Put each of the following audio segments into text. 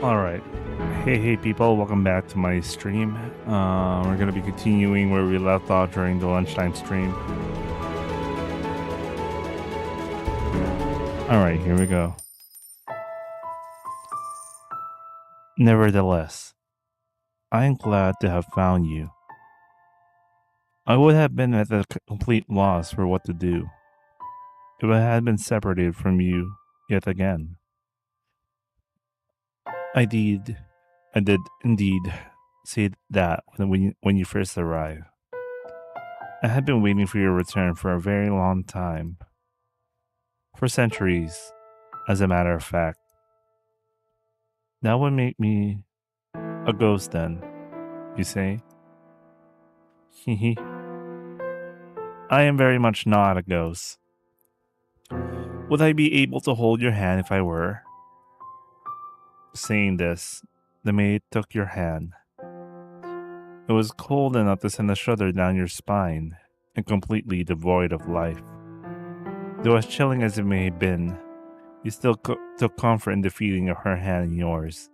All right. Hey, people. Welcome back to my stream. We're going to be continuing where we left off during the lunchtime stream. All right, here we go. Nevertheless, I am glad to have found you. I would have been at a complete loss for what to do if I had been separated from you yet again. I did, I did indeed say that when you first arrived. I had been waiting for your return for a very long time, for centuries, as a matter of fact. That would make me a ghost then, you say? Hehe. I am very much not a ghost. Would I be able to hold your hand if I were? Saying this, the maid took your hand. It was cold enough to send a shudder down your spine and completely devoid of life. Though as chilling as it may have been, you still took comfort in the feeling of her hand in yours.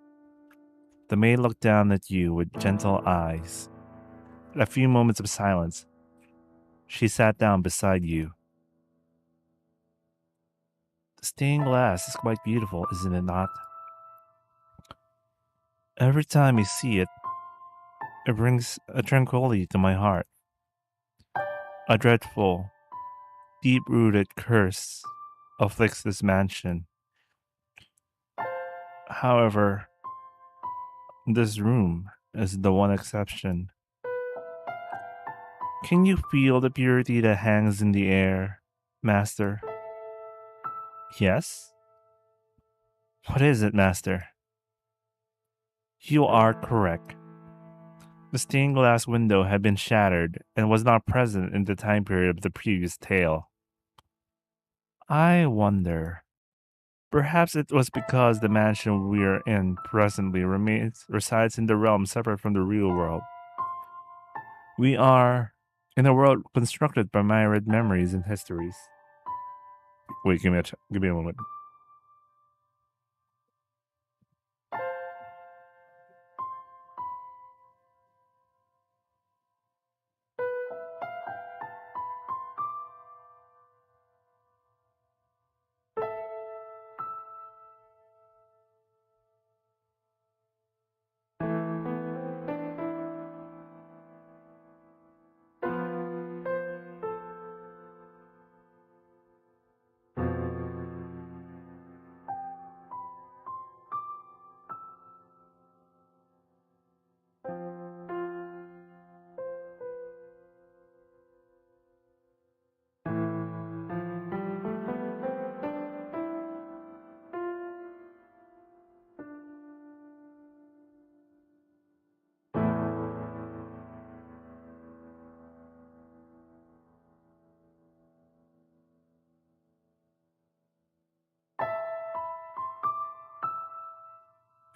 The maid looked down at you with gentle eyes. At a few moments of silence, she sat down beside you. The stained glass is quite beautiful, isn't it not? Every time I see it, it brings a tranquility to my heart. A dreadful, deep-rooted curse afflicts this mansion. However, this room is the one exception. Can you feel the purity that hangs in the air, Master? Yes? What is it, Master? You are correct. The stained glass window had been shattered and was not present in the time period of the previous tale. I wonder. Perhaps it was because the mansion we are in presently resides in the realm separate from the real world. We are in a world constructed by myriad memories and histories. Wait, give me a moment.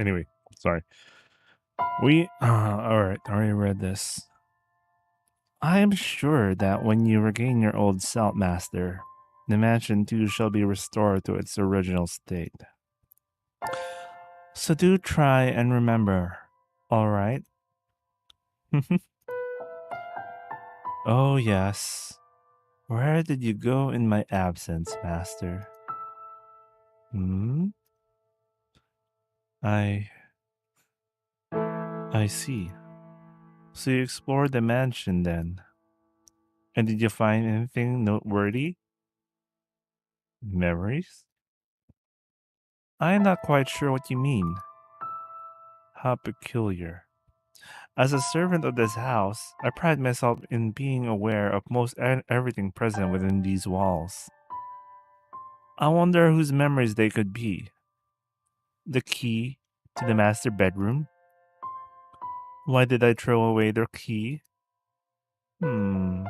Anyway, sorry. All right, I already read this. I am sure that when you regain your old self, Master, the mansion too shall be restored to its original state. So do try and remember, all right? Oh, yes. Where did you go in my absence, Master? Hmm? I. I see. So you explored the mansion then. And did you find anything noteworthy? Memories? I'm not quite sure what you mean. How peculiar. As a servant of this house, I pride myself in being aware of most everything present within these walls. I wonder whose memories they could be. The key to the master bedroom? Why did I throw away their key? Hmm.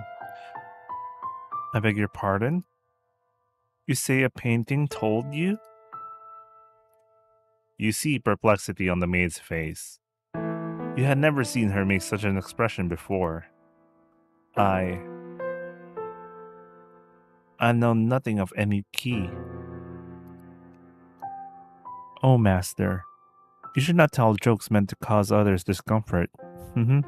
I beg your pardon? You say a painting told you? You see perplexity on the maid's face. You had never seen her make such an expression before. I. I know nothing of any key. Oh, master. You should not tell jokes meant to cause others discomfort. Mhm.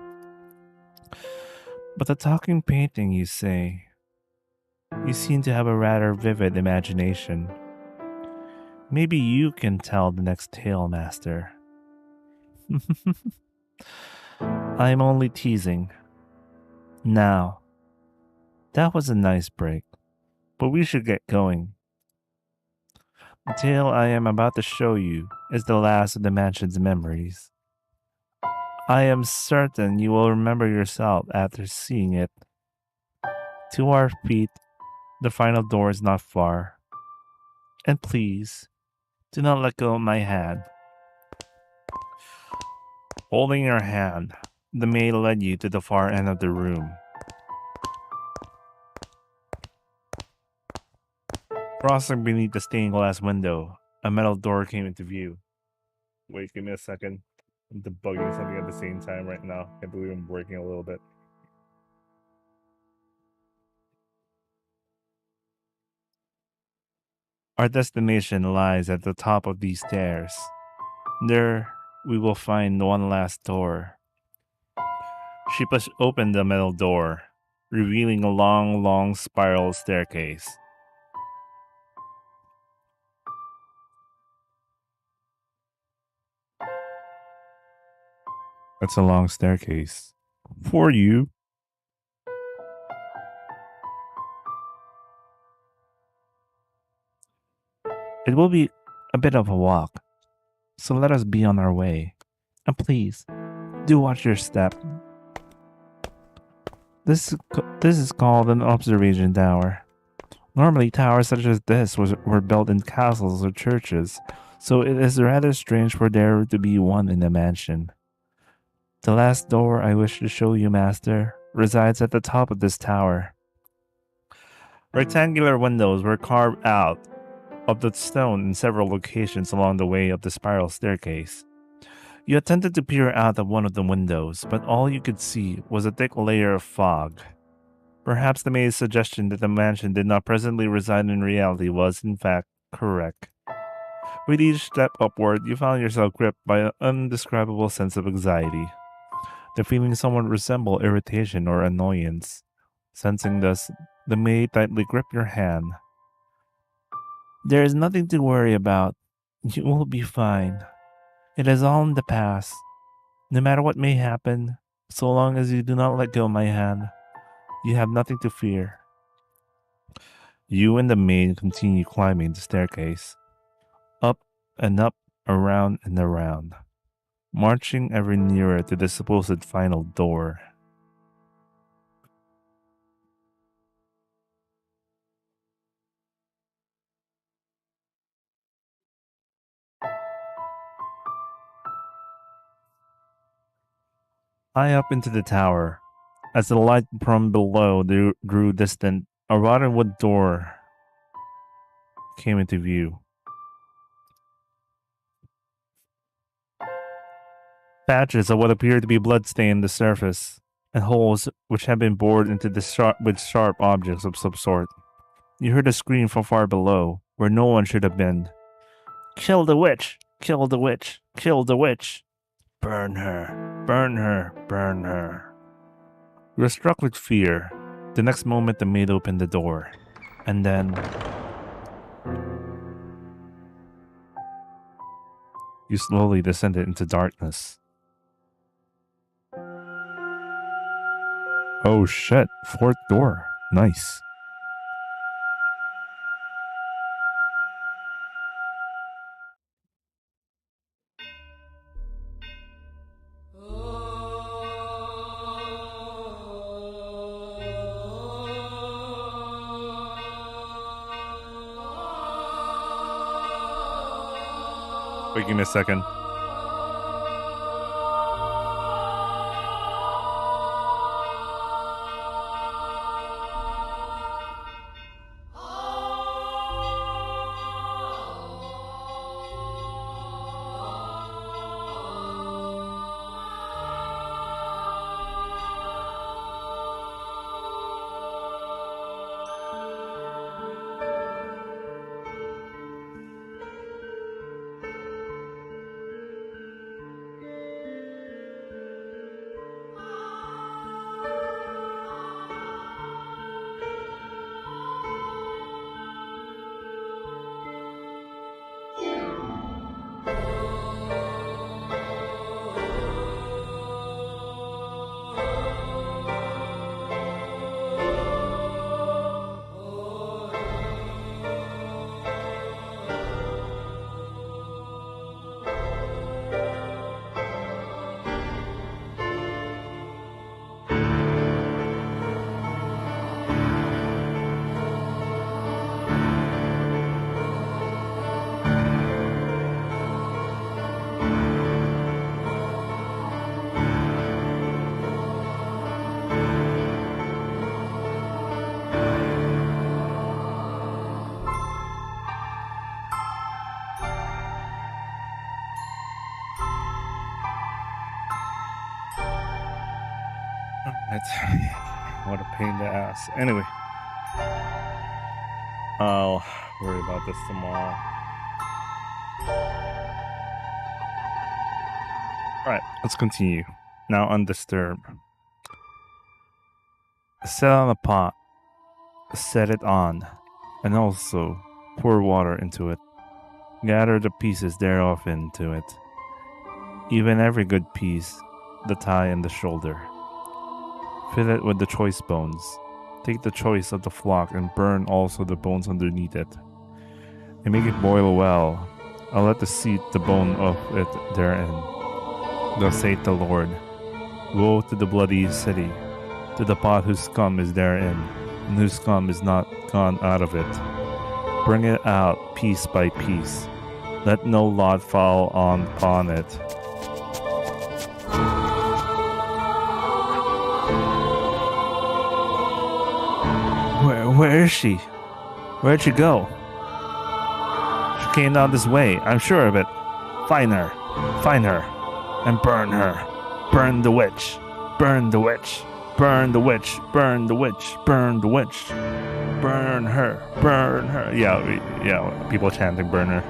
But the talking painting, you say. You seem to have a rather vivid imagination. Maybe you can tell the next tale, master. I'm only teasing. Now, that was a nice break, but we should get going. The tale I am about to show you is the last of the mansion's memories. I am certain you will remember yourself after seeing it. To our feet, the final door is not far. And please, do not let go of my hand. Holding your hand, the maid led you to the far end of the room. Crossing beneath the stained glass window, a metal door came into view. Wait, give me a second. I'm debugging something at the same time right now. I believe I'm working a little bit. Our destination lies at the top of these stairs. There, we will find one last door. She pushed open the metal door, revealing a long, long spiral staircase. That's a long staircase. For you. It will be a bit of a walk, so let us be on our way. And please, do watch your step. This is called an observation tower. Normally, towers such as this were built in castles or churches, so it is rather strange for there to be one in a mansion. The last door I wish to show you, master, resides at the top of this tower. Rectangular windows were carved out of the stone in several locations along the way of the spiral staircase. You attempted to peer out of one of the windows, but all you could see was a thick layer of fog. Perhaps the maid's suggestion that the mansion did not presently reside in reality was, in fact, correct. With each step upward, you found yourself gripped by an undescribable sense of anxiety. The feeling somewhat resembled irritation or annoyance. Sensing this, the maid tightly gripped your hand. There is nothing to worry about. You will be fine. It is all in the past. No matter what may happen, so long as you do not let go of my hand, you have nothing to fear. You and the maid continue climbing the staircase, up and up, around and around, marching ever nearer to the supposed final door. High up into the tower, as the light from below grew distant, a rotten wood door came into view. Patches of what appeared to be blood stained the surface, and holes which had been bored into the with sharp objects of some sort. You heard a scream from far below, where no one should have been. Kill the witch! Kill the witch! Kill the witch! Burn her! Burn her! Burn her! You were struck with fear. The next moment, the maid opened the door. And then you slowly descended into darkness. Oh shit, fourth door. Nice. Wait, give me a second. What a pain in the ass. Anyway, I'll worry about this tomorrow. Alright, let's continue. Now undisturbed. Set on a pot, set it on, and also pour water into it. Gather the pieces thereof into it, even every good piece, the thigh and the shoulder. Fill it with the choice bones. Take the choice of the flock and burn also the bones underneath it. And make it boil well. I'll let the seat the bone of it therein. Thus saith the Lord, woe to the bloody city, to the pot whose scum is therein, and whose scum is not gone out of it. Bring it out piece by piece. Let no lot fall upon it. Where is she? Where'd she go? She came down this way, I'm sure of it. Find her, and burn her. Burn the witch, burn the witch, burn the witch, burn the witch, burn the witch. Burn her, burn her. Yeah, people chanting burn her.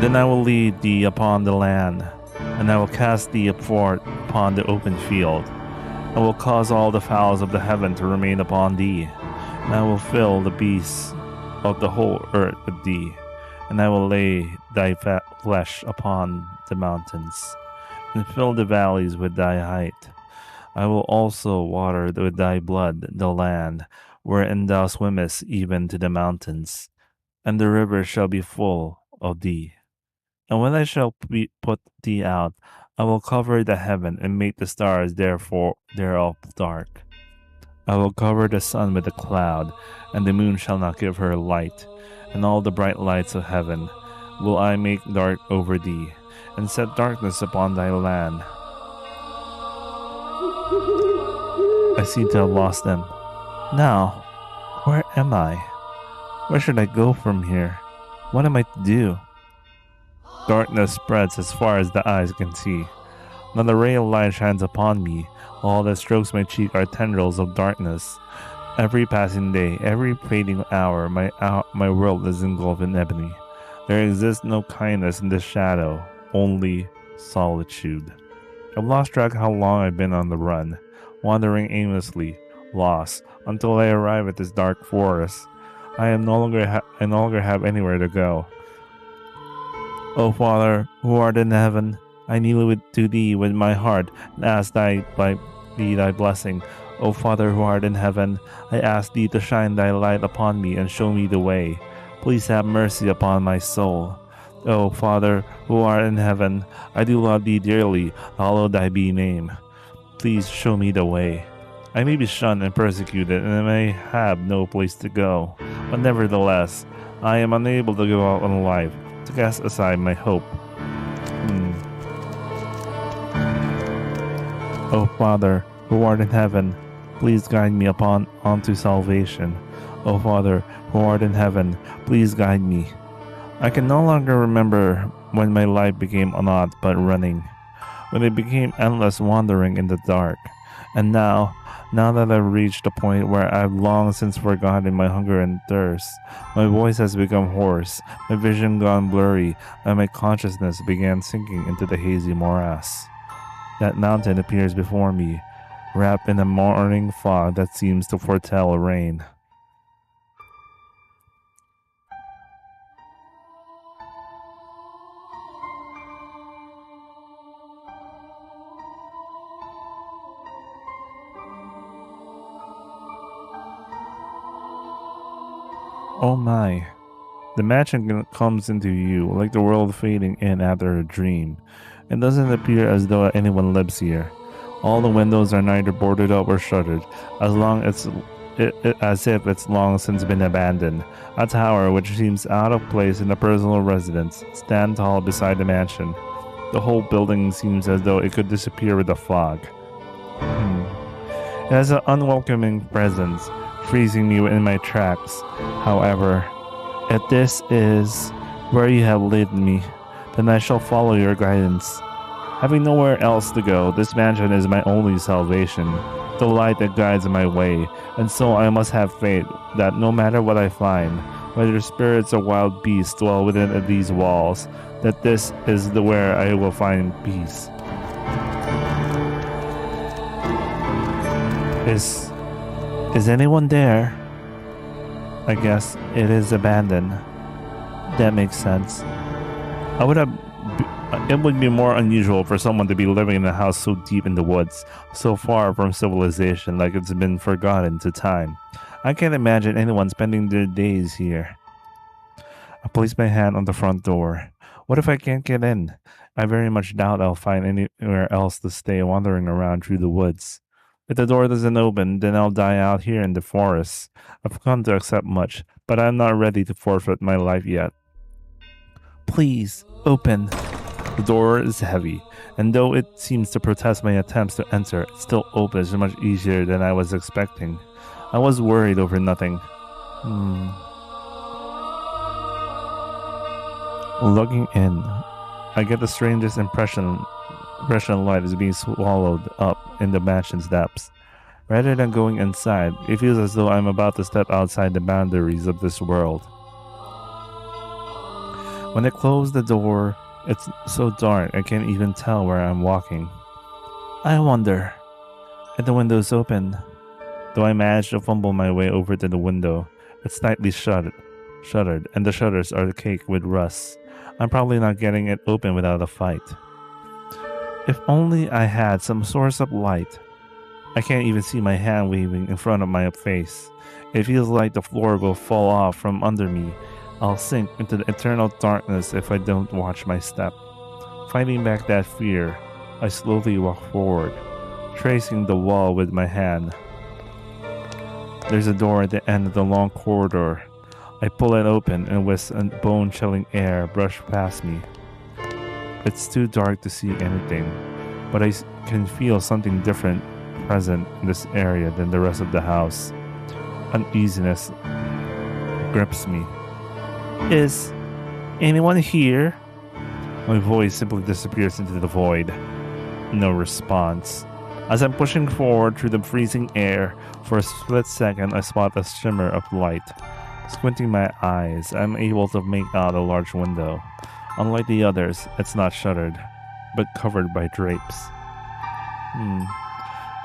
Then I will lead thee upon the land, and I will cast thee forth upon the open field. I will cause all the fowls of the heaven to remain upon thee, and I will fill the beasts of the whole earth with thee, and I will lay thy flesh upon the mountains, and fill the valleys with thy height. I will also water with thy blood the land wherein thou swimmest even to the mountains, and the river shall be full of thee. And when I shall put thee out, I will cover the heaven and make the stars thereof dark. I will cover the sun with a cloud, and the moon shall not give her light, and all the bright lights of heaven will I make dark over thee, and set darkness upon thy land. I seem to have lost them. Now, where am I? Where should I go from here? What am I to do? Darkness spreads as far as the eyes can see. Not a ray of light shines upon me. All that strokes my cheek are tendrils of darkness. Every passing day, every fading hour, my world is engulfed in ebony. There exists no kindness in this shadow, only solitude. I've lost track how long I've been on the run, wandering aimlessly, lost, until I arrive at this dark forest. I no longer have anywhere to go. O Father, who art in heaven, I kneel to thee with my heart, and ask thee thy blessing. O Father, who art in heaven, I ask thee to shine thy light upon me and show me the way. Please have mercy upon my soul. O Father, who art in heaven, I do love thee dearly, hallowed thy be name. Please show me the way. I may be shunned and persecuted, and I may have no place to go, but nevertheless, I am unable to go out on life, to cast aside my hope. O Father, who art in heaven, please guide me onto salvation. O Father, who art in heaven, please guide me. I can no longer remember when my life became naught but running, when it became endless wandering in the dark. And now that I've reached the point where I've long since forgotten my hunger and thirst, my voice has become hoarse, my vision gone blurry, and my consciousness began sinking into the hazy morass. That mountain appears before me, wrapped in a morning fog that seems to foretell rain. Oh my. The mansion comes into view like the world fading in after a dream. It doesn't appear as though anyone lives here. All the windows are neither boarded up or shuttered, as if it's long since been abandoned. A tower, which seems out of place in a personal residence, stands tall beside the mansion. The whole building seems as though it could disappear with a fog. It has an unwelcoming presence, freezing me in my tracks. However, if this is where you have led me, then I shall follow your guidance. Having nowhere else to go, this mansion is my only salvation, the light that guides my way, and so I must have faith that no matter what I find, whether spirits or wild beasts dwell within these walls, that this is the where I will find peace. Is anyone there? I guess it is abandoned. That makes sense. It would be more unusual for someone to be living in a house so deep in the woods, so far from civilization, like it's been forgotten to time. I can't imagine anyone spending their days here. I place my hand on the front door. What if I can't get in? I very much doubt I'll find anywhere else to stay wandering around through the woods. If the door doesn't open, then I'll die out here in the forest. I've come to accept much, but I'm not ready to forfeit my life yet. Please, open. The door is heavy, and though it seems to protest my attempts to enter, it still opens much easier than I was expecting. I was worried over nothing. Looking in, I get the strangest impression light is being swallowed up in the mansion's depths. Rather than going inside, it feels as though I'm about to step outside the boundaries of this world. When I close the door, it's so dark I can't even tell where I'm walking. I wonder if the window's open. Though I manage to fumble my way over to the window, it's tightly shuttered, and the shutters are caked with rust. I'm probably not getting it open without a fight. If only I had some source of light. I can't even see my hand waving in front of my face. It feels like the floor will fall off from under me. I'll sink into the eternal darkness if I don't watch my step. Fighting back that fear, I slowly walk forward, tracing the wall with my hand. There's a door at the end of the long corridor. I pull it open and with a bone-chilling air brush past me. It's too dark to see anything, but I can feel something different present in this area than the rest of the house. Uneasiness grips me. Is anyone here? My voice simply disappears into the void. No response. As I'm pushing forward through the freezing air, for a split second I spot a shimmer of light. Squinting my eyes, I'm able to make out a large window. Unlike the others, it's not shuttered, but covered by drapes.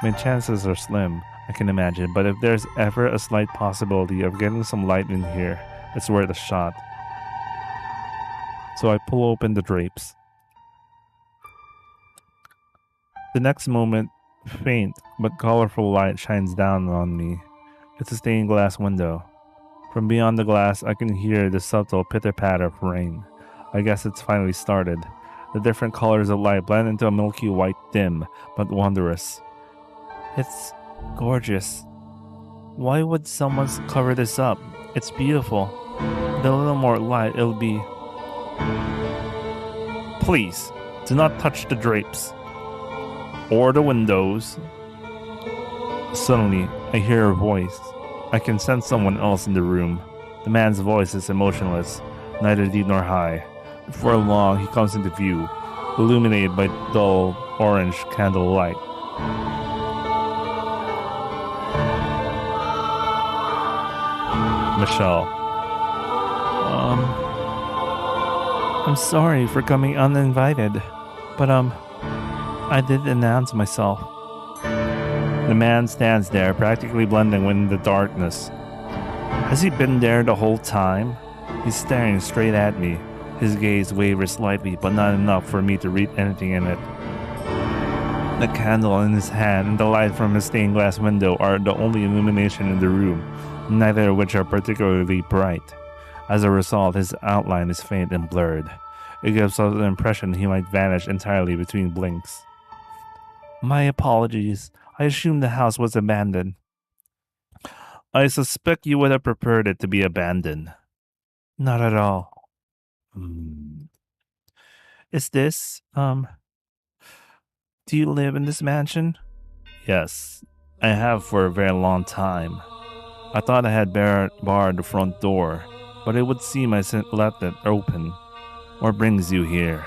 My chances are slim, I can imagine, but if there's ever a slight possibility of getting some light in here, it's worth a shot. So I pull open the drapes. The next moment, faint but colorful light shines down on me. It's a stained glass window. From beyond the glass, I can hear the subtle pitter-patter of rain. I guess it's finally started. The different colors of light blend into a milky white, dim but wondrous. It's gorgeous. Why would someone cover this up? It's beautiful. With a little more light, it'll be... Please, do not touch the drapes. Or the windows. Suddenly, I hear a voice. I can sense someone else in the room. The man's voice is emotionless, neither deep nor high. Before long, he comes into view, illuminated by dull orange candlelight. Michelle. I'm sorry for coming uninvited, but I did announce myself. The man stands there, practically blending in the darkness. Has he been there the whole time? He's staring straight at me. His gaze wavers slightly, but not enough for me to read anything in it. The candle in his hand and the light from his stained glass window are the only illumination in the room, neither of which are particularly bright. As a result, his outline is faint and blurred. It gives us the impression he might vanish entirely between blinks. My apologies. I assumed the house was abandoned. I suspect you would have preferred it to be abandoned. Not at all. Is this, do you live in this mansion? Yes, I have for a very long time. I thought I had barred the front door, but it would seem I left it open. What brings you here?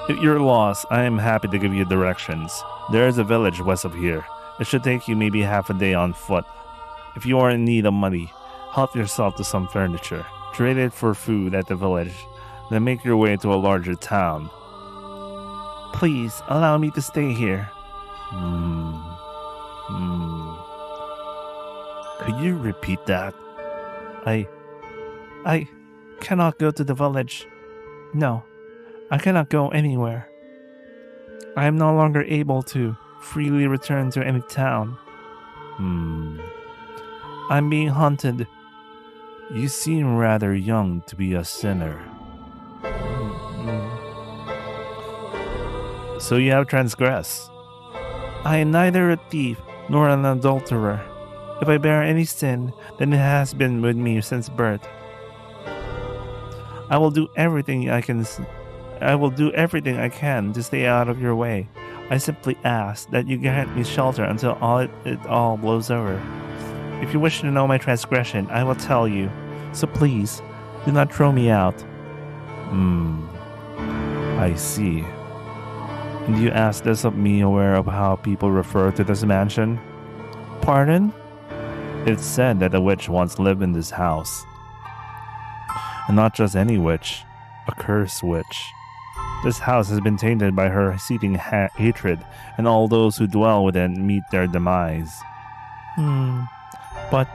If you're lost, I am happy to give you directions. There is a village west of here. It should take you maybe half a day on foot. If you are in need of money, help yourself to some furniture. Trade it for food at the village. Then make your way to a larger town. Please, allow me to stay here. Could you repeat that? I cannot go to the village. No, I cannot go anywhere. I am no longer able to freely return to any town. I'm being hunted. You seem rather young to be a sinner. So you have transgressed. I am neither a thief nor an adulterer. If I bear any sin, then it has been with me since birth. I will do everything I can to stay out of your way. I simply ask that you grant me shelter until it all blows over. If you wish to know my transgression, I will tell you. So please, do not throw me out. I see. And you ask this of me, aware of how people refer to this mansion? Pardon? It's said that a witch once lived in this house. And not just any witch, a cursed witch. This house has been tainted by her seething hatred, and all those who dwell within meet their demise. But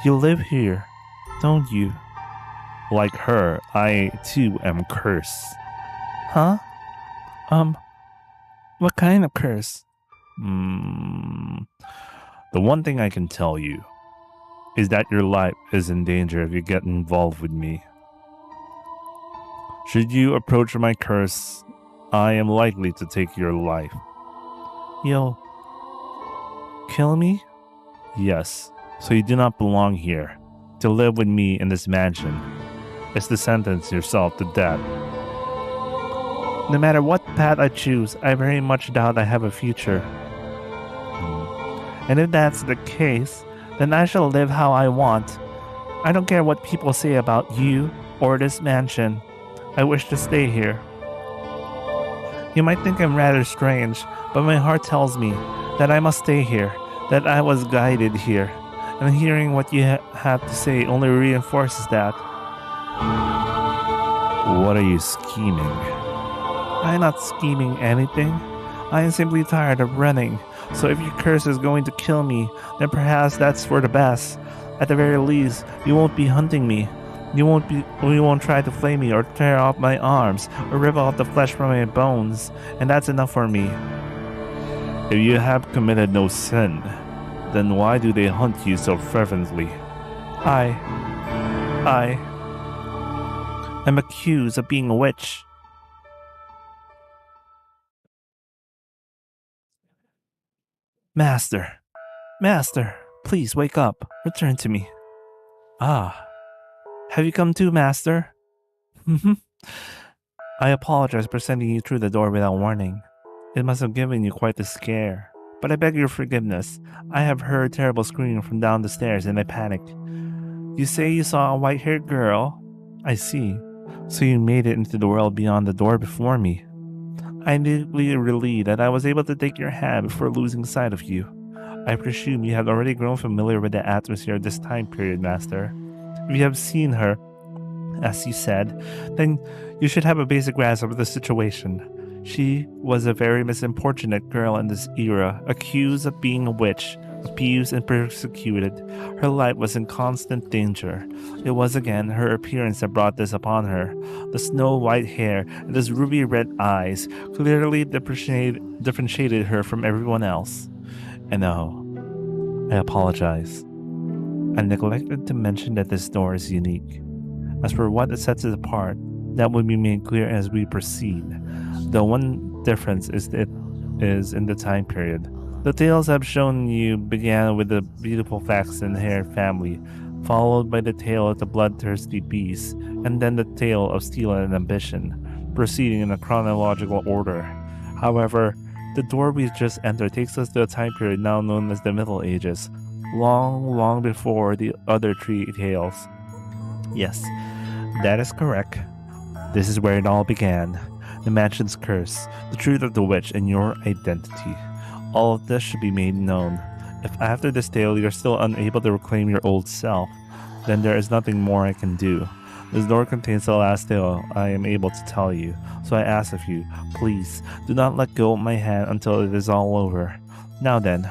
you live here, don't you? Like her, I too am cursed. Huh? What kind of curse? The one thing I can tell you is that your life is in danger if you get involved with me. Should you approach my curse, I am likely to take your life. You'll kill me? Yes, so you do not belong here. To live with me in this mansion is to sentence yourself to death. No matter what path I choose, I very much doubt I have a future. And if that's the case, then I shall live how I want. I don't care what people say about you or this mansion. I wish to stay here. You might think I'm rather strange, but my heart tells me that I must stay here, that I was guided here, and hearing what you have to say only reinforces that. What are you scheming? I'm not scheming anything. I am simply tired of running, so if your curse is going to kill me, then perhaps that's for the best. At the very least, you won't be hunting me. You won't try to flay me or tear off my arms or rip off the flesh from my bones, and that's enough for me. If you have committed no sin, then why do they hunt you so fervently? I am accused of being a witch. Master, please wake up. Return to me. Ah, have you come to, Master? I apologize for sending you through the door without warning. It must have given you quite the scare. But I beg your forgiveness. I have heard terrible screaming from down the stairs and I panicked. You say you saw a white-haired girl? I see. So you made it into the world beyond the door before me. I am deeply relieved that I was able to take your hand before losing sight of you. I presume you have already grown familiar with the atmosphere of this time period, Master. If you have seen her, as you said, then you should have a basic grasp of the situation. She was a very misunfortunate girl in this era, accused of being a witch, abused and persecuted. Her life was in constant danger. It was again her appearance that brought this upon her. The snow-white hair and those ruby-red eyes clearly differentiated her from everyone else. And I apologize. I neglected to mention that this door is unique. As for what sets it apart, that will be made clear as we proceed. The one difference is in the time period. The tales I've shown you began with the beautiful flaxen-haired family, followed by the tale of the bloodthirsty beast, and then the tale of steel and ambition, proceeding in a chronological order. However, the door we just entered takes us to a time period now known as the Middle Ages, long before the other three tales. Yes, That is correct. This is where it all began. The mansion's curse, the truth of the witch, and your identity. All of this should be made known. If after this tale you're still unable to reclaim your old self, then there is nothing more I can do. This door contains the last tale I am able to tell you, so I ask of you, please, do not let go of my hand until it is all over. Now then,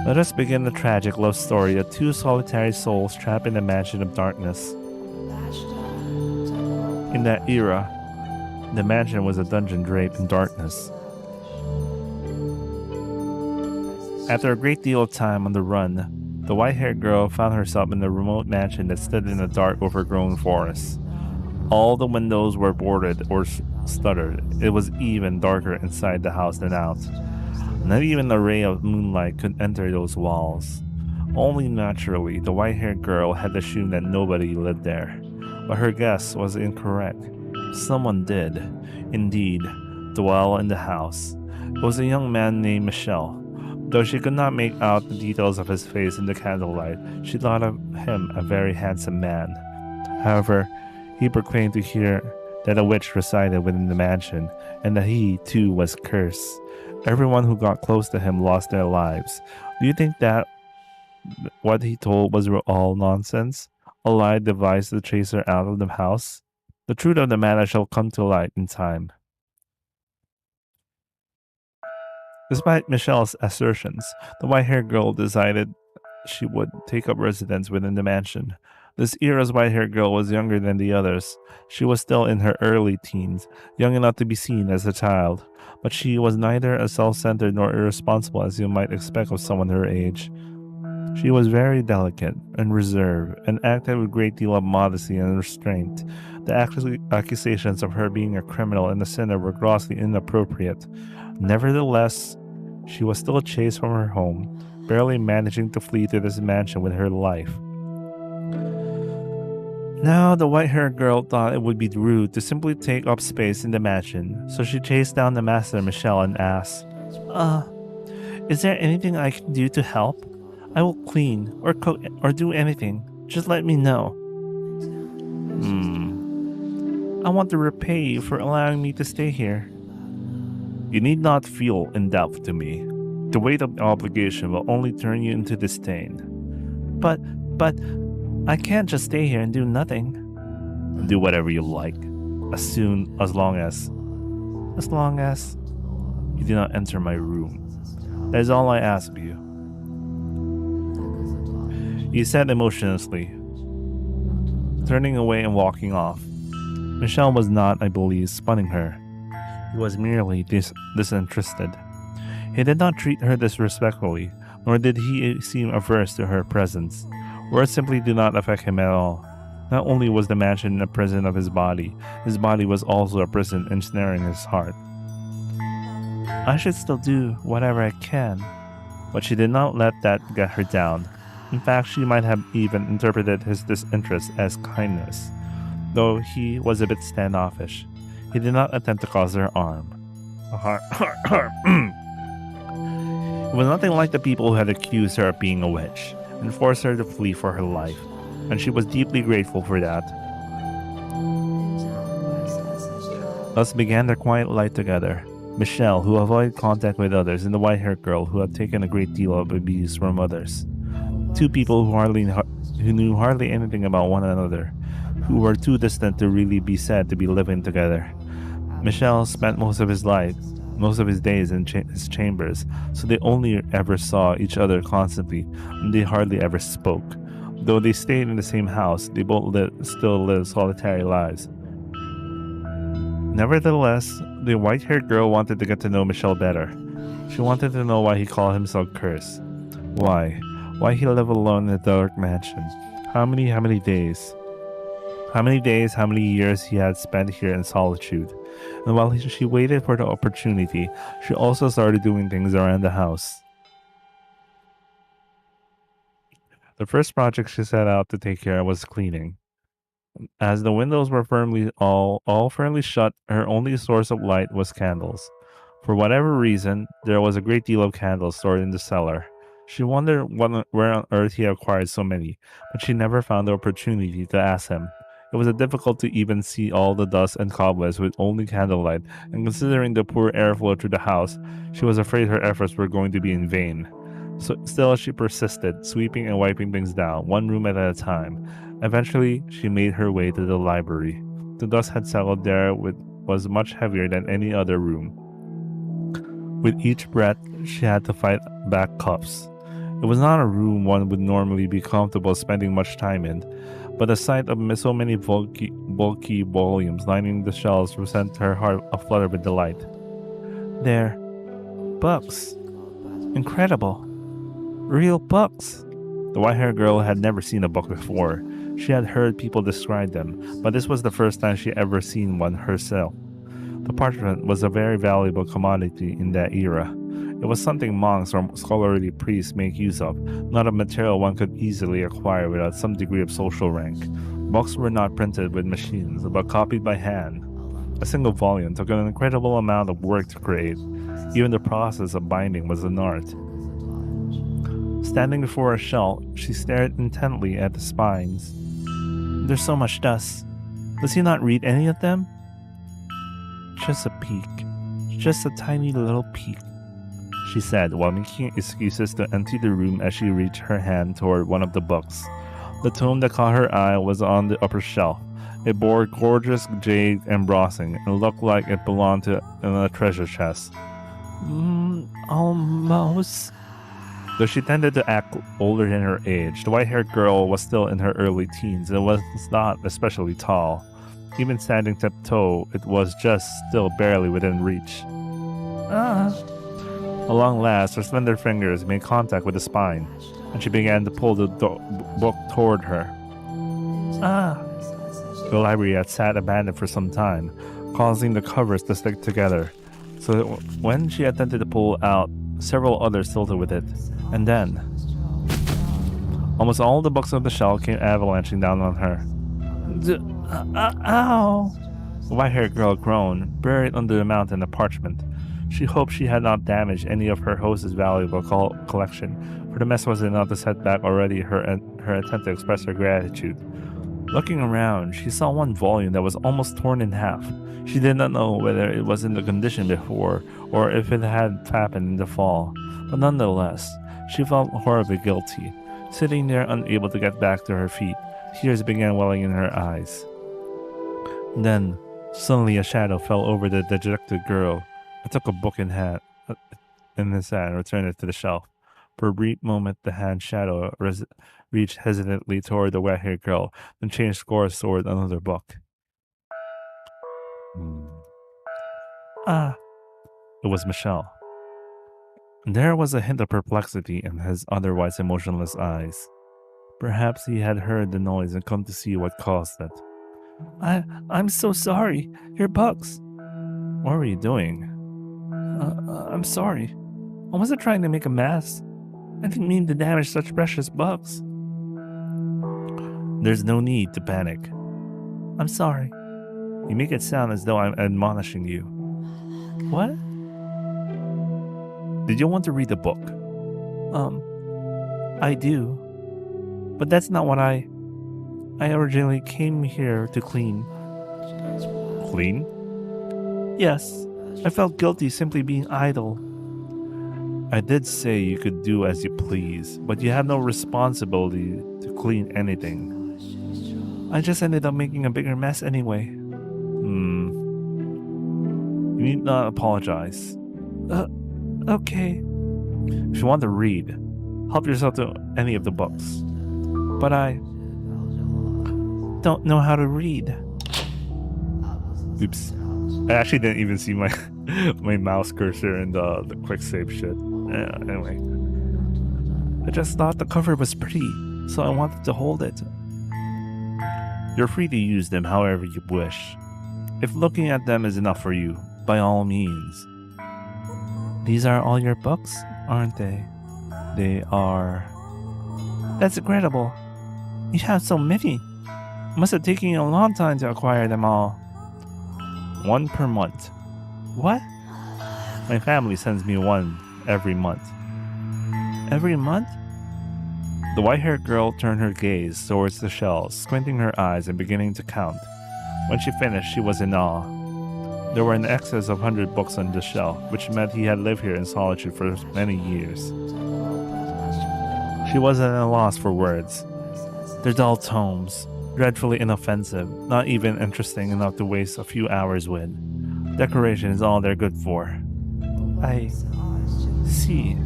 let us begin the tragic love story of two solitary souls trapped in a mansion of darkness. In that era, the mansion was a dungeon draped in darkness. After a great deal of time on the run, the white-haired girl found herself in a remote mansion that stood in a dark, overgrown forest. All the windows were boarded or stuttered. It was even darker inside the house than out. Not even a ray of moonlight could enter those walls. Only naturally, the white-haired girl had assumed that nobody lived there. But her guess was incorrect. Someone did, indeed, dwell in the house. It was a young man named Michel. Though she could not make out the details of his face in the candlelight, she thought of him a very handsome man. However, he proclaimed to her that a witch resided within the mansion, and that he, too, was cursed. Everyone who got close to him lost their lives. Do you think that what he told was all nonsense? A lie devised to chase her out of the house? The truth of the matter shall come to light in time. Despite Michelle's assertions, the white-haired girl decided she would take up residence within the mansion. This era's white-haired girl was younger than the others. She was still in her early teens, young enough to be seen as a child, but she was neither as self-centered nor irresponsible as you might expect of someone her age. She was very delicate and reserved, and acted with a great deal of modesty and restraint. The accusations of her being a criminal and a sinner were grossly inappropriate. Nevertheless, she was still chased from her home, barely managing to flee to this mansion with her life. Now, the white-haired girl thought it would be rude to simply take up space in the mansion, so she chased down the master Michelle and asked, is there anything I can do to help? I will clean or cook or do anything. Just let me know. I want to repay you for allowing me to stay here. You need not feel in doubt to me. The weight of the obligation will only turn you into disdain. But, I can't just stay here and do nothing. Do whatever you like, as long as you do not enter my room. That is all I ask of you. He said emotionlessly, turning away and walking off. Michelle was not, I believe, spurning her. He was merely disinterested. He did not treat her disrespectfully, nor did he seem averse to her presence. Words simply did not affect him at all. Not only was the mansion a prison of his body was also a prison ensnaring his heart. I should still do whatever I can, but she did not let that get her down. In fact, she might have even interpreted his disinterest as kindness. Though he was a bit standoffish, he did not attempt to cause her harm. It was nothing like the people who had accused her of being a witch and forced her to flee for her life, and she was deeply grateful for that. Thus began their quiet life together. Michelle, who avoided contact with others, and the white-haired girl, who had taken a great deal of abuse from others. Two people who knew hardly anything about one another, who were too distant to really be said to be living together. Michel spent most of his days in his chambers, so they only ever saw each other constantly, and they hardly ever spoke. Though they stayed in the same house, they both still lived solitary lives. Nevertheless, the white-haired girl wanted to get to know Michel better. She wanted to know why he called himself Curse. Why he lived alone in a dark mansion. How many days? How many years he had spent here in solitude. And while she waited for the opportunity, she also started doing things around the house. The first project she set out to take care of was cleaning. As the windows were all firmly shut, her only source of light was candles. For whatever reason, there was a great deal of candles stored in the cellar. She wondered where on earth he acquired so many, but she never found the opportunity to ask him. It was difficult to even see all the dust and cobwebs with only candlelight, and considering the poor airflow through the house, she was afraid her efforts were going to be in vain. So still she persisted, sweeping and wiping things down, one room at a time. Eventually, she made her way to the library. The dust had settled there was much heavier than any other room. With each breath, she had to fight back coughs. It was not a room one would normally be comfortable spending much time in, but the sight of so many bulky volumes lining the shelves sent her heart aflutter with delight. There, books. Incredible. Real books. The white-haired girl had never seen a book before. She had heard people describe them, but this was the first time she ever seen one herself. The parchment was a very valuable commodity in that era. It was something monks or scholarly priests make use of, not a material one could easily acquire without some degree of social rank. Books were not printed with machines, but copied by hand. A single volume took an incredible amount of work to create. Even the process of binding was an art. Standing before a shelf, she stared intently at the spines. There's so much dust. Does he not read any of them? Just a peek. Just a tiny little peek, she said while making excuses to empty the room as she reached her hand toward one of the books. The tome that caught her eye was on the upper shelf. It bore gorgeous jade embossing and looked like it belonged to a treasure chest. Almost. Though she tended to act older than her age, the white-haired girl was still in her early teens and was not especially tall. Even standing tiptoe, it was just still barely within reach. At long last, her slender fingers made contact with the spine, and she began to pull the book toward her. The library had sat abandoned for some time, causing the covers to stick together. So when she attempted to pull out, several others tilted with it. And then, almost all the books on the shelf came avalanching down on her. Ow! The white-haired girl groaned, buried under the mountain of parchment. She hoped she had not damaged any of her host's valuable collection, for the mess was enough to set back already her attempt to express her gratitude. Looking around, she saw one volume that was almost torn in half. She did not know whether it was in the condition before, or if it had happened in the fall, but nonetheless, she felt horribly guilty. Sitting there unable to get back to her feet, tears began welling in her eyes. Then, suddenly a shadow fell over the dejected girl. I took a book in his hand and returned it to the shelf. For a brief moment, the hand shadow reached hesitantly toward the wet-haired girl, then changed course toward another book. It was Michelle. There was a hint of perplexity in his otherwise emotionless eyes. Perhaps he had heard the noise and come to see what caused it. I'm so sorry. Your books. What were you doing? I'm sorry. I wasn't trying to make a mess. I didn't mean to damage such precious books. There's no need to panic. I'm sorry. You make it sound as though I'm admonishing you. What? Did you want to read the book? I do. But that's not what I originally came here to clean. Clean? Yes. I felt guilty simply being idle. I did say you could do as you please, but you have no responsibility to clean anything. I just ended up making a bigger mess anyway. You need not apologize. Okay. If you want to read, help yourself to any of the books. But I don't know how to read. Oops. I actually didn't even see my my mouse cursor in the quick save shit. Anyway. I just thought the cover was pretty, so I wanted to hold it. You're free to use them however you wish. If looking at them is enough for you, by all means. These are all your books, aren't they? They are. That's incredible. You have so many. It must have taken you a long time to acquire them all. 1 per month. What? My family sends me one every month. Every month? The white-haired girl turned her gaze towards the shells, squinting her eyes and beginning to count. When she finished, she was in awe. There were in excess of 100 books on the shelf, which meant he had lived here in solitude for many years. She was at a loss for words. They're dull tomes, dreadfully inoffensive, not even interesting enough to waste a few hours with. Decoration is all they're good for. I see.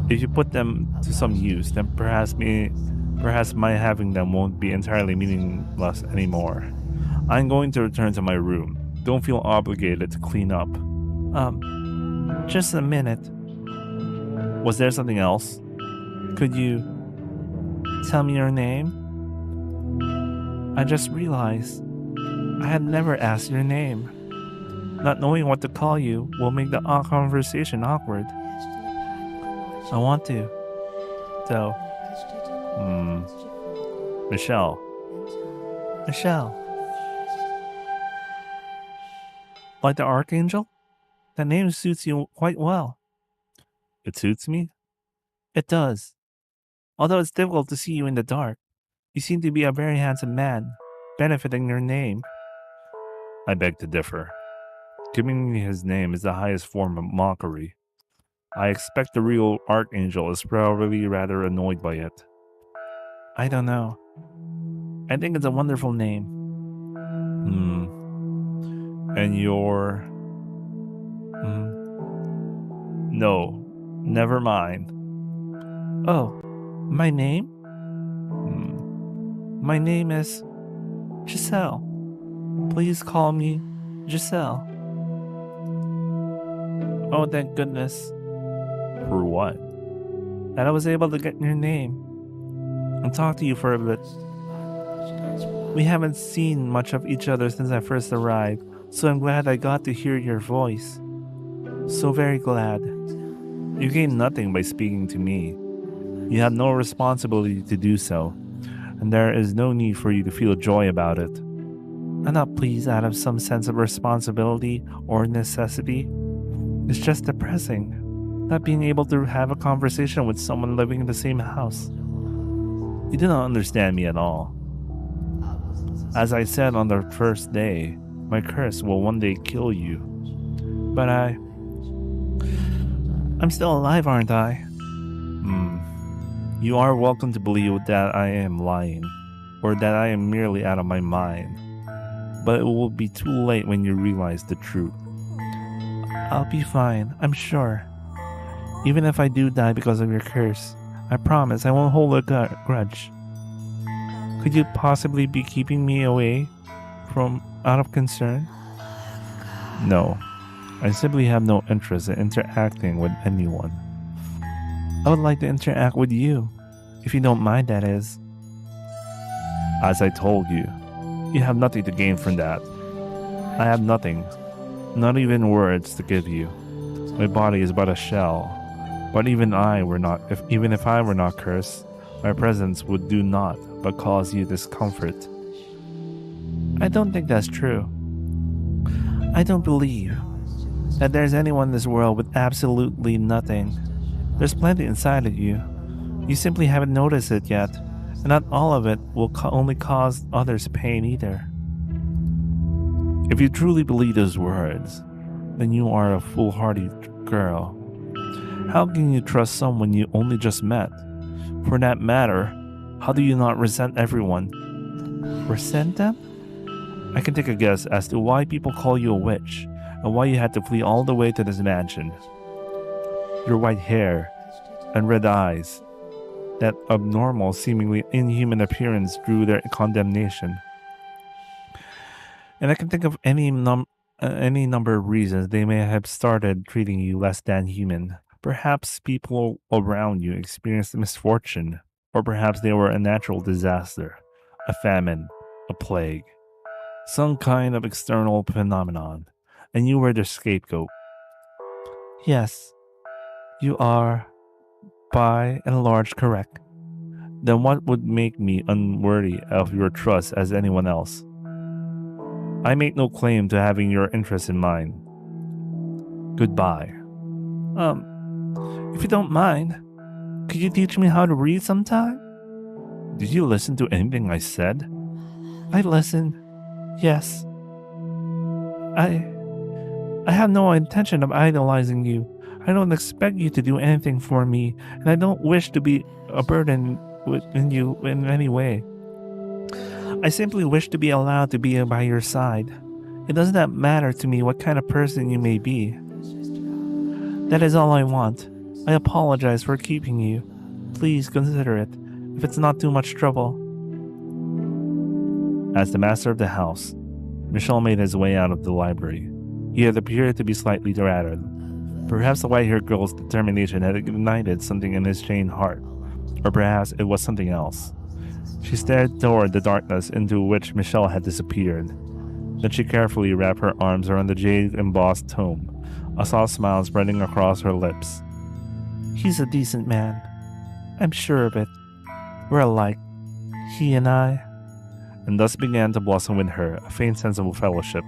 If you put them to some use, then perhaps my having them won't be entirely meaningless anymore. I'm going to return to my room. Don't feel obligated to clean up. Just a minute. Was there something else? Could you tell me your name? I just realized I had never asked your name. Not knowing what to call you will make the conversation awkward. I want to, though. Michelle. Michelle. Like the Archangel? That name suits you quite well. It suits me? It does. Although it's difficult to see you in the dark, you seem to be a very handsome man, benefiting your name. I beg to differ. Giving me his name is the highest form of mockery. I expect the real Archangel is probably rather annoyed by it. I don't know. I think it's a wonderful name. And your... No, never mind. Oh, my name? My name is Giselle. Please call me Giselle. Oh, thank goodness. For what? That I was able to get your name and talk to you for a bit. We haven't seen much of each other since I first arrived, so I'm glad I got to hear your voice. So very glad. You gain nothing by speaking to me. You have no responsibility to do so, and there is no need for you to feel joy about it. I'm not pleased out of some sense of responsibility or necessity. It's just depressing, not being able to have a conversation with someone living in the same house. You do not understand me at all. As I said on the first day, my curse will one day kill you. But I'm still alive, aren't I? You are welcome to believe that I am lying, or that I am merely out of my mind. But it will be too late when you realize the truth. I'll be fine, I'm sure. Even if I do die because of your curse, I promise I won't hold a grudge. Could you possibly be keeping me away from out of concern? No, I simply have no interest in interacting with anyone. I would like to interact with you, if you don't mind, that is. As I told you, you have nothing to gain from that. I have nothing, not even words to give you. My body is but a shell, but even if I were not cursed, my presence would do naught but cause you discomfort. I don't think that's true. I don't believe that there's anyone in this world with absolutely nothing. There's plenty inside of you. You simply haven't noticed it yet, and not all of it will only cause others pain either. If you truly believe those words, then you are a foolhardy girl. How can you trust someone you only just met? For that matter, how do you not resent everyone? Resent them? I can take a guess as to why people call you a witch, and why you had to flee all the way to this mansion. Your white hair and red eyes, that abnormal, seemingly inhuman appearance drew their condemnation. And I can think of any number of reasons they may have started treating you less than human. Perhaps people around you experienced misfortune, or perhaps they were a natural disaster, a famine, a plague, some kind of external phenomenon, and you were their scapegoat. Yes, you are, by and large, correct. Then what would make me unworthy of your trust as anyone else? I make no claim to having your interest in mind. Goodbye. If you don't mind, Could you teach me how to read sometime? Did you listen to anything I said? I listened. Yes. I I have no intention of idolizing you. I don't expect you to do anything for me, and I don't wish to be a burden in you in any way. I simply wish to be allowed to be by your side. It does not matter to me what kind of person you may be. That is all I want. I apologize for keeping you. Please consider it, if it's not too much trouble. As the master of the house, Michel made his way out of the library. He had appeared to be slightly rattled. Perhaps the white-haired girl's determination had ignited something in his chained heart, or perhaps it was something else. She stared toward the darkness into which Michelle had disappeared. Then she carefully wrapped her arms around the jade-embossed tome, a soft smile spreading across her lips. He's a decent man. I'm sure of it. We're alike, he and I. And thus began to blossom with her a faint sense of fellowship,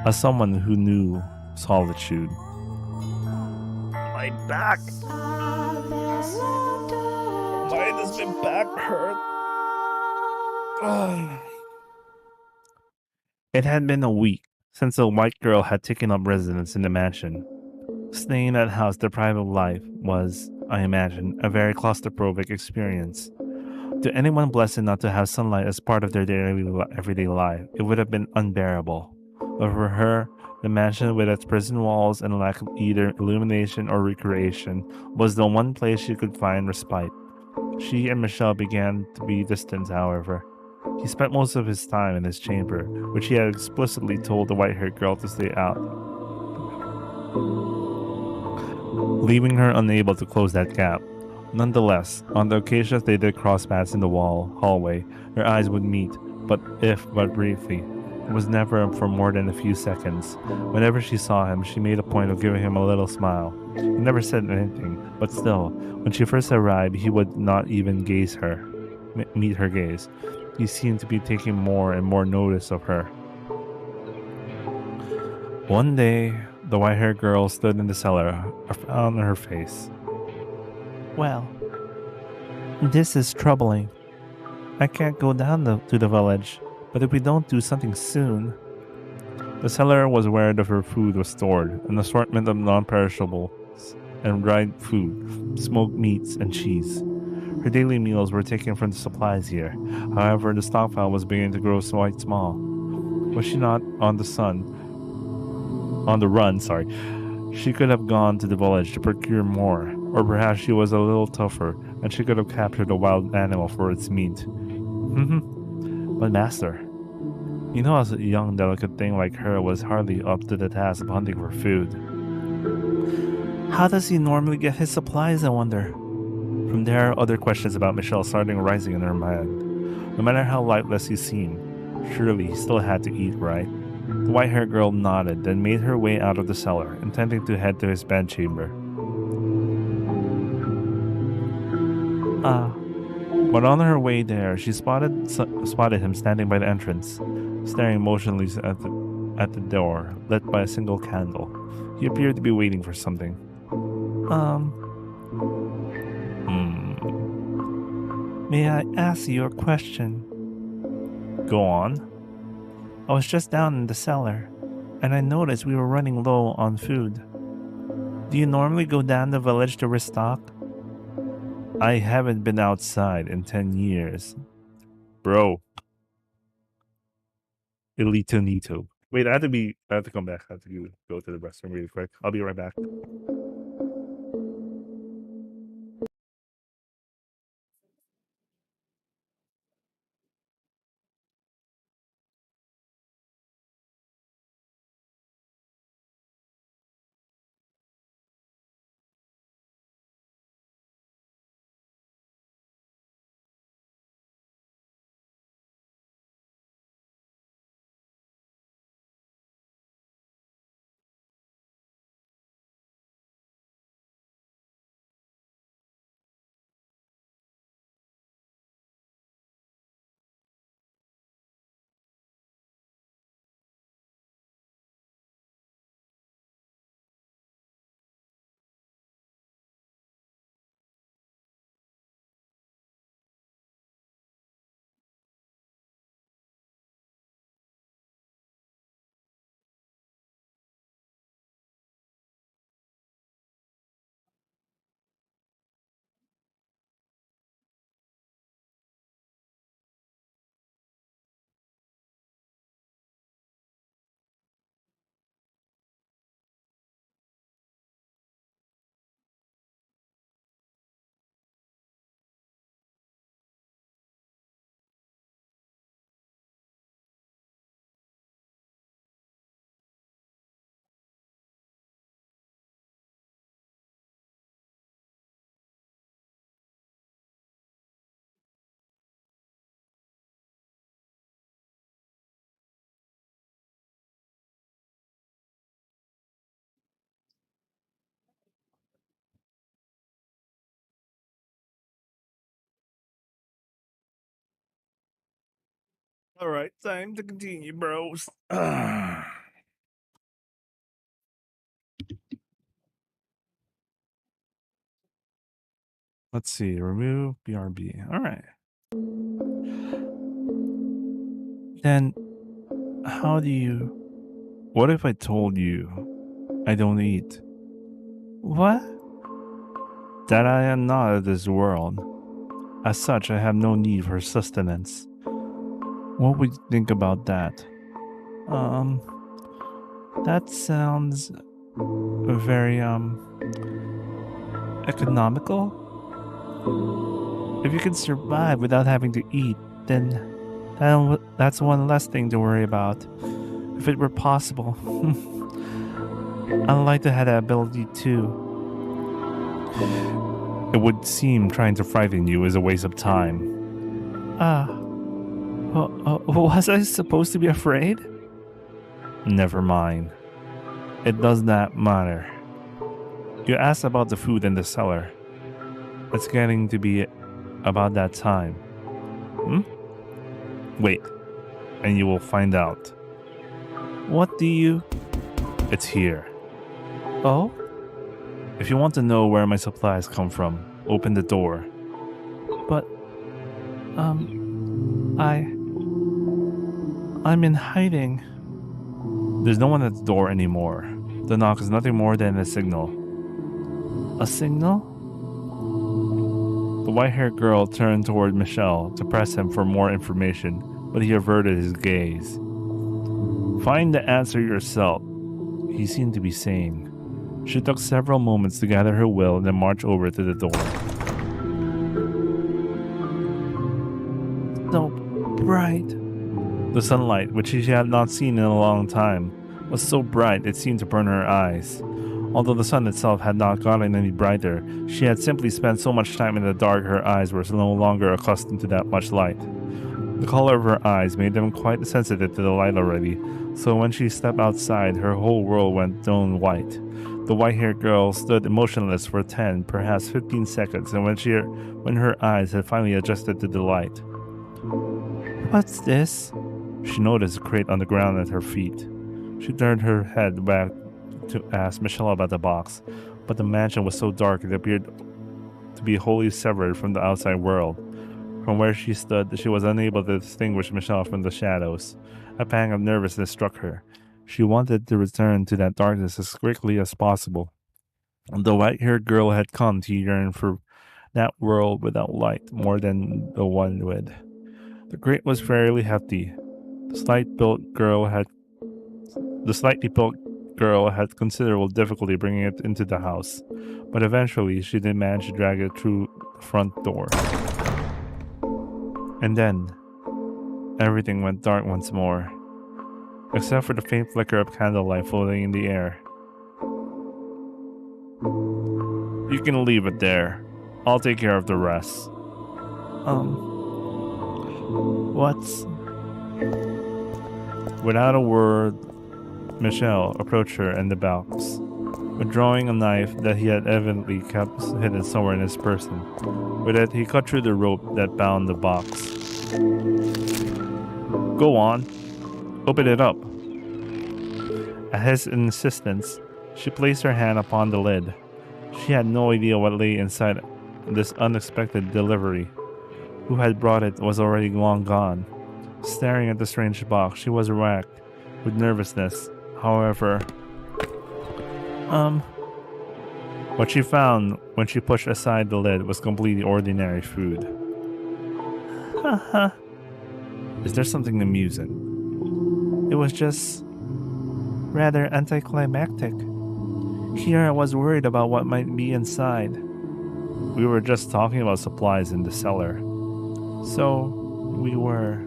as someone who knew solitude. My back! Why does my back hurt? Ugh. It had been a week since the white girl had taken up residence in the mansion. Staying in that house deprived of life was, I imagine, a very claustrophobic experience. To anyone blessed not to have sunlight as part of their everyday life, it would have been unbearable. But for her, the mansion with its prison walls and lack of either illumination or recreation was the one place she could find respite. She and Michelle began to be distant, however. He spent most of his time in his chamber, which he had explicitly told the white haired girl to stay out, leaving her unable to close that gap. Nonetheless, on the occasions they did cross paths in the hallway, their eyes would meet, but briefly. It was never for more than a few seconds. Whenever she saw him, she made a point of giving him a little smile. He never said anything, but still, when she first arrived, he would not even meet her gaze. He seemed to be taking more and more notice of her. One day, the white-haired girl stood in the cellar, a frown on her face. Well, this is troubling. I can't go down to the village, but if we don't do something soon. The cellar was where her food was stored, an assortment of non-perishables and dried food, smoked meats, and cheese. Her daily meals were taken from the supplies here. However, the stockpile was beginning to grow quite small. Was she not on the run, sorry, she could have gone to the village to procure more, or perhaps she was a little tougher and she could have captured a wild animal for its meat. But master, you know, as a young, delicate thing like her was hardly up to the task of hunting for food. How does he normally get his supplies, I wonder? From there, other questions about Michelle started rising in her mind. No matter how lightless he seemed, surely he still had to eat, right? The white-haired girl nodded, then made her way out of the cellar, intending to head to his bedchamber. Ah, but on her way there, she spotted him standing by the entrance, staring motionless at the door, lit by a single candle. He appeared to be waiting for something. Um, may I ask you a question? Go on. I was just down in the cellar, and I noticed we were running low on food. Do you normally go down the village to restock? I haven't been outside in 10 years. Bro, Elito Nito. Wait, I have to come back. I have to go to the restroom really quick. I'll be right back. Alright, time to continue, bros. Let's see. Remove BRB. Alright. Then, how do you. What if I told you I don't eat? What? That I am not of this world. As such, I have no need for sustenance. What would you think about that? Um, that sounds very, economical? If you can survive without having to eat, then that's one less thing to worry about. If it were possible. I'd like to have that ability too. It would seem trying to frighten you is a waste of time. Was I supposed to be afraid? Never mind. It does not matter. You asked about the food in the cellar. It's getting to be about that time. Wait, and you will find out. What do you... It's here. Oh? If you want to know where my supplies come from, open the door. But, I'm in hiding. There's no one at the door anymore. The knock is nothing more than a signal. A signal? The white-haired girl turned toward Michelle to press him for more information, but he averted his gaze. Find the answer yourself, he seemed to be saying. She took several moments to gather her will and then marched over to the door. So bright. The sunlight, which she had not seen in a long time, was so bright it seemed to burn her eyes. Although the sun itself had not gotten any brighter, she had simply spent so much time in the dark her eyes were no longer accustomed to that much light. The color of her eyes made them quite sensitive to the light already, so when she stepped outside, her whole world went stone white. The white-haired girl stood motionless for 10, perhaps 15 seconds, and when her eyes had finally adjusted to the light. What's this? She noticed a crate on the ground at her feet. She turned her head back to ask Michelle about the box, but the mansion was so dark it appeared to be wholly severed from the outside world. From where she stood, she was unable to distinguish Michelle from the shadows. A pang of nervousness struck her. She wanted to return to that darkness as quickly as possible. The white-haired girl had come to yearn for that world without light more than the one with. The grate was fairly hefty. The slightly built girl had considerable difficulty bringing it into the house, but eventually she did manage to drag it through the front door. And then, everything went dark once more, except for the faint flicker of candlelight floating in the air. You can leave it there. I'll take care of the rest. What's... Without a word, Michelle approached her and the box, withdrawing a knife that he had evidently kept hidden somewhere in his person. With it, he cut through the rope that bound the box. Go on. Open it up. At his insistence, she placed her hand upon the lid. She had no idea what lay inside this unexpected delivery. Who had brought it was already long gone. Staring at the strange box, she was racked with nervousness. However, what she found when she pushed aside the lid was completely ordinary food. Haha. Is there something amusing? It was just rather anticlimactic. Here I was worried about what might be inside. We were just talking about supplies in the cellar. So, we were.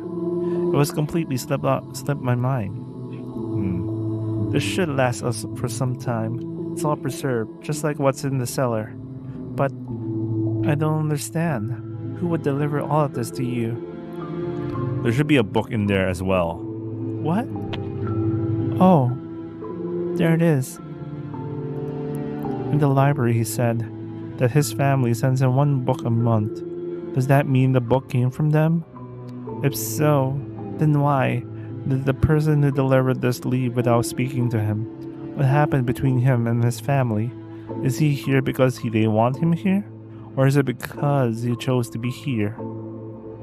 It was completely slipped my mind. This should last us for some time. It's all preserved, just like what's in the cellar. But I don't understand. Who would deliver all of this to you? There should be a book in there as well. What? Oh, there it is. In the library, he said that his family sends him one book a month. Does that mean the book came from them? If so, Then why did the person who delivered this leave without speaking to him? What happened between him and his family? Is he here because they want him here? Or is it because he chose to be here?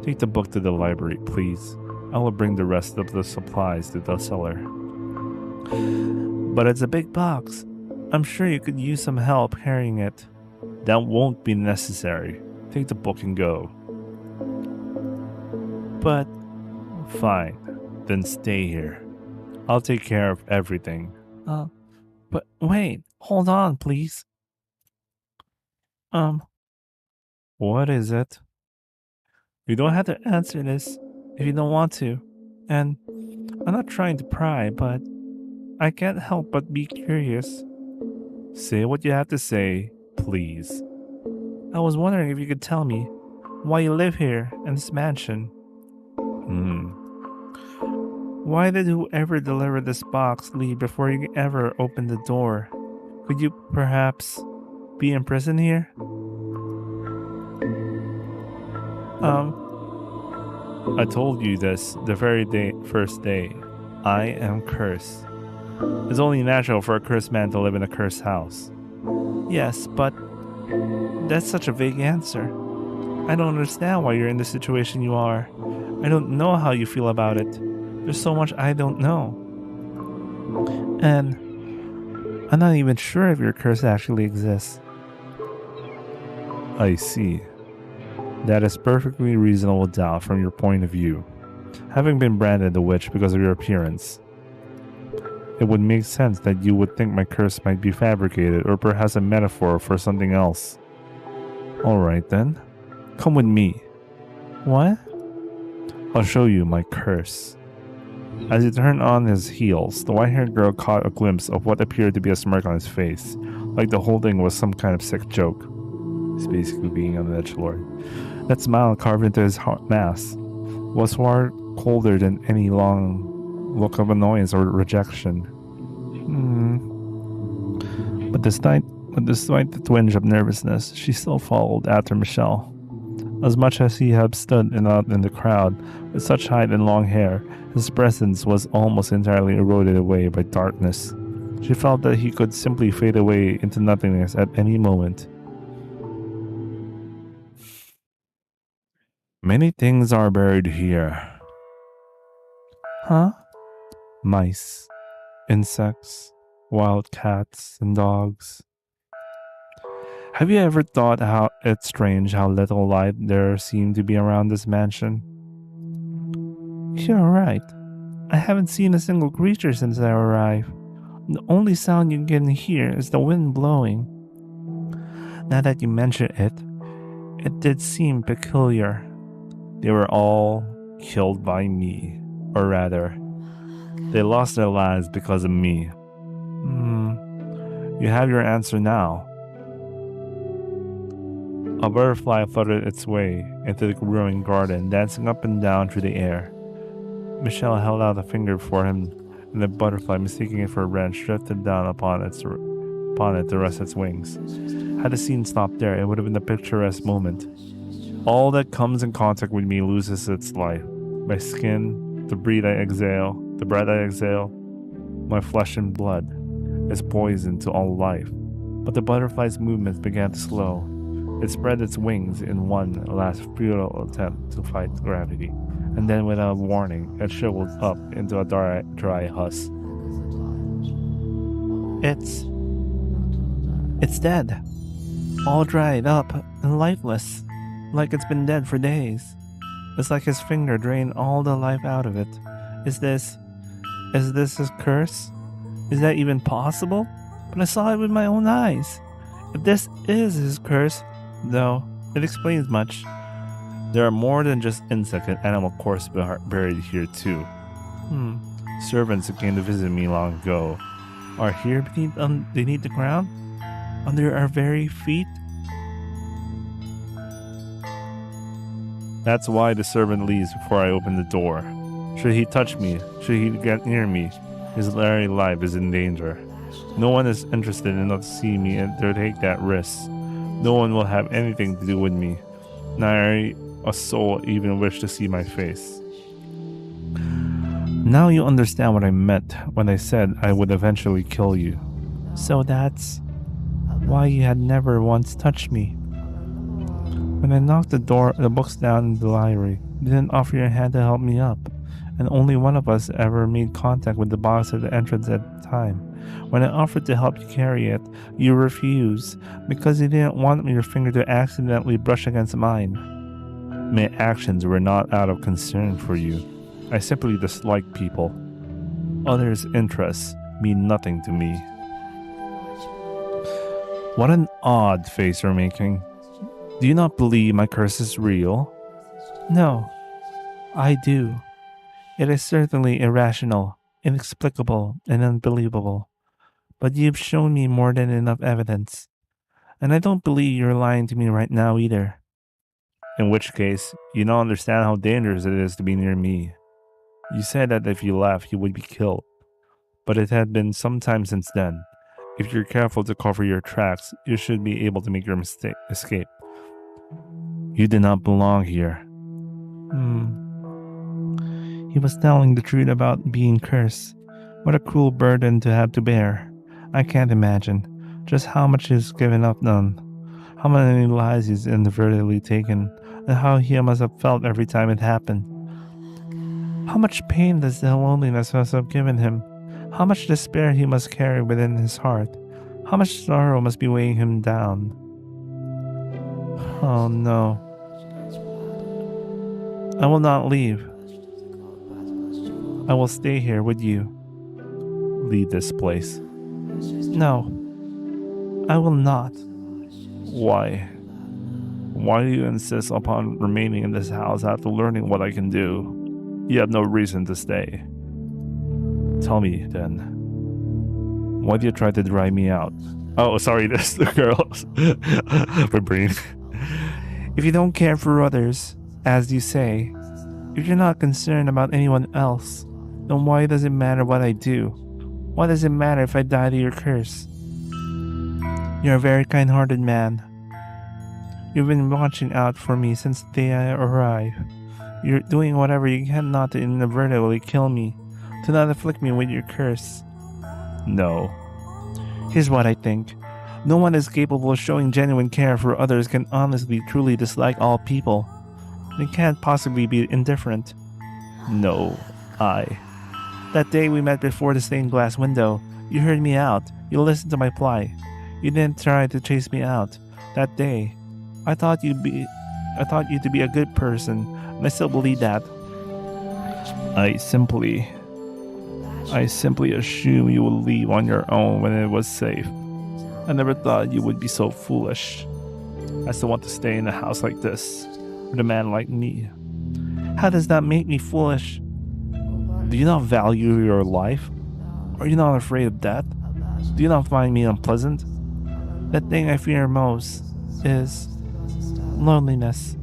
Take the book to the library, please. I will bring the rest of the supplies to the cellar. But it's a big box. I'm sure you could use some help carrying it. That won't be necessary. Take the book and go. But fine, then stay here. I'll take care of everything. But wait, hold on, please. What is it? You don't have to answer this if you don't want to. And I'm not trying to pry, but I can't help but be curious. Say what you have to say, please. I was wondering if you could tell me why you live here in this mansion. Why did whoever delivered this box leave before you ever opened the door? Could you perhaps be in prison here? I told you this the very first day. I am cursed. It's only natural for a cursed man to live in a cursed house. Yes, but that's such a vague answer. I don't understand why you're in the situation you are. I don't know how you feel about it. There's so much I don't know. And I'm not even sure if your curse actually exists. I see. That is perfectly reasonable doubt from your point of view. Having been branded a witch because of your appearance, it would make sense that you would think my curse might be fabricated or perhaps a metaphor for something else. Alright then, come with me. What? I'll show you my curse. As he turned on his heels, the white-haired girl caught a glimpse of what appeared to be a smirk on his face, like the whole thing was some kind of sick joke. He's basically being an edgelord. That smile carved into his mask was far colder than any long look of annoyance or rejection. But despite the twinge of nervousness, she still followed after Michelle. As much as he had stood out in the crowd with such height and long hair, his presence was almost entirely eroded away by darkness. She felt that he could simply fade away into nothingness at any moment. Many things are buried here. Huh? Mice, insects, wild cats, and dogs. Have you ever thought how it's strange how little light there seemed to be around this mansion? You're right. I haven't seen a single creature since I arrived. The only sound you can hear is the wind blowing. Now that you mention it, it did seem peculiar. They were all killed by me. Or rather, they lost their lives because of me. You have your answer now. A butterfly fluttered its way into the growing garden, dancing up and down through the air. Michelle held out a finger for him, and the butterfly, mistaking it for a branch, drifted down upon it to rest its wings. Had the scene stopped there, it would have been a picturesque moment. All that comes in contact with me loses its life. My skin, the breath I exhale, my flesh and blood is poison to all life. But the butterfly's movements began to slow. It spread its wings in one last futile attempt to fight gravity, and then without warning, it shriveled up into a dry husk. It's dead. All dried up and lifeless, like it's been dead for days. It's like his finger drained all the life out of it. Is this his curse? Is that even possible? But I saw it with my own eyes. If this is his curse, though, it explains much. There are more than just insect and animal corpses buried here too. Servants who came to visit me long ago are here beneath the ground, under our very feet. That's why the servant leaves before I open the door. Should he touch me, should he get near me, his very life is in danger. No one is interested enough to see me and to take that risk. No one will have anything to do with me. Neither a soul even wish to see my face. Now you understand what I meant when I said I would eventually kill you. So that's why you had never once touched me. When I knocked the books down in the library, you didn't offer your hand to help me up, and only one of us ever made contact with the box at the entrance at the time. When I offered to help you carry it, you refused because you didn't want your finger to accidentally brush against mine. My actions were not out of concern for you. I simply dislike people. Others' interests mean nothing to me. What an odd face you're making. Do you not believe my curse is real? No, I do. It is certainly irrational, inexplicable, and unbelievable. But you've shown me more than enough evidence. And I don't believe you're lying to me right now either. In which case, you don't understand how dangerous it is to be near me. You said that if you left, you would be killed. But it had been some time since then. If you're careful to cover your tracks, you should be able to make your escape. You do not belong here. He was telling the truth about being cursed. What a cruel burden to have to bear. I can't imagine just how much he's given up on, how many lives he's inadvertently taken, and how he must have felt every time it happened. How much pain does the loneliness must have given him? How much despair he must carry within his heart? How much sorrow must be weighing him down? Oh no. I will not leave. I will stay here with you. Leave this place. No, I will not. Why? Why do you insist upon remaining in this house after learning what I can do? You have no reason to stay. Tell me, then. Why do you try to drive me out? Oh, sorry, that's the girls. My brain. If you don't care for others, as you say, if you're not concerned about anyone else, then why does it matter what I do? Why does it matter if I die to your curse? You're a very kind-hearted man. You've been watching out for me since the day I arrived. You're doing whatever you can not to inadvertently kill me, to not afflict me with your curse. No. Here's what I think. No one is capable of showing genuine care for others can honestly, truly dislike all people. They can't possibly be indifferent. No, That day we met before the stained glass window, you heard me out. You listened to my plight. You didn't try to chase me out. That day, I thought you to be a good person, and I still believe that. I simply assumed you would leave on your own when it was safe. I never thought you would be so foolish as to want to stay in a house like this with a man like me. How does that make me foolish? Do you not value your life? Are you not afraid of death? Do you not find me unpleasant? The thing I fear most is loneliness.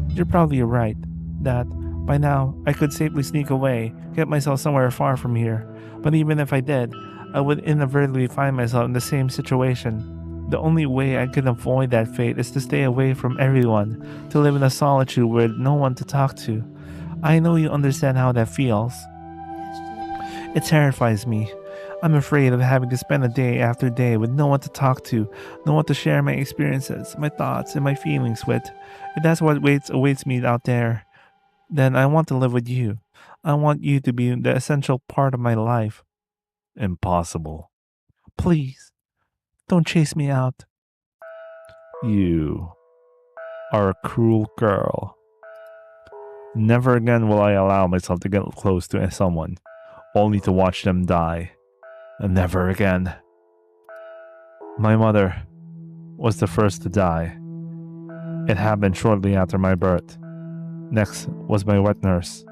You're probably right that by now I could safely sneak away, get myself somewhere far from here. But even if I did, I would inadvertently find myself in the same situation. The only way I could avoid that fate is to stay away from everyone, to live in a solitude with no one to talk to. I know you understand how that feels. It terrifies me. I'm afraid of having to spend a day after day with no one to talk to, no one to share my experiences, my thoughts, and my feelings with. If that's what awaits me out there, then I want to live with you. I want you to be the essential part of my life. Impossible. Please, don't chase me out. You are a cruel girl. Never again will I allow myself to get close to someone, only to watch them die. And never again. My mother was the first to die. It happened shortly after my birth. Next was my wet nurse.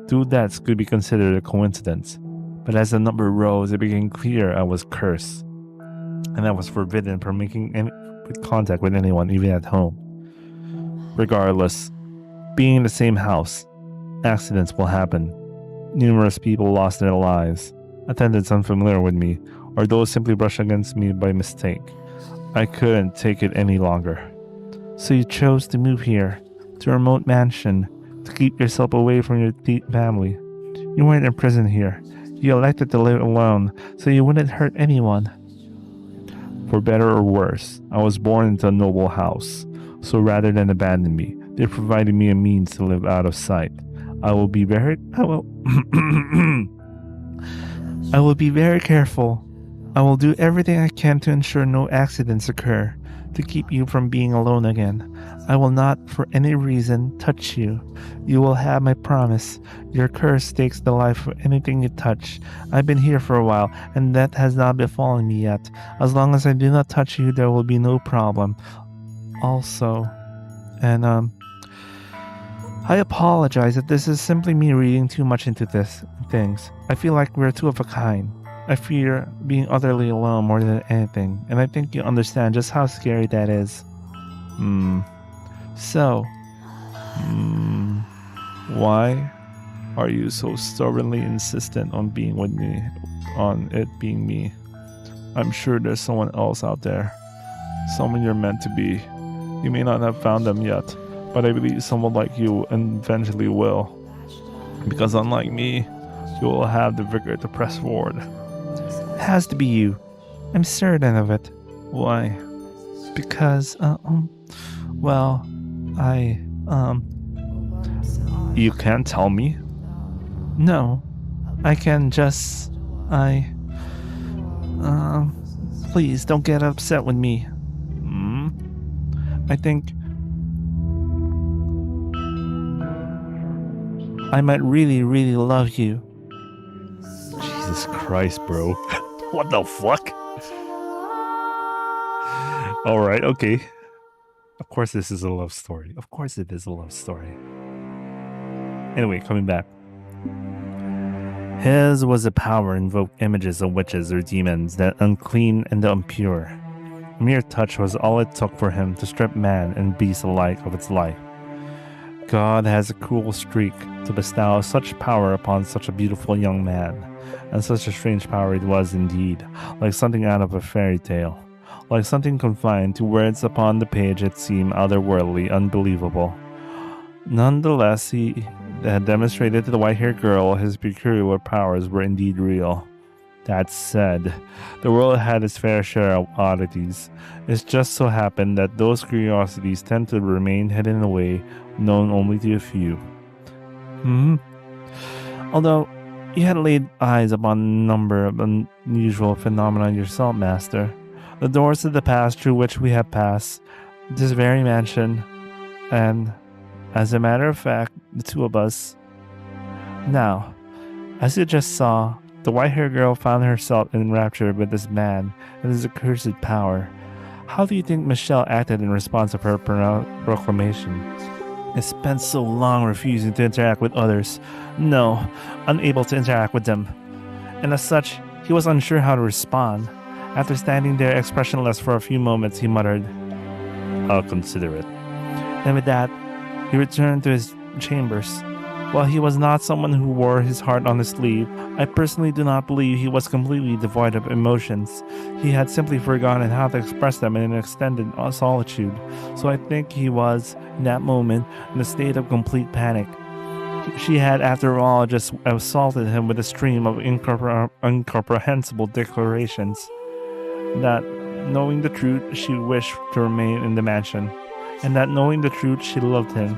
2 deaths could be considered a coincidence, but as the number rose, it became clear I was cursed, and I was forbidden from making any contact with anyone, even at home. Regardless, being in the same house, accidents will happen. Numerous people lost their lives, attendants unfamiliar with me, or those simply brushed against me by mistake. I couldn't take it any longer. So you chose to move here, to a remote mansion, to keep yourself away from your family. You weren't in prison here. You elected to live alone, so you wouldn't hurt anyone. For better or worse, I was born into a noble house, so rather than abandon me, they provided me a means to live out of sight. I will be very I will I will be very careful. I will do everything I can to ensure no accidents occur, to keep you from being alone again. I will not, for any reason, touch you. You will have my promise. Your curse takes the life of anything you touch. I've been here for a while, and that has not befallen me yet. As long as I do not touch you, there will be no problem. Also, and I apologize if this is simply me reading too much into this things. I feel like we're two of a kind. I fear being utterly alone more than anything, and I think you understand just how scary that is. Hmm. So, hmm, why are you so stubbornly insistent on being with me, on it being me? I'm sure there's someone else out there, someone you're meant to be. You may not have found them yet, but I believe someone like you eventually will. Because unlike me, you will have the vigor to press forward. It has to be you. I'm certain of it. Why? Because, well, I, You can't tell me? No. I can just, I, please don't get upset with me. Hmm? I think I might really, really love you. Jesus Christ, bro. What the fuck? Alright, okay. Of course this is a love story. Of course it is a love story. Anyway, coming back. His was a power invoke images of witches or demons, the unclean and the impure. A mere touch was all it took for him to strip man and beast alike of its life. God has a cruel streak to bestow such power upon such a beautiful young man, and such a strange power it was indeed, like something out of a fairy tale. Like something confined to words upon the page, it seemed otherworldly, unbelievable. Nonetheless, he had demonstrated to the white-haired girl his peculiar powers were indeed real. That said, the world had its fair share of oddities. It just so happened that those curiosities tend to remain hidden away, known only to a few. Although you had laid eyes upon a number of unusual phenomena yourself, Master, the doors to the past through which we have passed, this very mansion, and, as a matter of fact, the two of us. Now, as you just saw, the white-haired girl found herself enraptured with this man and his accursed power. How do you think Michelle acted in response to her proclamation? I spent so long refusing to interact with others. No, unable to interact with them. And as such, he was unsure how to respond. After standing there expressionless for a few moments, he muttered, "I'll consider it." And with that, he returned to his chambers. While he was not someone who wore his heart on his sleeve, I personally do not believe he was completely devoid of emotions. He had simply forgotten how to express them in an extended solitude, so I think he was, in that moment, in a state of complete panic. She had, after all, just assaulted him with a stream of incomprehensible declarations that, knowing the truth, she wished to remain in the mansion, and that, knowing the truth, she loved him.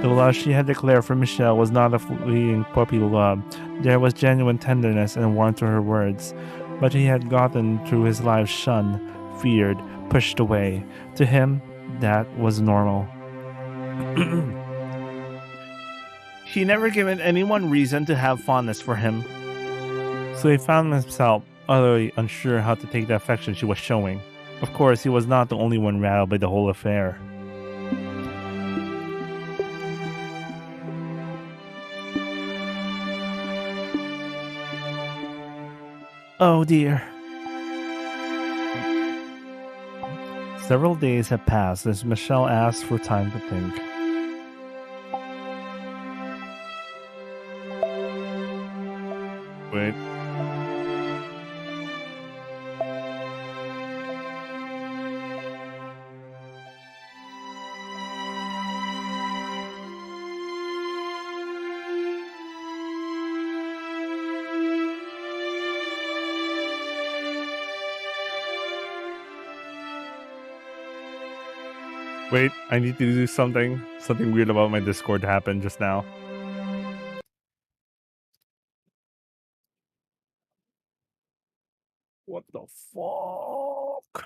The love she had declared for Michelle was not a fleeting puppy love. There was genuine tenderness and warmth to her words, but he had gotten through his life shunned, feared, pushed away. To him, that was normal. She never given anyone reason to have fondness for him, so he found himself utterly unsure how to take the affection she was showing. Of course, he was not the only one rattled by the whole affair. Oh dear. Several days had passed as Michelle asked for time to think. Wait. Wait, I need to do something. Something weird about my Discord happened just now. What the fuck?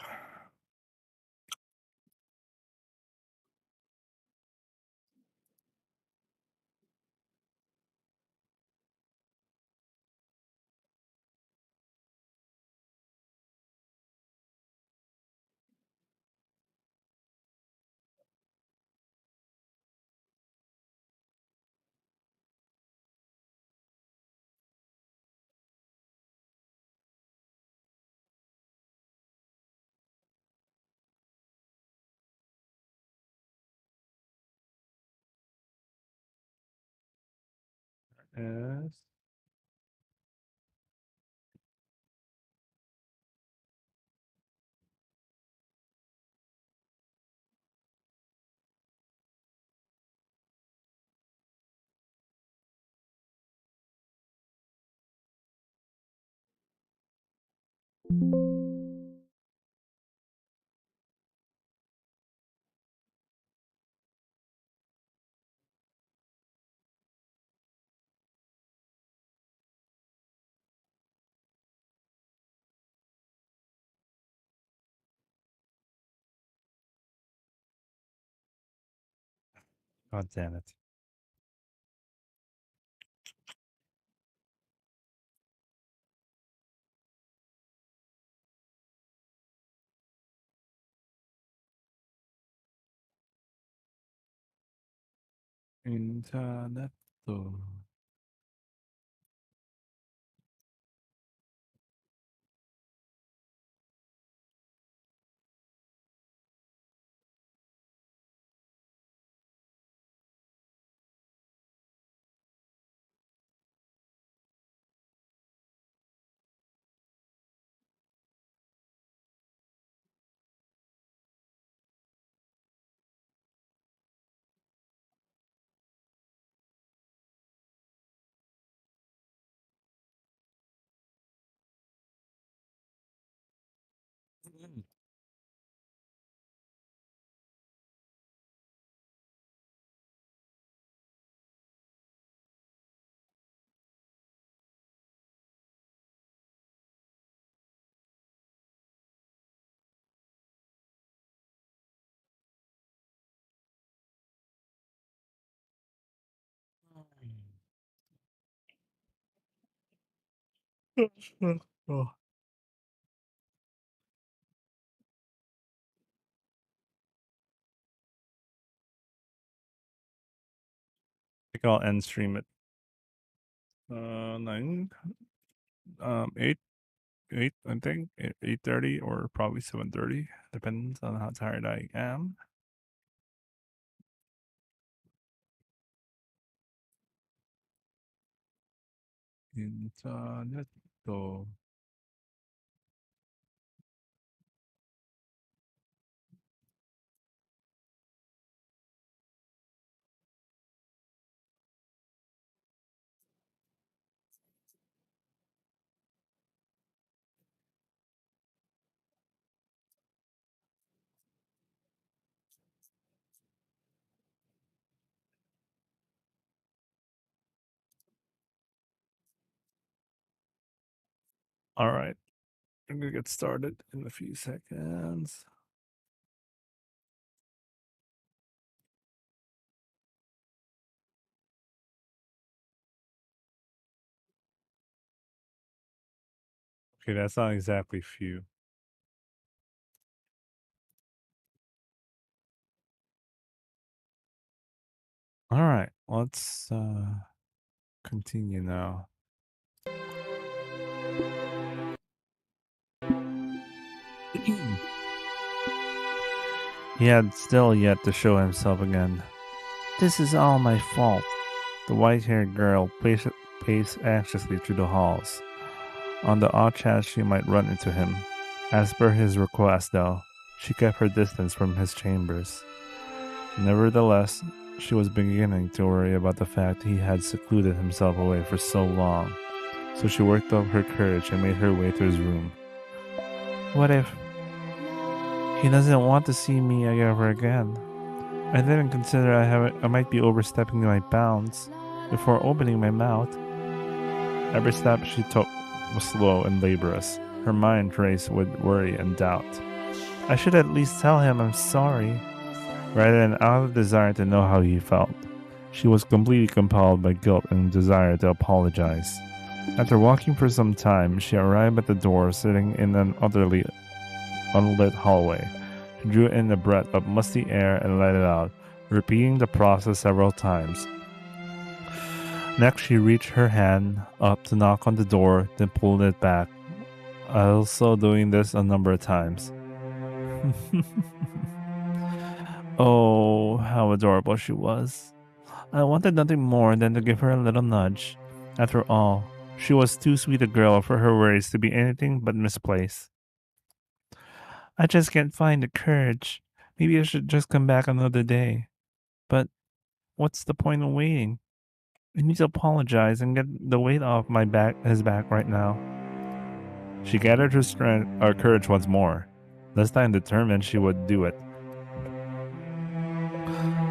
Yes. God damn it. Internet. Oh, I think I'll end stream at 9, 8, 8. I think 8:30 or probably 7:30. Depends on how tired I am. Internet. All right. I'm gonna get started in a few seconds. Okay, that's not exactly few. All right, let's continue now. He had still yet to show himself again. This is all my fault. The white-haired girl paced anxiously through the halls, on the odd chance she might run into him. As per his request, though, she kept her distance from his chambers. Nevertheless, she was beginning to worry about the fact he had secluded himself away for so long, so she worked up her courage and made her way to his room. What if he doesn't want to see me ever again? I didn't consider I might be overstepping my bounds before opening my mouth. Every step she took was slow and laborious. Her mind raced with worry and doubt. I should at least tell him I'm sorry, rather than out of desire to know how he felt. She was completely compelled by guilt and desire to apologize. After walking for some time, she arrived at the door, sitting in an utterly unlit hallway. She drew in a breath of musty air and let it out, repeating the process several times. Next, she reached her hand up to knock on the door, then pulled it back, also doing this a number of times. Oh, how adorable she was. I wanted nothing more than to give her a little nudge. After all, she was too sweet a girl for her worries to be anything but misplaced. I just can't find the courage. Maybe I should just come back another day. But what's the point of waiting? I need to apologize and get the weight off his back right now. She gathered her courage once more. This time determined she would do it.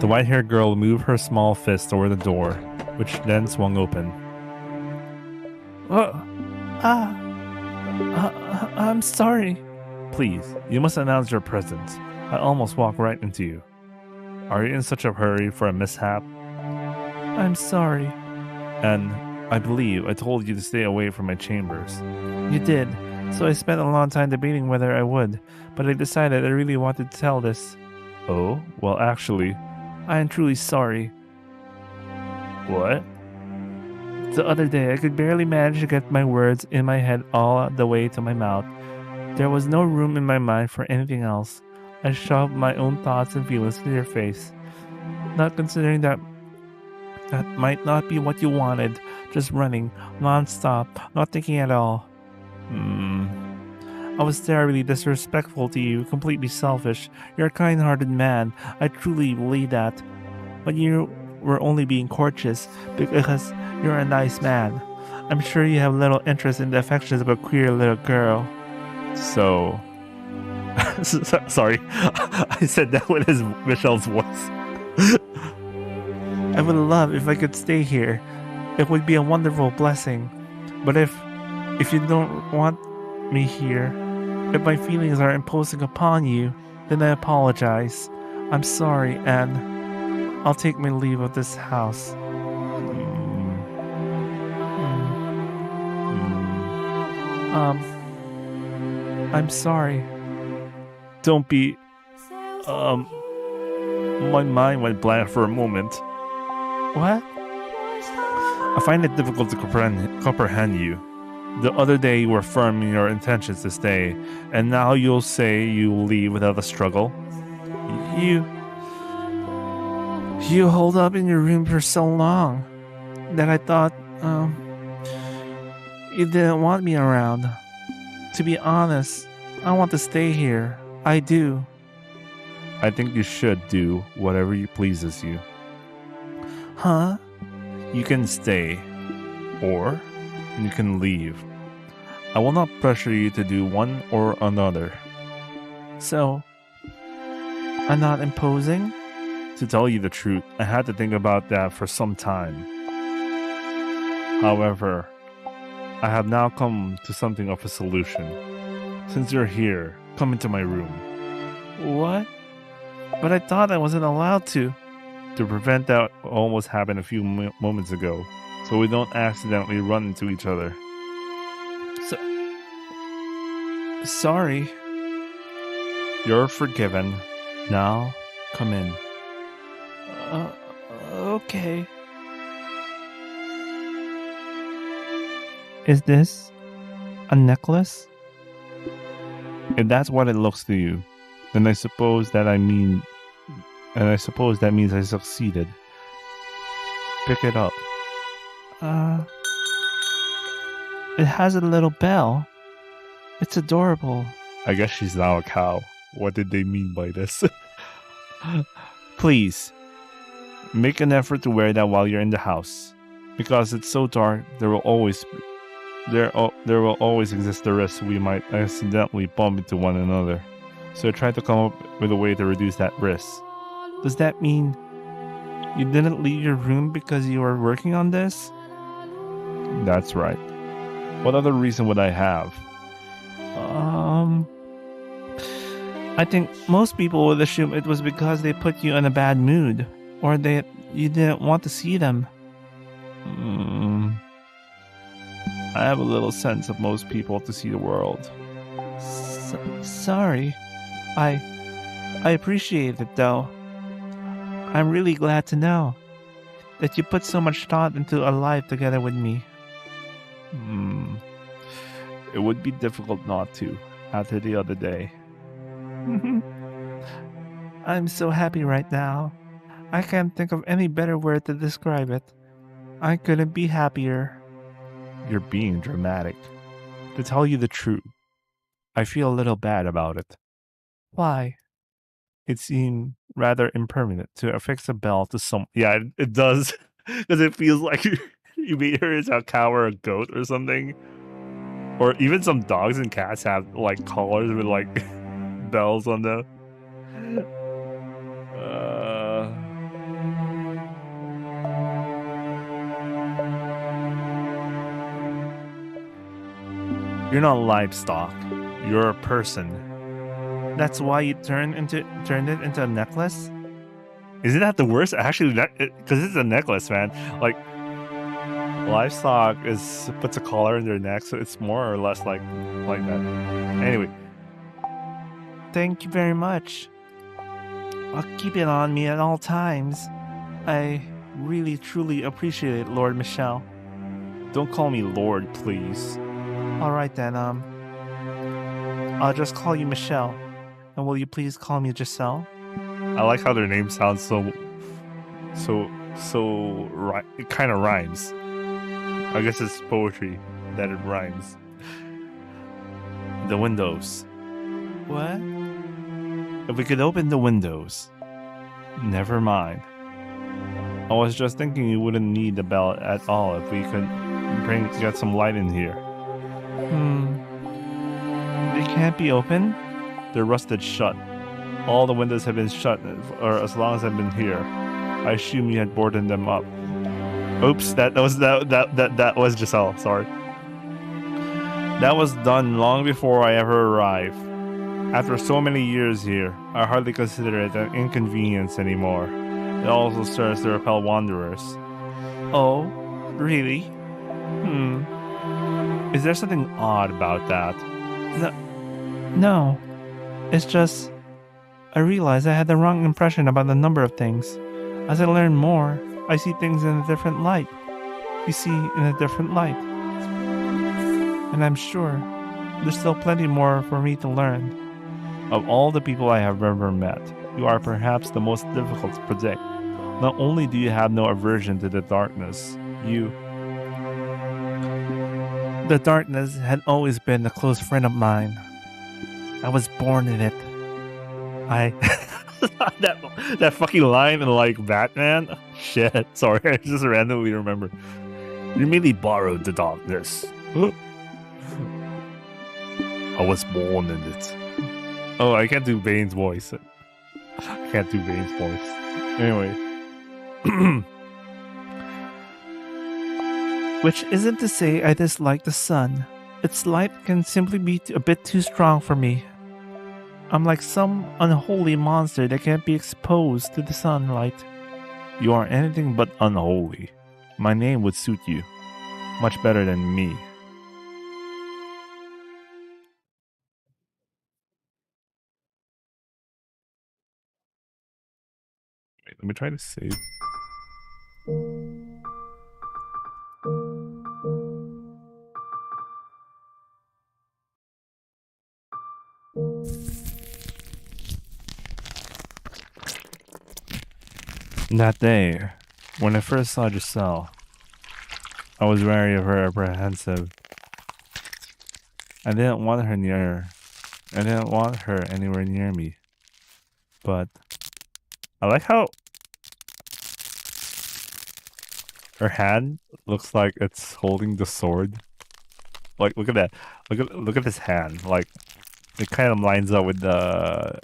The white-haired girl moved her small fist toward the door, which then swung open. I'm sorry. Please, you must announce your presence. I almost walked right into you. Are you in such a hurry for a mishap? I'm sorry. And I believe I told you to stay away from my chambers. You did, so I spent a long time debating whether I would, but I decided I really wanted to tell this. Oh, well actually, I am truly sorry. What? The other day I could barely manage to get my words in my head all the way to my mouth. There was no room in my mind for anything else. I shoved my own thoughts and feelings to your face, not considering that might not be what you wanted, just running, non-stop, not thinking at all. I was terribly disrespectful to you, completely selfish. You're a kind-hearted man, I truly believe that. But you were only being courteous because you're a nice man. I'm sure you have little interest in the affections of a queer little girl. So... Sorry, I said that with Michelle's voice. I would love if I could stay here. It would be a wonderful blessing. But if you don't want me here, if my feelings are imposing upon you, then I apologize. I'm sorry, and I'll take my leave of this house. I'm sorry. Don't be... My mind went blank for a moment. What? I find it difficult to comprehend you. The other day you were firm in your intentions to stay, and now you'll say you'll leave without a struggle. You hold up in your room for so long that I thought, you didn't want me around. To be honest, I want to stay here. I do. I think you should do whatever pleases you. Huh? You can stay, or you can leave. I will not pressure you to do one or another. So, I'm not imposing? To tell you the truth, I had to think about that for some time. However, I have now come to something of a solution. Since you're here, come into my room. What? But I thought I wasn't allowed to. To prevent that almost happened a few moments ago, so we don't accidentally run into each other. Sorry. You're forgiven. Now, come in. Okay. Is this a necklace? If that's what it looks to you, then I suppose that means I succeeded. Pick it up. It has a little bell. It's adorable. I guess she's now a cow. What did they mean by this? Please, make an effort to wear that while you're in the house. Because it's so dark, there will always exist the risk we might accidentally bump into one another. So try to come up with a way to reduce that risk. Does that mean you didn't leave your room because you were working on this? That's right. What other reason would I have? I think most people would assume it was because they put you in a bad mood, or that you didn't want to see them. I have a little sense of most people to see the world. Sorry. I appreciate it though. I'm really glad to know that you put so much thought into a life together with me. It would be difficult not to, after the other day. I'm so happy right now. I can't think of any better word to describe it. I couldn't be happier. You're being dramatic. To tell you the truth, I feel a little bad about it. Why? It seemed rather impermanent to affix a bell to some. Yeah, it does. Because it feels like you made her into a cow or a goat or something. Or even some dogs and cats have like collars with like bells on them. You're not livestock. You're a person. That's why you turned it into a necklace? Isn't that the worst? Actually, because it's a necklace, man. Like, livestock puts a collar in their neck, so it's more or less like that. Anyway, thank you very much. I'll keep it on me at all times. I really truly appreciate it, Lord Michelle. Don't call me Lord, please. All right then. I'll just call you Michelle. And will you please call me Giselle? I like how their name sounds it kind of rhymes. I guess it's poetry that it rhymes. The windows. What? If we could open the windows. Never mind. I was just thinking you wouldn't need the bell at all if we could get some light in here. They can't be open? They're rusted shut. All the windows have been shut or as long as I've been here. I assume you had boarded them up. Oops, that was Giselle, sorry. That was done long before I ever arrived. After so many years here, I hardly consider it an inconvenience anymore. It also serves to repel wanderers. Oh, really? Is there something odd about that? No. It's just, I realized I had the wrong impression about a number of things. As I learn more, I see things in a different light. You see, in a different light. And I'm sure there's still plenty more for me to learn. Of all the people I have ever met, you are perhaps the most difficult to predict. Not only do you have no aversion to the darkness, the darkness had always been a close friend of mine. I was born in it. that fucking line in like Batman. Shit, sorry, I just randomly remember. You merely borrowed the darkness. I was born in it. Oh, I can't do Bane's voice. I can't do Bane's voice. Anyway. Which isn't to say I dislike the sun. Its light can simply be a bit too strong for me. I'm like some unholy monster that can't be exposed to the sunlight. You are anything but unholy. My name would suit you. Much better than me. Wait, let me try to save. That day, when I first saw Giselle, I was wary of her, apprehensive. I didn't want her anywhere near me. But I like how her hand looks like it's holding the sword. Like, look at that. Look at this hand. Like, it kind of lines up with the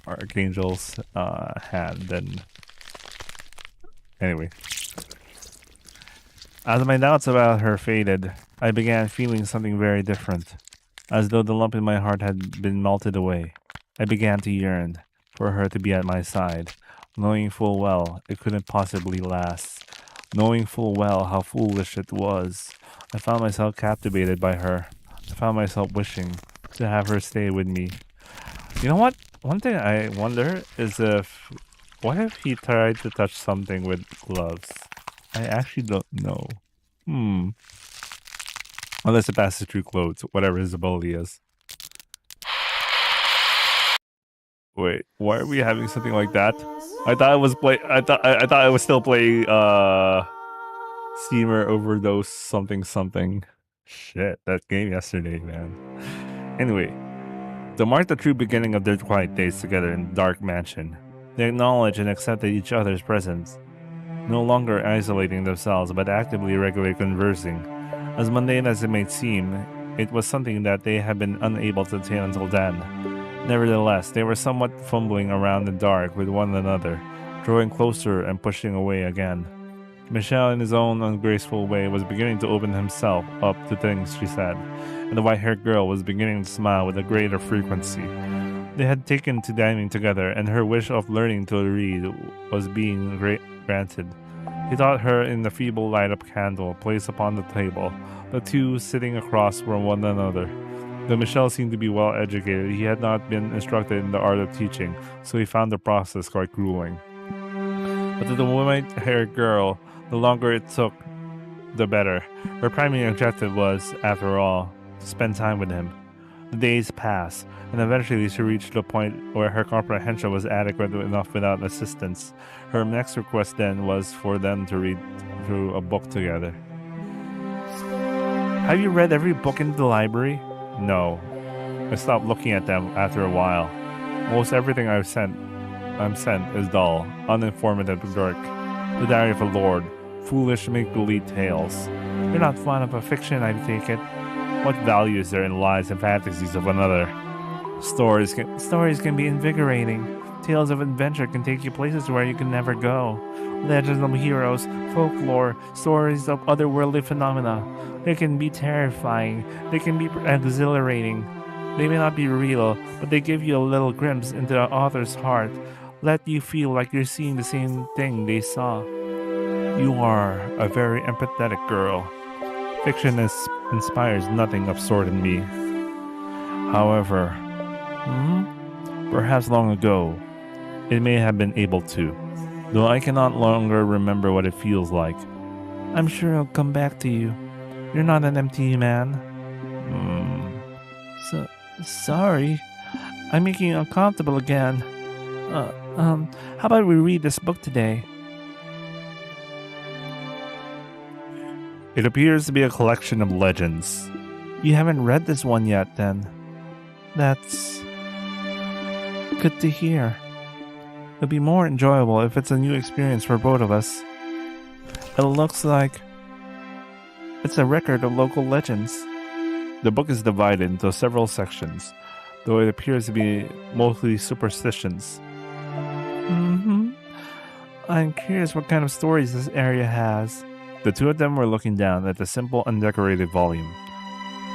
archangel's hand. Then, anyway, as my doubts about her faded, I began feeling something very different, as though the lump in my heart had been melted away. I began to yearn for her to be at my side, knowing full well it couldn't possibly last, knowing full well how foolish it was. I found myself captivated by her. I found myself wishing to have her stay with me. You know what? One thing I wonder is what if he tried to touch something with gloves? I actually don't know. Hmm. Unless it passes through clothes, whatever his ability is. Wait, why are we having something like that? I thought I was play. I thought I was still playing Steamer Overdose something something. Shit, that game yesterday, man. Anyway, to mark the true beginning of their quiet days together in the dark mansion, they acknowledged and accepted each other's presence, no longer isolating themselves but actively regularly conversing. As mundane as it may seem, it was something that they had been unable to attain until then. Nevertheless, they were somewhat fumbling around in the dark with one another, drawing closer and pushing away again. Michelle, in his own ungraceful way, was beginning to open himself up to things she said, and the white-haired girl was beginning to smile with a greater frequency. They had taken to dining together, and her wish of learning to read was being granted. He taught her in the feeble light-up candle placed upon the table, the two sitting across from one another. Though Michel seemed to be well educated, he had not been instructed in the art of teaching, so he found the process quite grueling. But to the white-haired girl, the longer it took, the better. Her primary objective was, after all, to spend time with him. The days passed, and eventually she reached the point where her comprehension was adequate enough without assistance. Her next request then was for them to read through a book together. Have you read every book in the library? No. I stopped looking at them after a while. Most everything I'm sent is dull, uninformative dark. The Diary of a Lord, foolish make-believe tales. You're not fond of a fiction, I take it. What value is there in lies and fantasies of another? Stories can be invigorating. Tales of adventure can take you places where you can never go. Legends of heroes, folklore, stories of otherworldly phenomena. They can be terrifying. They can be exhilarating. They may not be real, but they give you a little glimpse into the author's heart. Let you feel like you're seeing the same thing they saw. You are a very empathetic girl. Fiction inspires nothing of sort in me. However, perhaps long ago, it may have been able to, though I cannot longer remember what it feels like. I'm sure it'll come back to you. You're not an empty man. Sorry. I'm making you uncomfortable again. How about we read this book today? It appears to be a collection of legends. You haven't read this one yet, then. That's good to hear. It'll be more enjoyable if it's a new experience for both of us. It looks like it's a record of local legends. The book is divided into several sections, though it appears to be mostly superstitions. I'm curious what kind of stories this area has. The two of them were looking down at the simple, undecorated volume.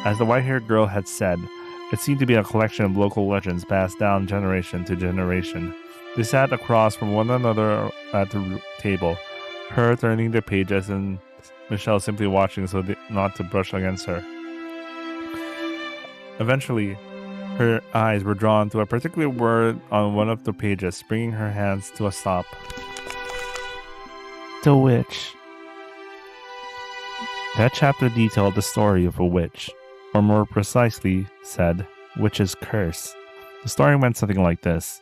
As the white-haired girl had said, it seemed to be a collection of local legends passed down generation to generation. They sat across from one another at the table, her turning the pages and Michelle simply watching so not to brush against her. Eventually, her eyes were drawn to a particular word on one of the pages, bringing her hands to a stop. The witch. That chapter detailed the story of a witch, or more precisely said, witch's curse. The story went something like this.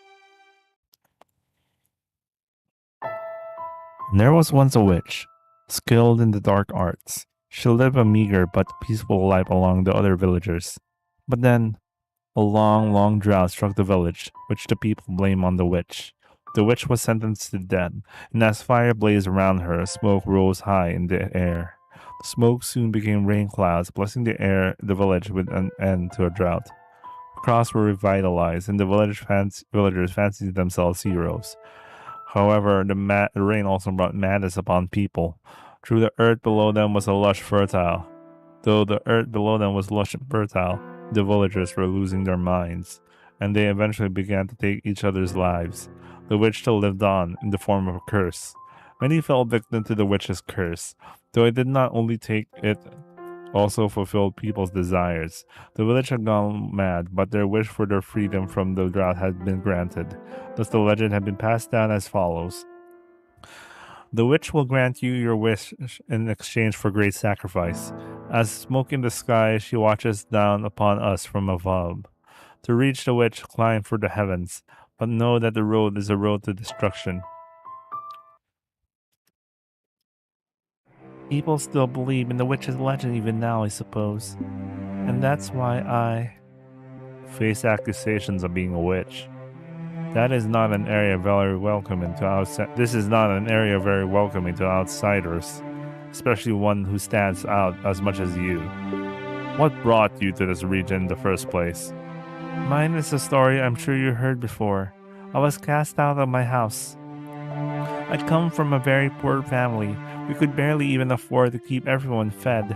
There was once a witch, skilled in the dark arts. She lived a meager but peaceful life among the other villagers. But then, a long drought struck the village, which the people blamed on the witch. The witch was sentenced to death, and as fire blazed around her, smoke rose high in the air. The smoke soon became rain clouds, blessing the village with an end to a drought. crops were revitalized, and the villagers fancied themselves heroes. However, the rain also brought madness upon people. Through the earth below them was a lush fertile. Though the earth below them was lush and fertile, the villagers were losing their minds, and they eventually began to take each other's lives. The witch still lived on in the form of a curse. Many fell victim to the witch's curse, though it did not only take it also fulfilled people's desires. The village had gone mad, but their wish for their freedom from the drought had been granted. Thus the legend had been passed down as follows. The witch will grant you your wish in exchange for great sacrifice. As smoke in the sky, she watches down upon us from above. To reach the witch, climb for the heavens, but know that the road is a road to destruction. People still believe in the witch's legend even now, I suppose. And that's why I face accusations of being a witch. That is not an area very welcoming to This is not an area very welcoming to outsiders, especially one who stands out as much as you. What brought you to this region in the first place? Mine is a story I'm sure you heard before. I was cast out of my house. I come from a very poor family. We could barely even afford to keep everyone fed.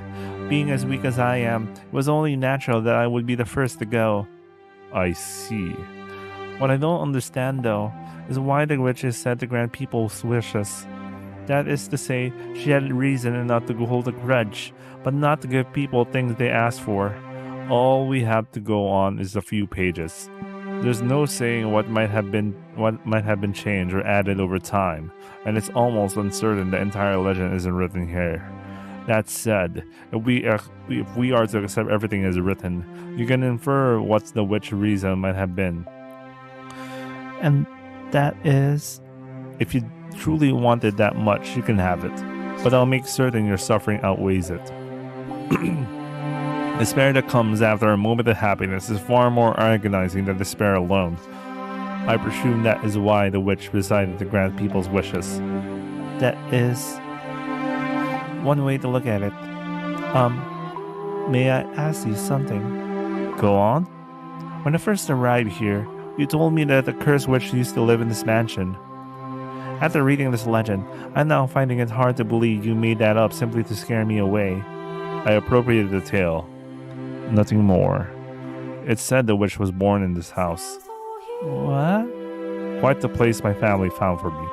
Being as weak as I am, it was only natural that I would be the first to go. I see. What I don't understand, though, is why the witch is said to grant people's wishes. That is to say, she had reason enough to hold a grudge, but not to give people things they asked for. All we have to go on is a few pages. There's no saying what might have been changed or added over time, and it's almost uncertain the entire legend isn't written here. That said, if we are to accept everything as written, you can infer what the witch reason might have been. And that is, if you truly want it that much, you can have it, but I'll make certain your suffering outweighs it. Despair that comes after a moment of happiness is far more agonizing than despair alone. I presume that is why the witch decided to grant people's wishes. That is one way to look at it. May I ask you something? Go on. When I first arrived here, you told me that the cursed witch used to live in this mansion. After reading this legend, I'm now finding it hard to believe you made that up simply to scare me away. I appropriated the tale. Nothing more. It's said the witch was born in this house. What? Quite the place my family found for me.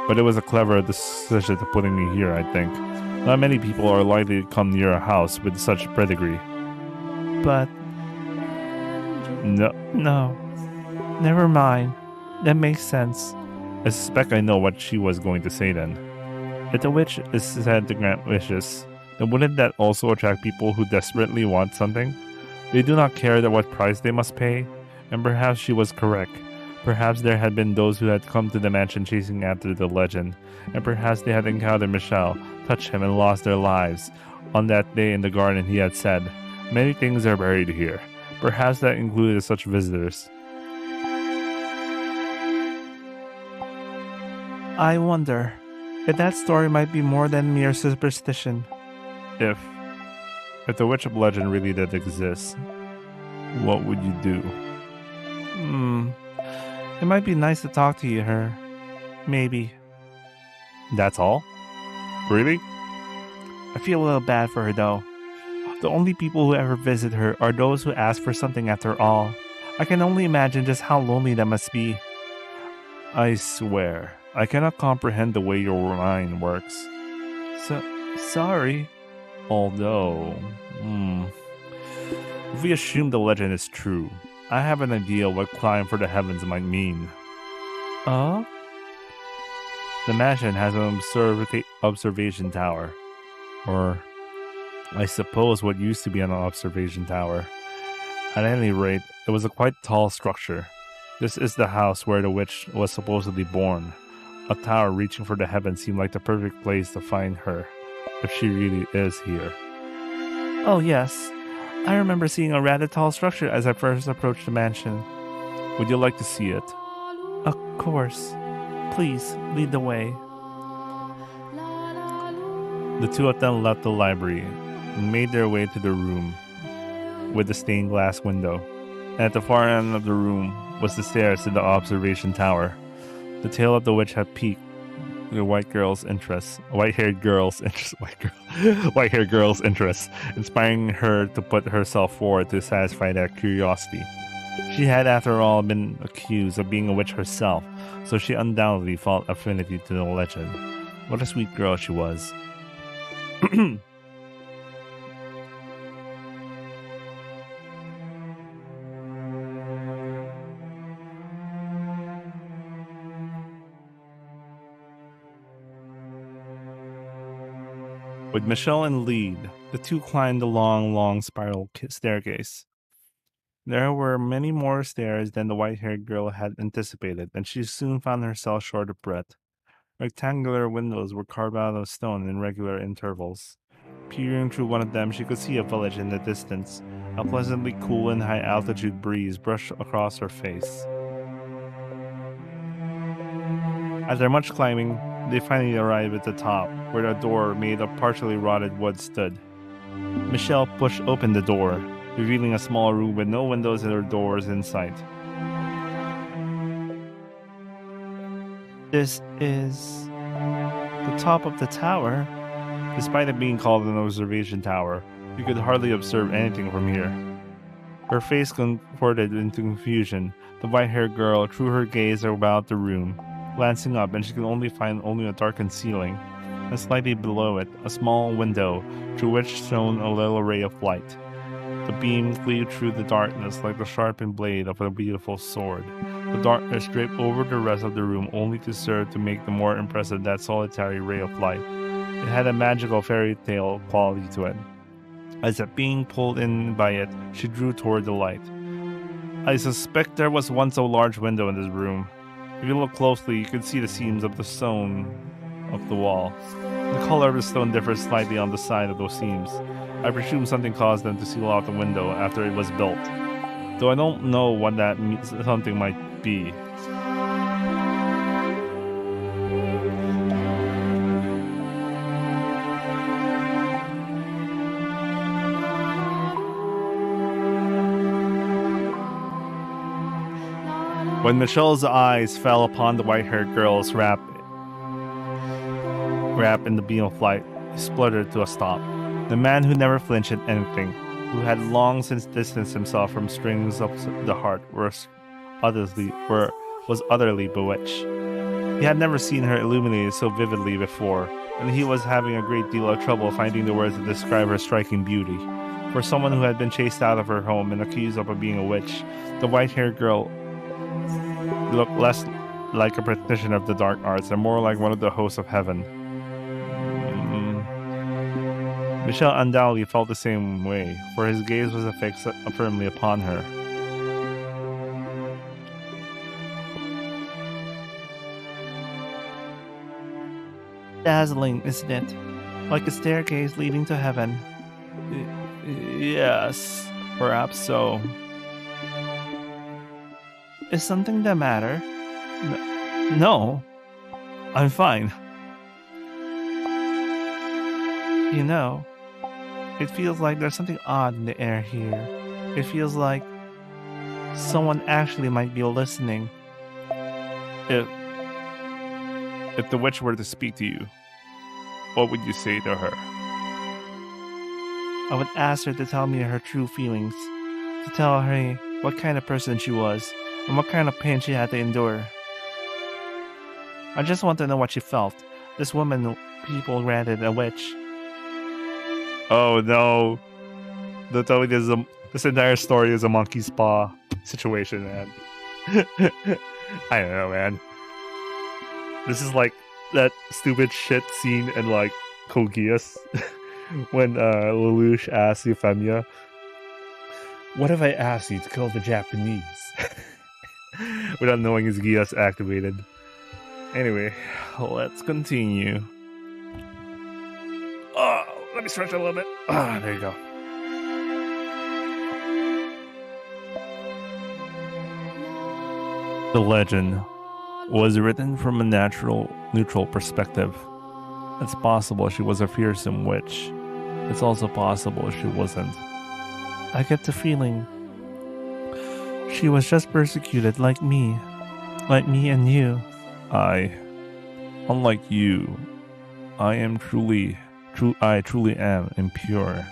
But it was a clever decision to putting me here, I think. Not many people are likely to come near a house with such pedigree. But... No. Never mind. That makes sense. I suspect I know what she was going to say then. If the witch is said to grant wishes, then wouldn't that also attract people who desperately want something? They do not care what price they must pay, and perhaps she was correct. Perhaps there had been those who had come to the mansion chasing after the legend, and perhaps they had encountered Michelle, touched him, and lost their lives. On that day in the garden he had said, "Many things are buried here." Perhaps that included such visitors. I wonder if that story might be more than mere superstition. If the witch of legend really did exist, what would you do? It might be nice to talk to her. Maybe. That's all? Really? I feel a little bad for her though. The only people who ever visit her are those who ask for something after all. I can only imagine just how lonely that must be. I swear, I cannot comprehend the way your mind works. Sorry. Although, if we assume the legend is true, I have an idea what climb for the heavens might mean. Oh? The mansion has an observation tower. Or, I suppose what used to be an observation tower. At any rate, it was a quite tall structure. This is the house where the witch was supposedly born. A tower reaching for the heavens seemed like the perfect place to find her, if she really is here. Oh yes, I remember seeing a rather tall structure as I first approached the mansion. Would you like to see it? Of course. Please, lead the way. The two of them left the library and made their way to the room with the stained glass window. At the far end of the room was the stairs to the observation tower. The tale of the witch had piqued the white-haired girl's interest, white-haired girl's interest, inspiring her to put herself forward to satisfy that curiosity. She had, after all, been accused of being a witch herself, so she undoubtedly felt affinity to the legend. What a sweet girl she was. With Michelle in the lead, the two climbed the long spiral staircase. There were many more stairs than the white-haired girl had anticipated, and she soon found herself short of breath. Rectangular windows were carved out of stone in regular intervals. Peering through one of them, she could see a village in the distance. A pleasantly cool and high-altitude breeze brushed across her face. After much climbing, they finally arrived at the top, where a door made of partially rotted wood stood. Michelle pushed open the door, revealing a small room with no windows or doors in sight. This is the top of the tower. Despite it being called an observation tower, you could hardly observe anything from here. Her face contorted into confusion. The white-haired girl threw her gaze about the room, glancing up, and she could find a darkened ceiling, and slightly below it, a small window through which shone a little ray of light. The beam cleaved through the darkness like the sharpened blade of a beautiful sword. The darkness draped over the rest of the room only to serve to make the more impressive that solitary ray of light. It had a magical fairy tale quality to it. As if being pulled in by it, she drew toward the light. I suspect there was once a large window in this room. If you look closely, you could see the seams of the stone of the wall. The color of the stone differs slightly on the side of those seams. I presume something caused them to seal off the window after it was built, though I don't know what that something might be. When Michelle's eyes fell upon the white-haired girl's wrap in the beam of light, he spluttered to a stop. The man who never flinched at anything, who had long since distanced himself from strings of the heart, was utterly bewitched. He had never seen her illuminated so vividly before, and he was having a great deal of trouble finding the words to describe her striking beauty. For someone who had been chased out of her home and accused of being a witch, the white-haired girl looked less like a practitioner of the dark arts and more like one of the hosts of heaven. Michelle undoubtedly felt the same way, for his gaze was fixed firmly upon her. Dazzling, isn't it? Like a staircase leading to heaven. Yes, perhaps so. Is something the matter? No, I'm fine. You know, it feels like there's something odd in the air here. It feels like someone actually might be listening. If the witch were to speak to you, what would you say to her? I would ask her to tell me her true feelings, to tell her what kind of person she was, and what kind of pain she had to endure. I just want to know what she felt. This woman people granted a witch. Oh no. Don't tell me this entire story is a monkey's paw situation, man. I don't know, man. This is like that stupid shit scene in like Code Geass when Lelouch asks Euphemia, what if I asked you to kill the Japanese? Without knowing his Geass activated. Anyway, let's continue. Oh, let me stretch a little bit. Ah, there you go. The legend was written from a neutral perspective. It's possible she was a fearsome witch. It's also possible she wasn't. I get the feeling She was just persecuted like me and you. Unlike you, I truly am impure.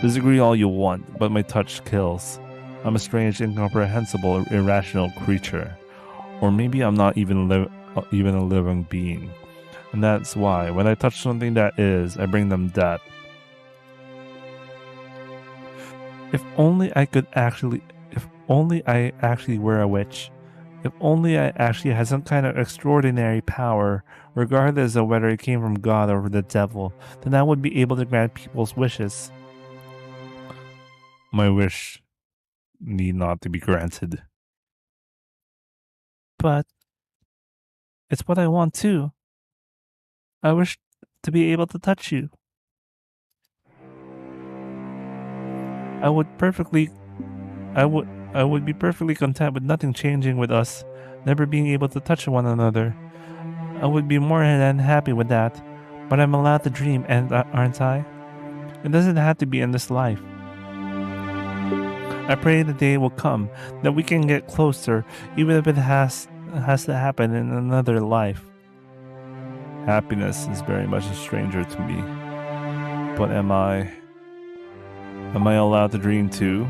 Disagree all you want, but my touch kills. I'm a strange, incomprehensible, irrational creature. Or maybe I'm not even a living being. And that's why, when I touch something that is, I bring them death. If only I actually were a witch. If only I actually had some kind of extraordinary power, regardless of whether it came from God or the devil, then I would be able to grant people's wishes. My wish need not to be granted. But it's what I want too. I wish to be able to touch you. I would be perfectly content with nothing changing with us, never being able to touch one another. I would be more than happy with that, but I'm allowed to dream, and aren't I? It doesn't have to be in this life. I pray the day will come that we can get closer, even if it has to happen in another life. Happiness is very much a stranger to me. But am I allowed to dream too?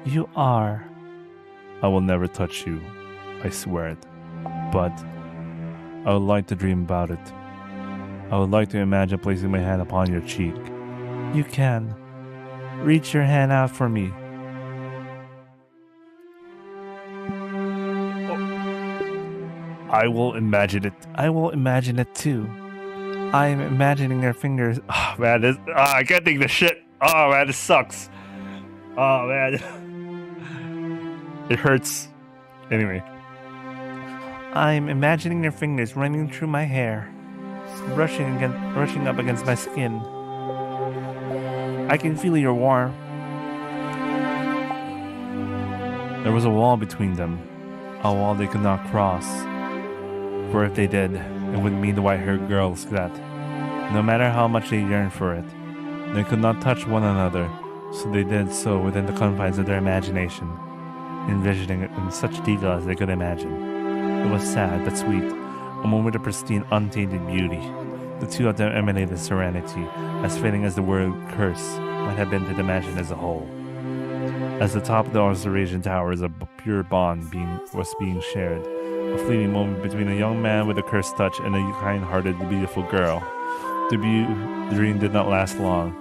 You are. I will never touch you. I swear it. But I would like to dream about it. I would like to imagine placing my hand upon your cheek. You can. Reach your hand out for me. I will imagine it. I will imagine it too. I am imagining your fingers. Oh man, I can't think this shit. Oh man, this sucks. Oh man. It hurts. Anyway. I'm imagining your fingers running through my hair, brushing up against my skin. I can feel your warmth. There was a wall between them, a wall they could not cross. For if they did, it would mean the white-haired girls that, no matter how much they yearned for it, they could not touch one another, so they did so within the confines of their imagination, envisioning it in such detail as they could imagine. It was sad but sweet, a moment of pristine, untainted beauty. The two of them emanated serenity, as fitting as the word curse might have been to the mansion as a whole. As the top of the observation tower is a pure bond was being shared, a fleeting moment between a young man with a cursed touch and a kind-hearted, beautiful girl. The dream did not last long.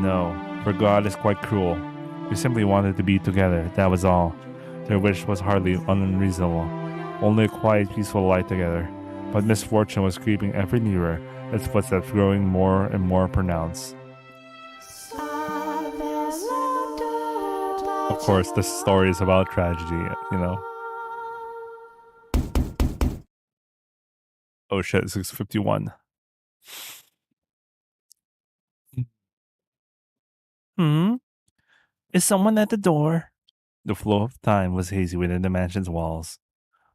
No, for God is quite cruel. We simply wanted to be together, that was all. Their wish was hardly unreasonable. Only a quiet, peaceful life together. But misfortune was creeping ever nearer, its footsteps growing more and more pronounced. Of course, this story is about tragedy, you know. Oh shit, 6:51. Hmm? Is someone at the door? The flow of time was hazy within the mansion's walls.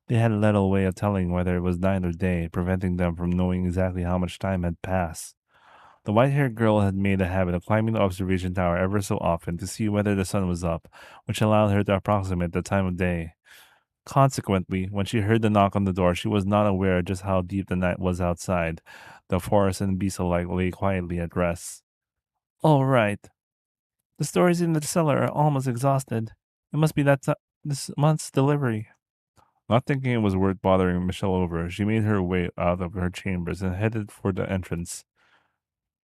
They had little way of telling whether it was night or day, preventing them from knowing exactly how much time had passed. The white-haired girl had made a habit of climbing the observation tower ever so often to see whether the sun was up, which allowed her to approximate the time of day. Consequently, when she heard the knock on the door, she was not aware just how deep the night was outside. The forest and beasts alike lay quietly at rest. All right. The stores in the cellar are almost exhausted. It must be this month's delivery. Not thinking it was worth bothering Michelle over, she made her way out of her chambers and headed for the entrance.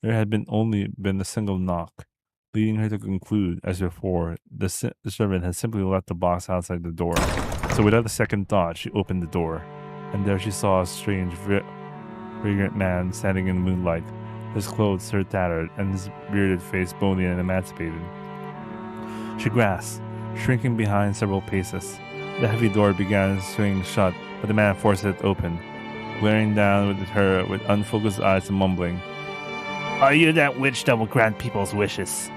There had only been a single knock, leading her to conclude, as before, the servant had simply left the box outside the door. So without a second thought, she opened the door, and there she saw a strange, fragrant man standing in the moonlight, his clothes tattered, and his bearded face bony and emaciated. She grasped, shrinking behind several paces. The heavy door began swinging shut, but the man forced it open, glaring down at her with unfocused eyes and mumbling, "Are you that witch that will grant people's wishes?"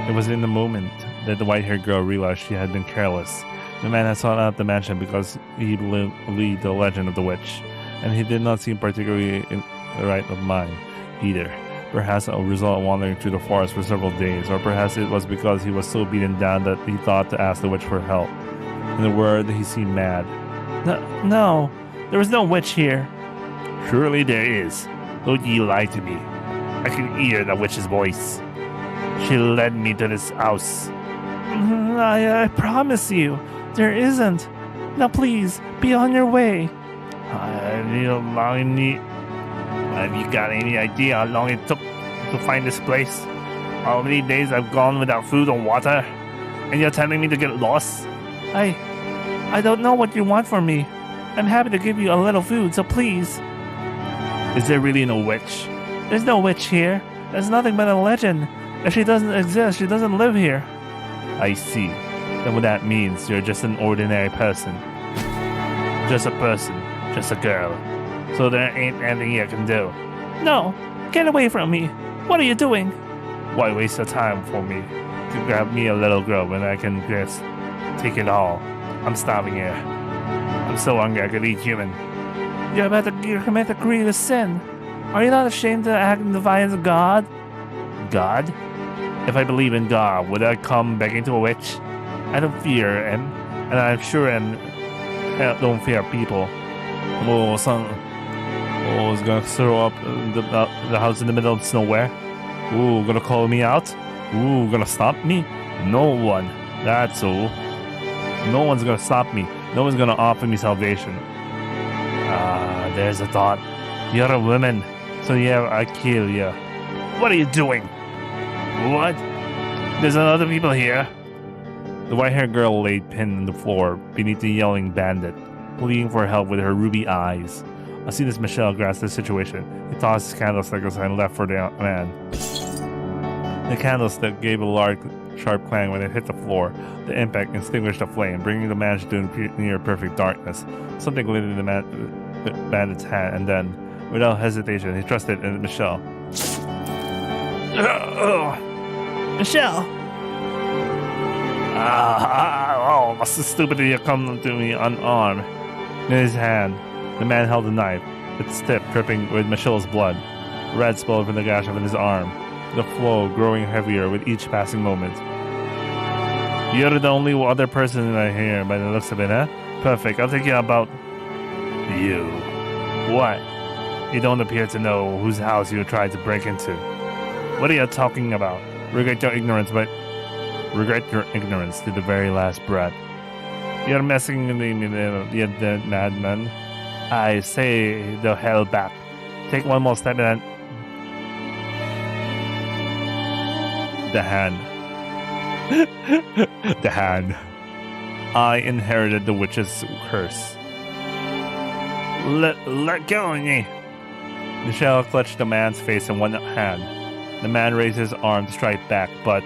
It was in the moment that the white-haired girl realized she had been careless. The man had sought out the mansion because he believed the legend of the witch, and he did not seem particularly in the right of mind, either. Perhaps a result of wandering through the forest for several days, or perhaps it was because he was so beaten down that he thought to ask the witch for help. In a word, he seemed mad. No, there is no witch here. Surely there is. Don't ye lie to me. I can hear the witch's voice. She led me to this house. I promise you, there isn't. Now please, be on your way. Have you got any idea how long it took to find this place? How many days I've gone without food or water? And you're telling me to get lost? I don't know what you want from me. I'm happy to give you a little food, so please. Is there really no witch? There's no witch here. There's nothing but a legend. If she doesn't exist, she doesn't live here. I see. Then what that means, you're just an ordinary person. Just a person. Just a girl. So there ain't anything I can do. No, get away from me. What are you doing? Why waste your time for me to grab me a little girl when I can just take it all? I'm starving here. I'm so hungry I could eat human. You're about to commit a grievous sin. Are you not ashamed to act in defiance of God? God? If I believe in God, would I come begging to a witch? I don't fear him, and I'm sure I don't fear people. Oh, is gonna throw up the house in the middle of nowhere. Ooh, gonna call me out? Ooh, gonna stop me? No one. That's all. No one's gonna stop me. No one's gonna offer me salvation. There's a thought. You're a woman, so yeah, I kill you. What are you doing? What? There's other people here. The white-haired girl laid pinned on the floor beneath the yelling bandit, pleading for help with her ruby eyes. As soon as Michelle grasped the situation, he tossed his candlestick aside and left for the man. The candlestick gave a large, sharp clang when it hit the floor. The impact extinguished the flame, bringing the man to near perfect darkness. Something glittered in the bandit's hand, and then, without hesitation, he thrust it in Michelle. Michelle! What's so stupid that you come to me unarmed? In his hand, the man held a knife, its tip dripping with Michelle's blood. Red spilled from the gash on his arm, the flow growing heavier with each passing moment. You're the only other person I hear by the looks of it, huh? Perfect, I'll take you about... You. What? You don't appear to know whose house you tried to break into. What are you talking about? Regret your ignorance to the very last breath. You're messing with me, you dead madman. I say the hell back. Take one more step and then... The hand. The hand. I inherited the witch's curse. Let go of me. Michelle clutched the man's face in one hand. The man raised his arm to strike back, but...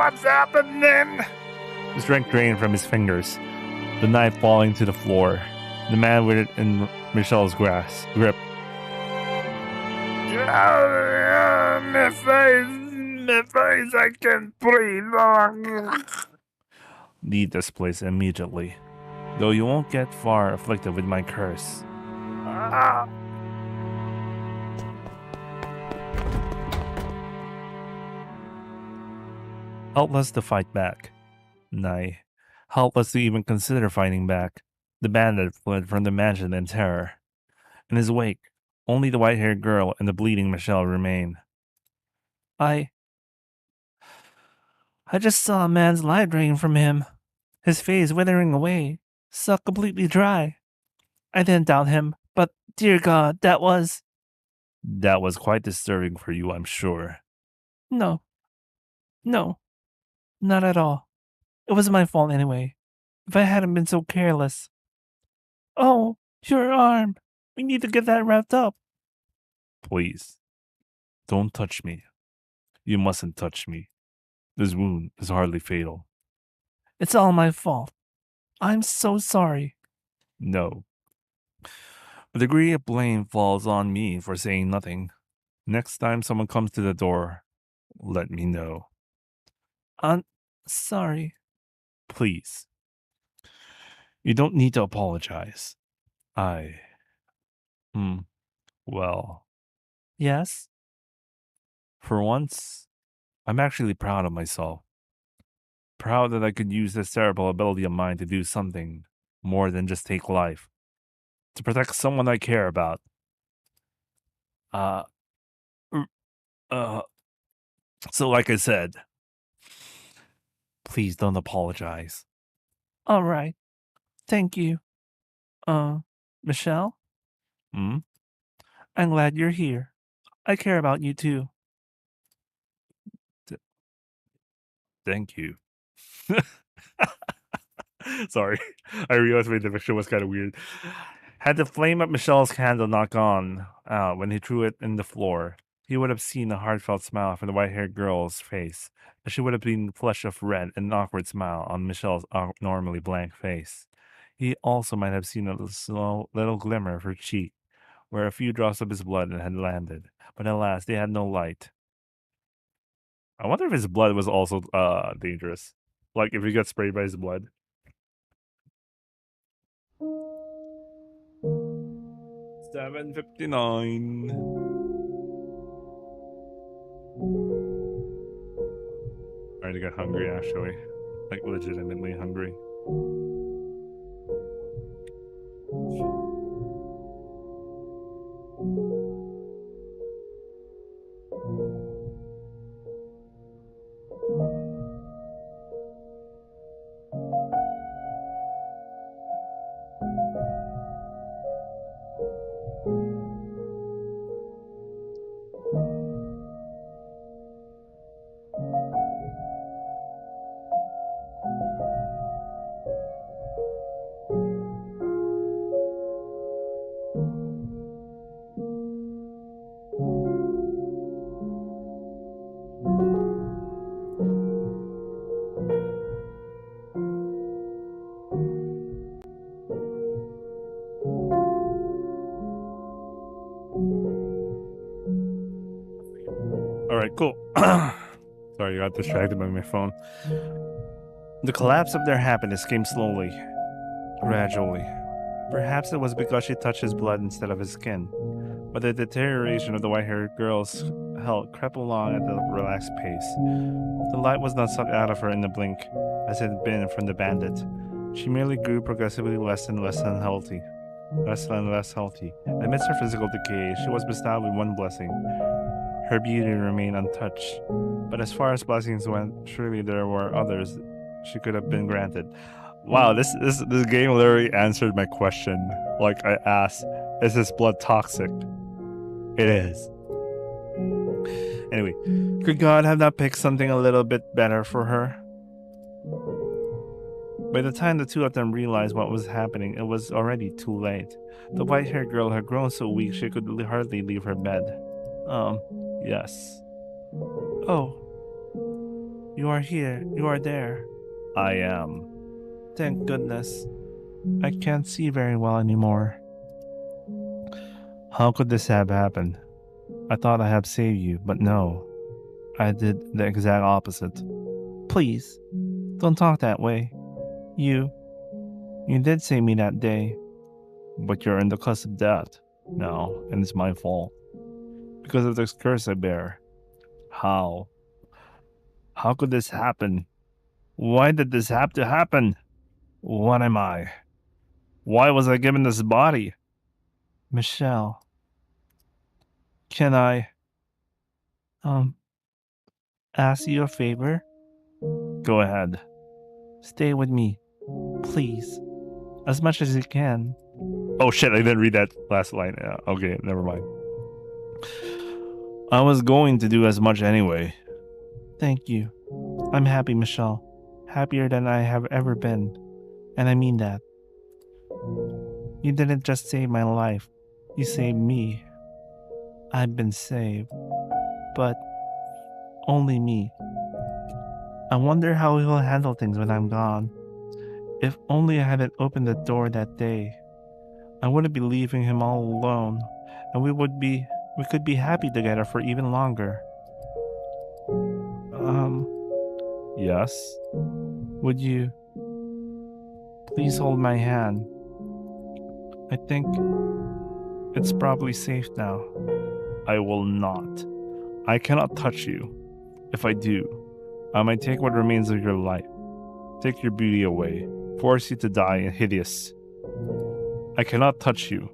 What's happening? The strength drained from his fingers, the knife falling to the floor. The man with it in Michelle's grip. My face, I can't breathe. Leave this place immediately, though you won't get far afflicted with my curse. Helpless to fight back. Nay, helpless to even consider fighting back. The bandit fled from the mansion in terror. In his wake, only the white-haired girl and the bleeding Michelle remain. I just saw a man's life drain from him, his face withering away, sucked completely dry. I didn't doubt him, but dear God, that was quite disturbing for you, I'm sure. No, not at all. It was my fault anyway. If I hadn't been so careless. Oh, your arm. We need to get that wrapped up. Please, don't touch me. You mustn't touch me. This wound is hardly fatal. It's all my fault. I'm so sorry. No. A degree of blame falls on me for saying nothing. Next time someone comes to the door, let me know. I'm sorry. Please. You don't need to apologize. I Hmm. Well, yes. For once, I'm actually proud of myself. Proud that I could use this terrible ability of mine to do something more than just take life. To protect someone I care about. Uh, r- uh, so like I said, please don't apologize. All right. Thank you. Uh, Michelle? Hmm? I'm glad you're here. I care about you too. Th- Thank you. Sorry. I realized my diction was kind of weird. Had the flame of Michelle's candle not gone out when he threw it in the floor, he would have seen a heartfelt smile from the white haired girl's face, and she would have been flushed of red and an awkward smile on Michelle's normally blank face. He also might have seen a slow little glimmer of her cheek, where a few drops of his blood had landed, but alas, they had no light. I wonder if his blood was also dangerous. Like if he got sprayed by his blood. 7:59. Starting to get hungry actually. Like legitimately hungry. Alright, cool. Sorry, I got distracted by my phone. The collapse of their happiness came slowly, gradually. Perhaps it was because she touched his blood instead of his skin, but the deterioration of the white haired girl's health crept along at a relaxed pace. The light was not sucked out of her in a blink, as it had been from the bandit. She merely grew progressively less and less unhealthy. Less and less healthy. Amidst her physical decay, she was bestowed with one blessing. Her beauty remained untouched. But as far as blessings went, surely there were others she could have been granted. Wow, this game literally answered my question. Like I asked, is this blood toxic? It is. Anyway, could God have not picked something a little bit better for her? By the time the two of them realized what was happening, it was already too late. The white haired girl had grown so weak she could hardly leave her bed. Yes. Oh, you are here. You are there. I am. Thank goodness. I can't see very well anymore. How could this have happened? I thought I had saved you, but no. I did the exact opposite. Please, don't talk that way. You did save me that day. But you're in the cusp of death now, and it's my fault. Because of this curse I bear. How? How could this happen? Why did this have to happen? What am I? Why was I given this body? Michelle, can I, um, ask you a favor? Go ahead. Stay with me, please. As much as you can. Oh shit, I didn't read that last line. Okay, never mind. I was going to do as much anyway. Thank you. I'm happy, Michelle. Happier than I have ever been. And I mean that. You didn't just save my life. You saved me. I've been saved. But only me. I wonder how he'll handle things when I'm gone. If only I hadn't opened the door that day. I wouldn't be leaving him all alone. And we could be happy together for even longer. Yes? Would you please hold my hand? I think It's probably safe now. I will not. I cannot touch you. If I do, I might take what remains of your life, take your beauty away, force you to die hideous. I cannot touch you.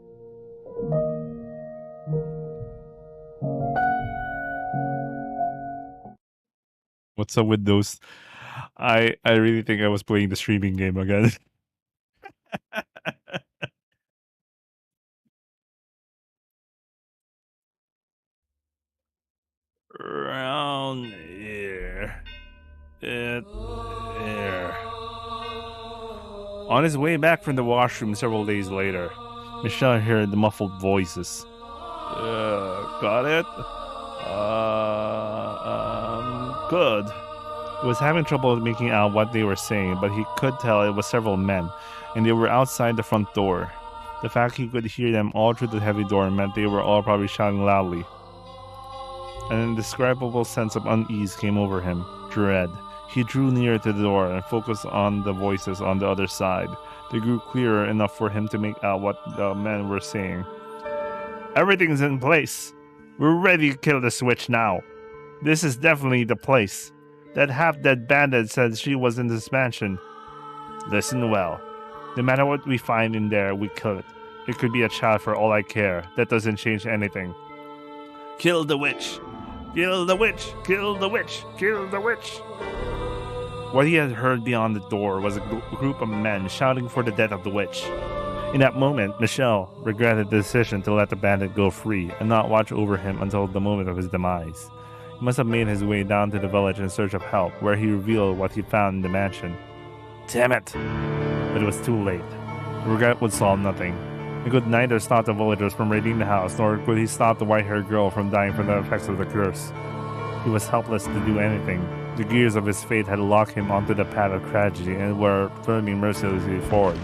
What's up with those? I really think I was playing the streaming game again. Around here. There. On his way back from the washroom several days later, Michelle heard the muffled voices. Got it? Good. He was having trouble making out what they were saying, but he could tell it was several men, and they were outside the front door. The fact he could hear them all through the heavy door meant they were all probably shouting loudly. An indescribable sense of unease came over him, dread. He drew nearer to the door and focused on the voices on the other side. They grew clearer enough for him to make out what the men were saying. Everything's in place. We're ready to kill the switch now. This is definitely the place. That half-dead bandit said she was in this mansion. Listen well. No matter what we find in there, we kill it. It could be a child for all I care. That doesn't change anything. Kill the witch! Kill the witch! Kill the witch! Kill the witch! What he had heard beyond the door was a group of men shouting for the death of the witch. In that moment, Michelle regretted the decision to let the bandit go free and not watch over him until the moment of his demise. He must have made his way down to the village in search of help, where he revealed what he found in the mansion. Damn it! But it was too late. Regret would solve nothing. He could neither stop the villagers from raiding the house, nor could he stop the white-haired girl from dying from the effects of the curse. He was helpless to do anything. The gears of his fate had locked him onto the path of tragedy and were turning mercilessly forward.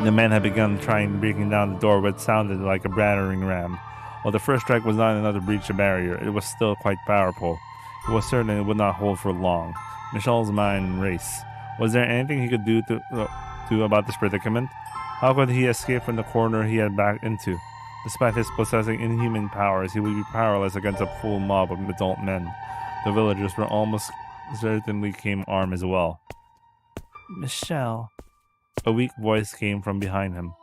The men had begun breaking down the door what sounded like a battering ram. While the first strike was not enough to breach the barrier, it was still quite powerful. He was certain it would not hold for long. Michelle's mind raced. Was there anything he could do about this predicament? How could he escape from the corner he had backed into? Despite his possessing inhuman powers, he would be powerless against a full mob of adult men. The villagers were almost certainly came armed as well. Michelle. A weak voice came from behind him.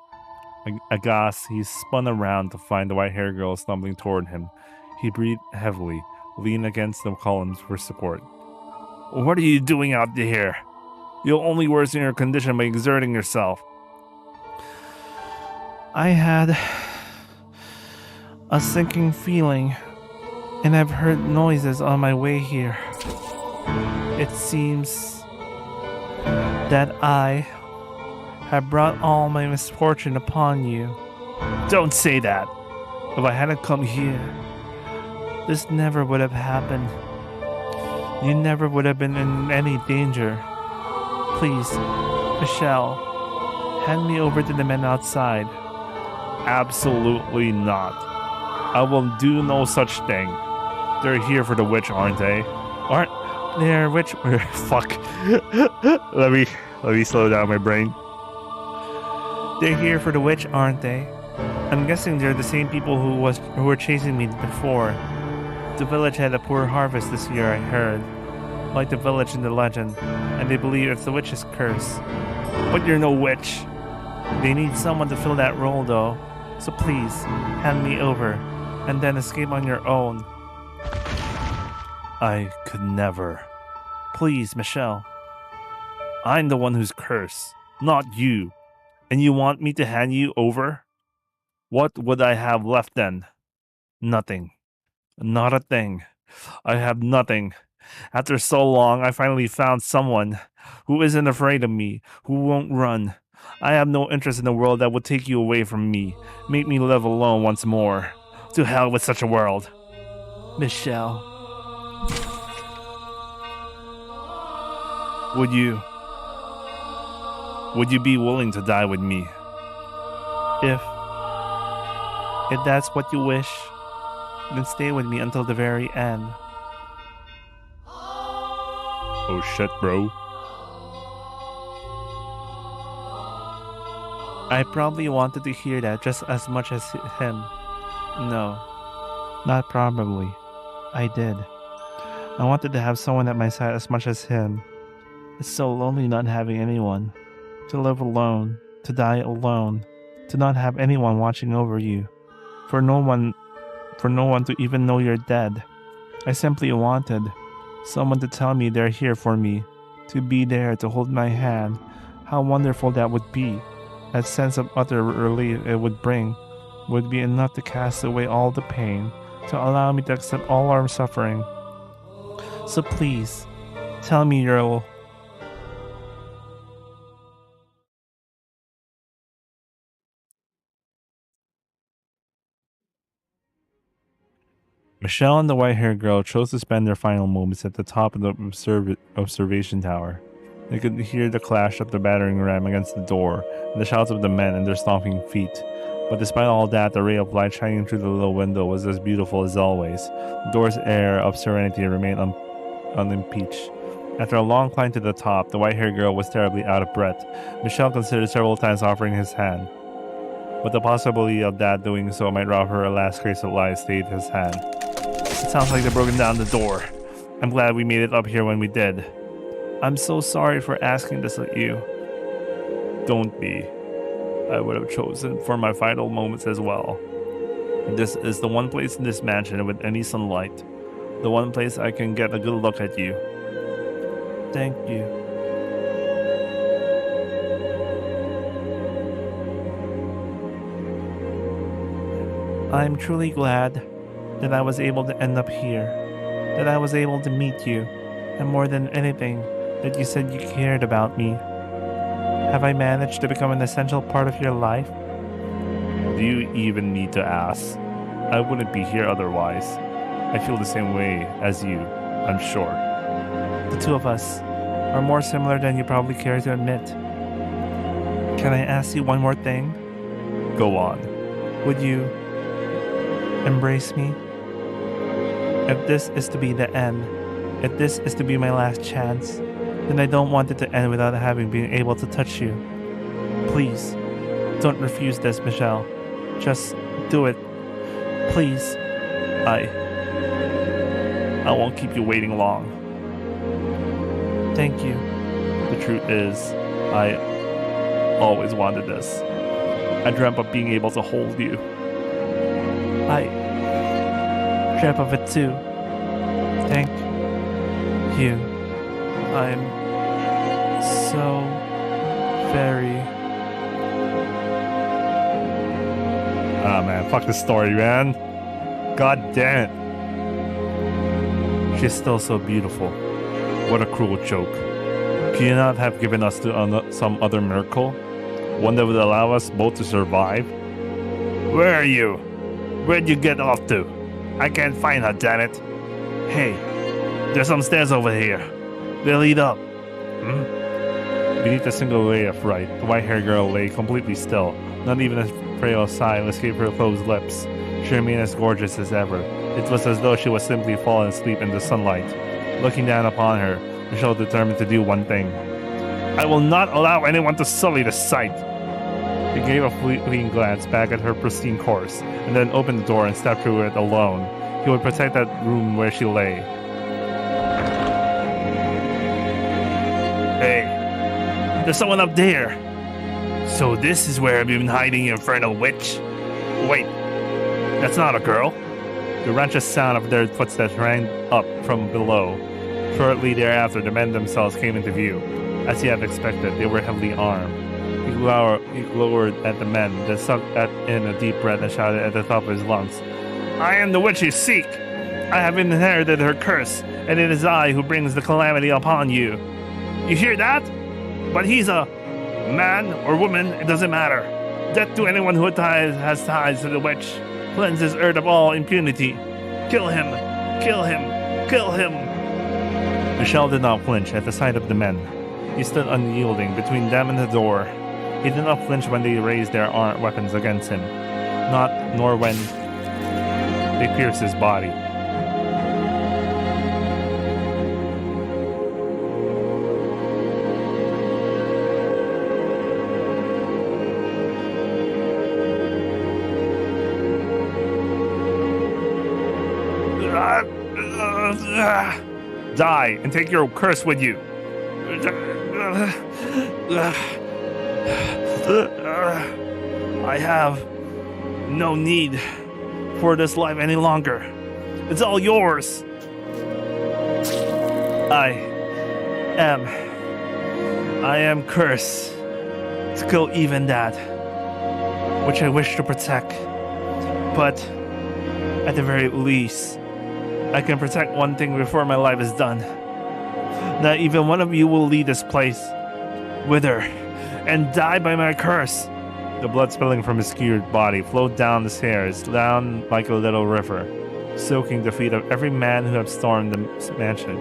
Aghast, he spun around to find the white-haired girl stumbling toward him. He breathed heavily, leaned against the columns for support. What are you doing out here? You'll only worsen your condition by exerting yourself. I had a sinking feeling, and I've heard noises on my way here. It seems that I have brought all my misfortune upon you. Don't say that! If I hadn't come here, this never would have happened. You never would have been in any danger. Please, Michelle, hand me over to the men outside. Absolutely not. I will do no such thing. They're here for the witch, aren't they? Aren't they? Witch? Fuck. Let me slow down my brain. They're here for the witch, aren't they? I'm guessing they're the same people who were chasing me before. The village had a poor harvest this year, I heard. Like the village in the legend, and they believe it's the witch's curse. But you're no witch. They need someone to fill that role, though. So please, hand me over, and then escape on your own. I could never. Please, Michelle. I'm the one who's cursed, not you. And you want me to hand you over? What would I have left then? Nothing. Not a thing. I have nothing. After so long, I finally found someone who isn't afraid of me, who won't run. I have no interest in the world that would take you away from me, make me live alone once more. To hell with such a world. Michelle. Would you be willing to die with me? If that's what you wish, then stay with me until the very end. Oh shit, bro. I probably wanted to hear that just as much as him. No, not probably. I did. I wanted to have someone at my side as much as him. It's so lonely not having anyone. To live alone, to die alone, to not have anyone watching over you. For no one to even know you're dead. I simply wanted someone to tell me they're here for me, to be there to hold my hand. How wonderful that would be. That sense of utter relief it would bring would be enough to cast away all the pain, to allow me to accept all our suffering. So please, tell me you'll. Michelle and the white-haired girl chose to spend their final moments at the top of the observation tower. They could hear the clash of the battering ram against the door and the shouts of the men and their stomping feet. But despite all that, the ray of light shining through the little window was as beautiful as always. The door's air of serenity remained unimpeached. After a long climb to the top, the white-haired girl was terribly out of breath. Michelle considered several times offering his hand, but the possibility of that doing so might rob her a last trace of life stayed his hand. It sounds like they've broken down the door. I'm glad we made it up here when we did. I'm so sorry for asking this of you. Don't be. I would have chosen for my final moments as well. This is the one place in this mansion with any sunlight. The one place I can get a good look at you. Thank you. I'm truly glad that I was able to end up here, that I was able to meet you, and more than anything, that you said you cared about me. Have I managed to become an essential part of your life? Do you even need to ask? I wouldn't be here otherwise. I feel the same way as you, I'm sure. The two of us are more similar than you probably care to admit. Can I ask you one more thing? Go on. Would you embrace me? If this is to be the end, if this is to be my last chance, then I don't want it to end without having been able to touch you. Please, don't refuse this, Michelle. Just do it. Please. I won't keep you waiting long. Thank you. The truth is, I always wanted this. I dreamt of being able to hold you. I dreamt of it too. Thank you. I'm so very... Ah man, fuck this story, man. God damn it. She's still so beautiful. What a cruel joke. Could you not have given us some other miracle? One that would allow us both to survive? Where are you? Where'd you get off to? I can't find her, damn it. Hey, there's some stairs over here. They lead up. Beneath a single ray of light, the white-haired girl lay completely still. Not even a frail sigh escaped her closed lips. She remained as gorgeous as ever. It was as though she was simply falling asleep in the sunlight. Looking down upon her, Michelle determined to do one thing. I will not allow anyone to sully the sight. He gave a fleeting glance back at her pristine corpse, and then opened the door and stepped through it alone. He would protect that room where she lay. Hey, there's someone up there. So this is where I've been hiding, you infernal witch. Wait, that's not a girl. The raunchous sound of their footsteps rang up from below. Shortly thereafter, the men themselves came into view. As he had expected, they were heavily armed. He glowered at the men, then sucked in a deep breath and shouted at the top of his lungs, I am the witch you seek! I have inherited her curse, and it is I who brings the calamity upon you. You hear that? But he's a man or woman, it doesn't matter. Death to anyone who has ties to the witch. Cleanse this earth of all impunity. Kill him! Kill him! Kill him! Michelle did not flinch at the sight of the men. He stood unyielding between them and the door. He did not flinch when they raised their weapons against him, nor when they pierced his body. Die and take your curse with you. I have no need for this life any longer. It's all yours. I am cursed to kill even that which I wish to protect. But at the very least, I can protect one thing before my life is done. Not even one of you will leave this place, wither, and die by my curse. The blood spilling from his skewered body flowed down the stairs, down like a little river, soaking the feet of every man who had stormed the mansion.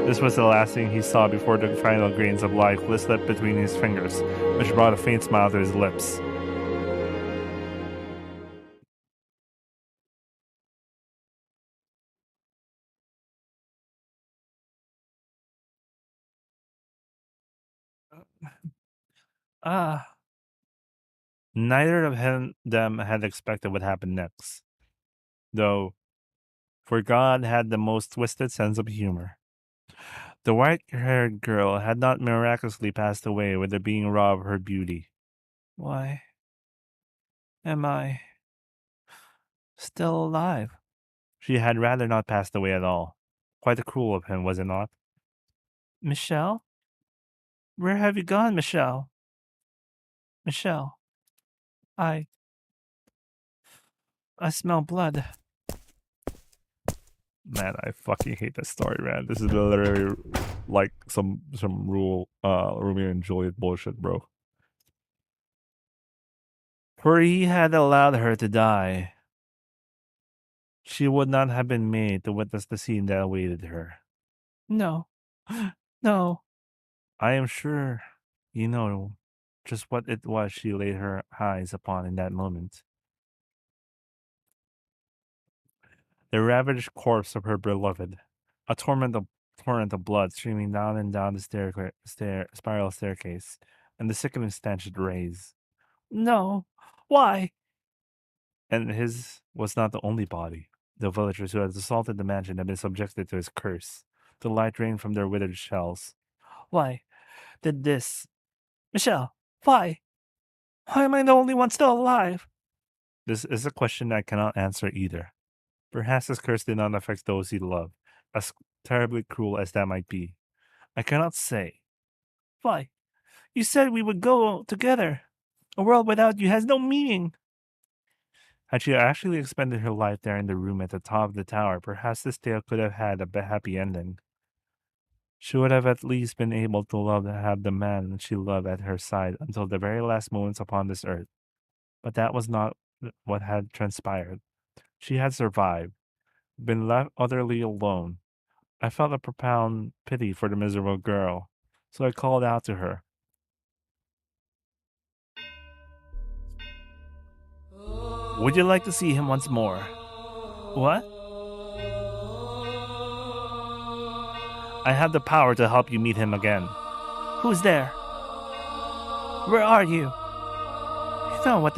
This was the last thing he saw before the final grains of life slipped between his fingers, which brought a faint smile to his lips. Ah. Neither of them had expected what happened next, though, for God had the most twisted sense of humor. The white-haired girl had not miraculously passed away without being robbed of her beauty. Why am I still alive? She had rather not passed away at all. Quite cruel of him, was it not? Michelle? Where have you gone, Michelle? Michelle, I smell blood. Man, I fucking hate this story, man. This is literally like some rule Romeo and Juliet bullshit, bro. For he had allowed her to die, she would not have been made to witness the scene that awaited her. No. No. I am sure you know just what it was she laid her eyes upon in that moment. The ravaged corpse of her beloved, a torrent of blood streaming down and down the spiral staircase, and the sickening stench it raised. No, why? And his was not the only body. The villagers who had assaulted the mansion had been subjected to his curse. The light rained from their withered shells. Why did this? Michelle, why? Why am I the only one still alive? This is a question I cannot answer either. Perhaps his curse did not affect those he loved, as terribly cruel as that might be. I cannot say. Why? You said we would go together. A world without you has no meaning. Had she actually expended her life there in the room at the top of the tower, perhaps this tale could have had a happy ending. She would have at least been able to have the man she loved at her side until the very last moments upon this earth. But that was not what had transpired. She had survived, been left utterly alone. I felt a profound pity for the miserable girl, so I called out to her. Would you like to see him once more? What? I have the power to help you meet him again. Who's there? Where are you? You know what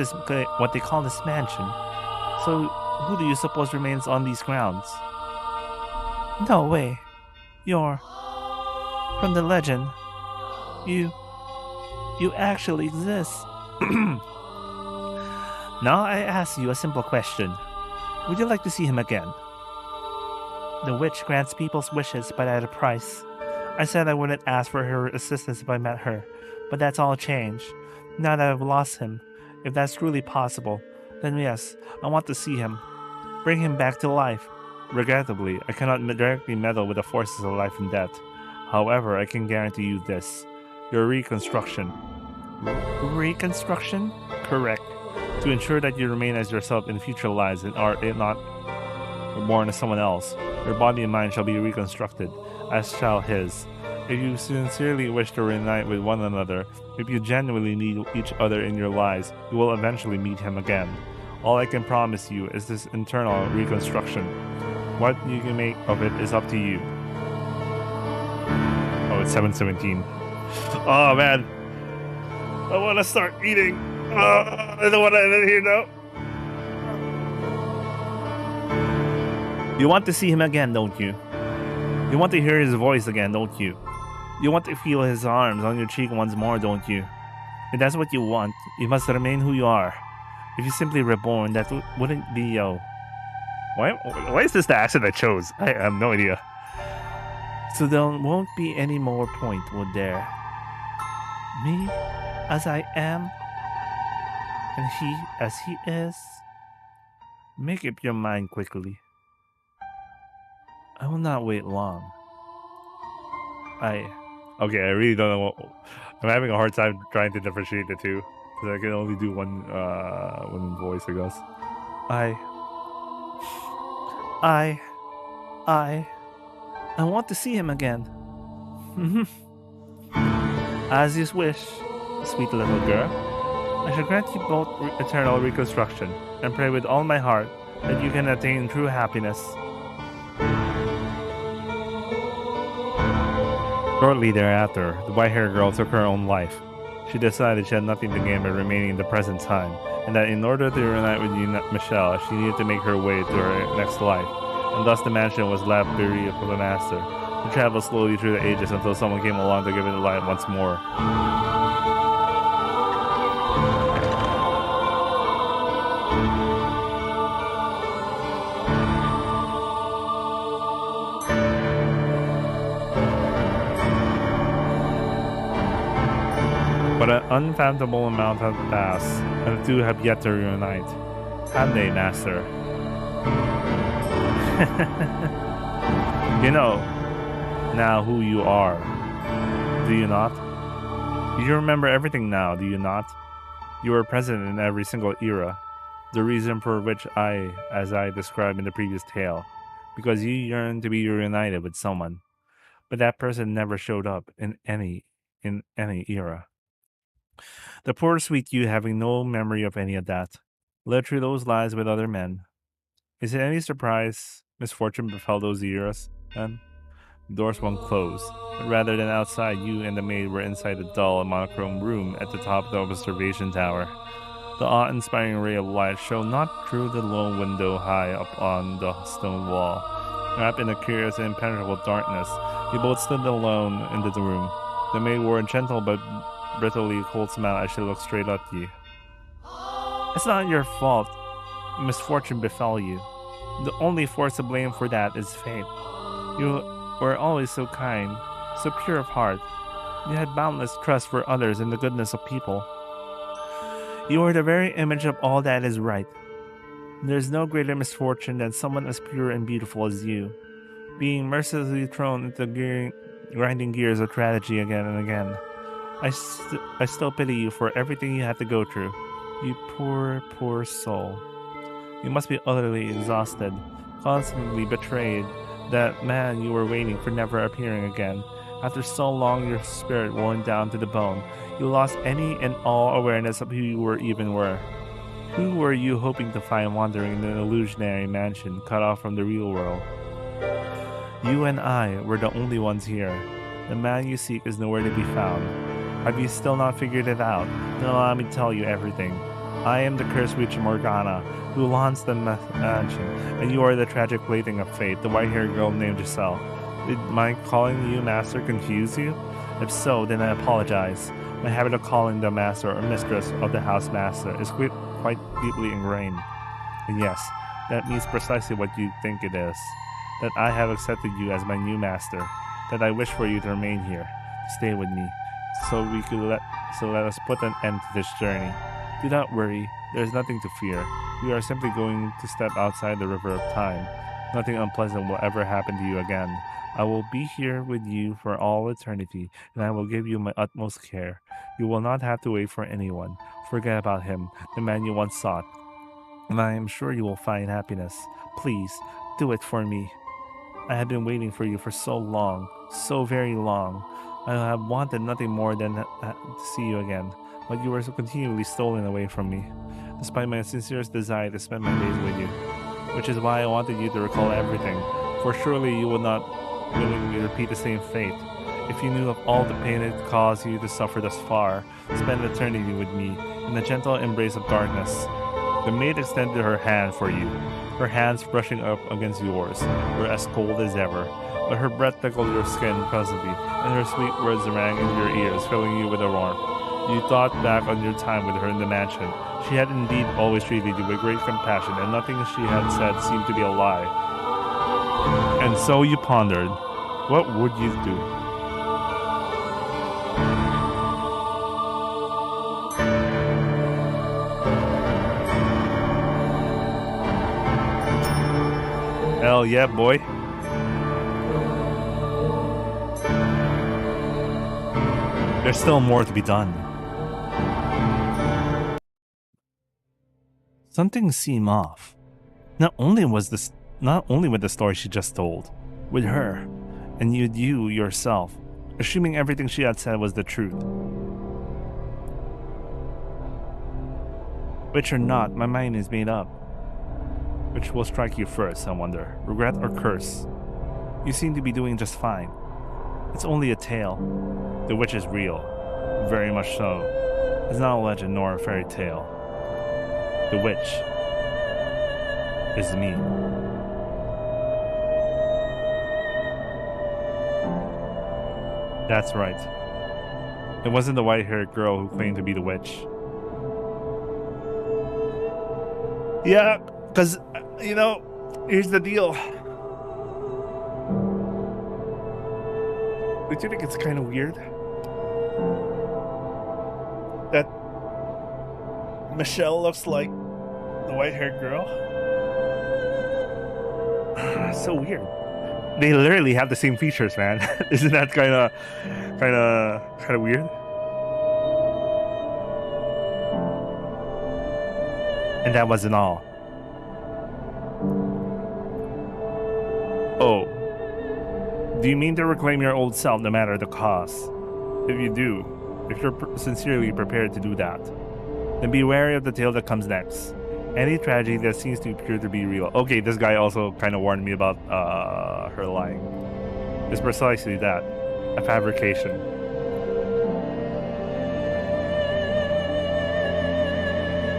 they call this mansion. So who do you suppose remains on these grounds? No way. You're from the legend. You actually exist. Now I ask you a simple question. Would you like to see him again? The witch grants people's wishes, but at a price. I said I wouldn't ask for her assistance if I met her, but that's all changed. Now that I've lost him, if that's truly possible, then yes, I want to see him. Bring him back to life. Regrettably, I cannot directly meddle with the forces of life and death. However, I can guarantee you this. Your reconstruction. Reconstruction? Correct. To ensure that you remain as yourself in future lives and are not born as someone else, your body and mind shall be reconstructed, as shall his. If you sincerely wish to reunite with one another, if you genuinely need each other in your lives, you will eventually meet him again. All I can promise you is this internal reconstruction. What you can make of it is up to you. Oh, it's 7:17. Oh man, I want to start eating. I don't want to end it here now. You want to see him again, don't you? You want to hear his voice again, don't you? You want to feel his arms on your cheek once more, don't you? If that's what you want, you must remain who you are. If you simply reborn, that wouldn't be yo. Why is this the accent I chose? I have no idea. So there won't be any more point, would there? Me, as I am, and he as he is? Make up your mind quickly. I will not wait long. Okay, I really don't know what... I'm having a hard time trying to differentiate the two. Because I can only do one voice, I guess. I want to see him again. As you wish, sweet little girl. I shall grant you both eternal reconstruction, and pray with all my heart that you can attain true happiness. Shortly thereafter, the white-haired girl took her own life. She decided she had nothing to gain by remaining in the present time, and that in order to reunite with Michelle, she needed to make her way to her next life, and thus the mansion was left bereaved of the master, who traveled slowly through the ages until someone came along to give it light once more. But an unfathomable amount had passed, and the two have yet to reunite. Have they, master? You know now who you are, do you not? You remember everything now, do you not? You were present in every single era, the reason for which as I described in the previous tale, because you yearned to be reunited with someone, but that person never showed up in any era. The poor sweet you having no memory of any of that, led through those lives with other men. Is it any surprise misfortune befell those eras, then? The doors won't close, but rather than outside, you and the maid were inside a dull and monochrome room at the top of the observation tower. The awe-inspiring ray of light shone not through the low window high up on the stone wall. Wrapped in a curious and impenetrable darkness, you both stood alone in the room. The maid wore a gentle but brittlely cold smile as she looked straight at you. It's not your fault. Misfortune befell you. The only force to blame for that is fate. You were always so kind, so pure of heart. You had boundless trust for others and the goodness of people. You are the very image of all that is right. There's no greater misfortune than someone as pure and beautiful as you, being mercilessly thrown into the grinding gears of tragedy again and again. I still pity you for everything you had to go through. You poor, poor soul. You must be utterly exhausted, constantly betrayed. That man you were waiting for never appearing again. After so long, your spirit worn down to the bone, you lost any and all awareness of who you were. Who were you hoping to find wandering in an illusionary mansion cut off from the real world? You and I were the only ones here. The man you seek is nowhere to be found. Have you still not figured it out? Then allow me to tell you everything. I am the cursed witch Morgana, who haunts the mansion, and you are the tragic plaything of fate, the white-haired girl named Giselle. Did my calling you master confuse you? If so, then I apologize. My habit of calling the master or mistress of the house master is quite deeply ingrained. And yes, that means precisely what you think it is. That I have accepted you as my new master. That I wish for you to remain here, to stay with me, so let us put an end to this journey. Do not worry, there is nothing to fear. We are simply going to step outside the river of time. Nothing unpleasant will ever happen to you again. I will be here with you for all eternity, and I will give you my utmost care. You will not have to wait for anyone. Forget about him, the man you once sought, and I am sure you will find happiness. Please, do it for me. I have been waiting for you for so long, so very long. I have wanted nothing more than to see you again, but you were so continually stolen away from me, despite my sincerest desire to spend my days with you. Which is why I wanted you to recall everything, for surely you would not willingly repeat the same fate. If you knew of all the pain it caused you to suffer thus far, spend eternity with me, in the gentle embrace of darkness. The maid extended her hand for you. Her hands brushing up against yours were as cold as ever, but her breath tickled your skin pleasantly, and her sweet words rang in your ears, filling you with a warmth. You thought back on your time with her in the mansion. She had indeed always treated you with great compassion, and nothing she had said seemed to be a lie. And so you pondered, what would you do? Hell yeah, boy. There's still more to be done. Something seemed off. Not only with the story she just told, with her, and you yourself, assuming everything she had said was the truth. Which or not, my mind is made up. Which will strike you first, I wonder? Regret or curse? You seem to be doing just fine. It's only a tale. The witch is real. Very much so. It's not a legend nor a fairy tale. The witch is me. That's right. It wasn't the white-haired girl who claimed to be the witch. Yeah, because, here's the deal. Don't you think it's kind of weird that Michelle looks like the white-haired girl? So weird. They literally have the same features, man. Isn't that kind of weird? And that wasn't all. Oh. Do you mean to reclaim your old self no matter the cost? If you do, if you're sincerely prepared to do that, then be wary of the tale that comes next. Any tragedy that seems to appear to be real. Okay, this guy also kind of warned me about her lying. It's precisely that. A fabrication.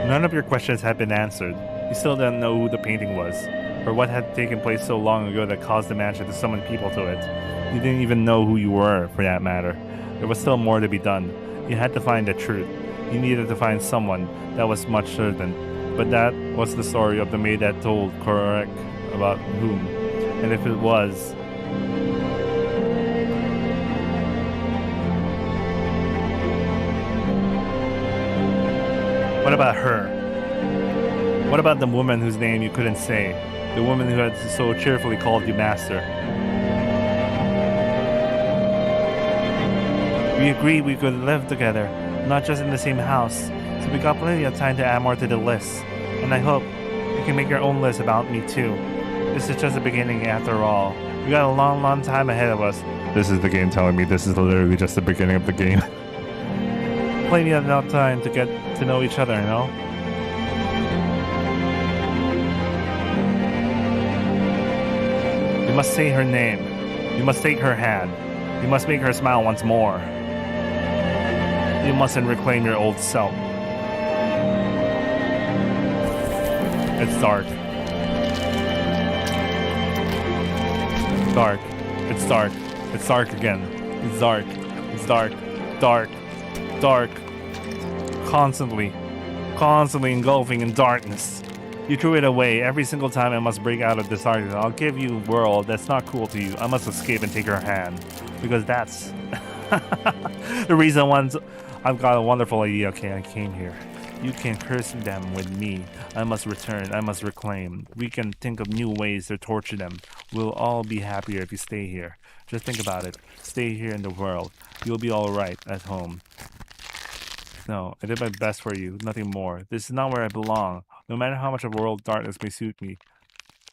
None of your questions have been answered. You still don't know who the painting was, or what had taken place so long ago that caused the mansion to summon people to it. You didn't even know who you were, for that matter. There was still more to be done. You had to find the truth. You needed to find someone. That was much certain. But that was the story of the maid that told correct about whom. And if it was... What about her? What about the woman whose name you couldn't say? The woman who had so cheerfully called you master? We agreed we could live together, not just in the same house, so we got plenty of time to add more to the list. And I hope you can make your own list about me too. This is just the beginning after all. We got a long, long time ahead of us. This is the game telling me this is literally just the beginning of the game. Plenty of enough time to get to know each other, you know? You must say her name. You must take her hand. You must make her smile once more. You mustn't reclaim your old self. It's dark. Dark. It's dark. It's dark again. It's dark. It's dark. Dark. Dark. Constantly engulfing in darkness. You threw it away. Every single time I must break out of this darkness. I'll give you a world that's not cool to you. I must escape and take her hand. Because that's the reason I've got a wonderful idea. Okay, I came here. You can curse them with me. I must return. I must reclaim. We can think of new ways to torture them. We'll all be happier if you stay here. Just think about it. Stay here in the world. You'll be alright at home. No, I did my best for you. Nothing more. This is not where I belong. No matter how much of world darkness may suit me.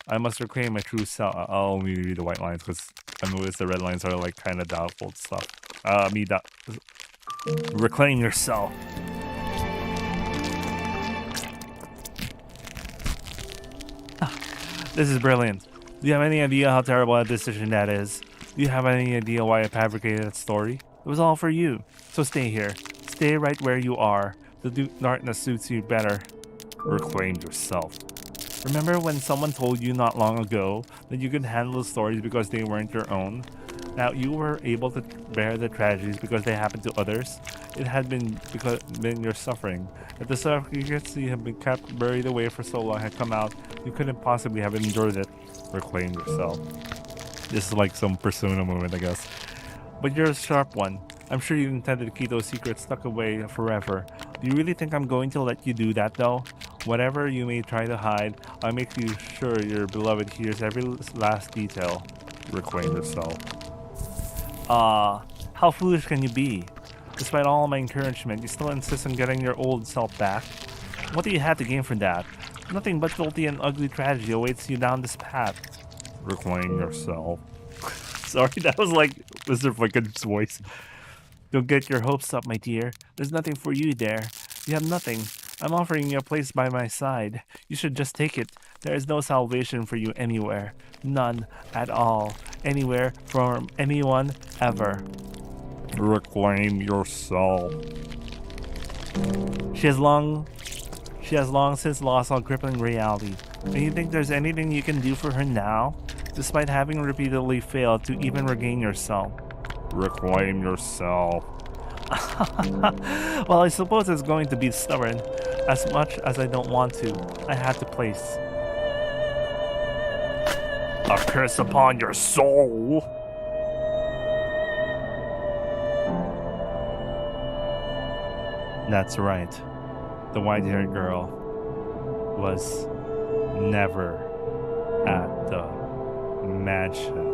I must reclaim my true self. I'll only read the white lines because I noticed the red lines are like kind of doubtful stuff. Reclaim yourself. This is brilliant. Do you have any idea how terrible a decision that is? Do you have any idea why I fabricated that story? It was all for you. So stay here. Stay right where you are. The darkness suits you better. Reclaim yourself. Remember when someone told you not long ago that you could handle stories because they weren't your own? Now you were able to bear the tragedies because they happened to others. It had been your suffering. If the secrets you have been kept buried away for so long had come out, you couldn't possibly have endured it. Reclaim yourself. This is like some persona moment, I guess. But you're a sharp one. I'm sure you intended to keep those secrets tucked away forever. Do you really think I'm going to let you do that, though? Whatever you may try to hide, I'll make you sure your beloved hears every last detail. Reclaim yourself. How foolish can you be? Despite all my encouragement, you still insist on getting your old self back. What do you have to gain from that? Nothing but guilty and ugly tragedy awaits you down this path. Reclaim yourself. Sorry, that was like Mr. Flicken's voice. Don't get your hopes up, my dear. There's nothing for you there. You have nothing. I'm offering you a place by my side. You should just take it. There is no salvation for you anywhere. None at all. Anywhere from anyone ever. Reclaim yourself. She has long since lost all crippling reality. And you think there's anything you can do for her now? Despite having repeatedly failed to even regain yourself. Reclaim yourself. Well, I suppose it's going to be stubborn. As much as I don't want to, I have to place a curse upon your soul. That's right. The white-haired girl was never at the mansion.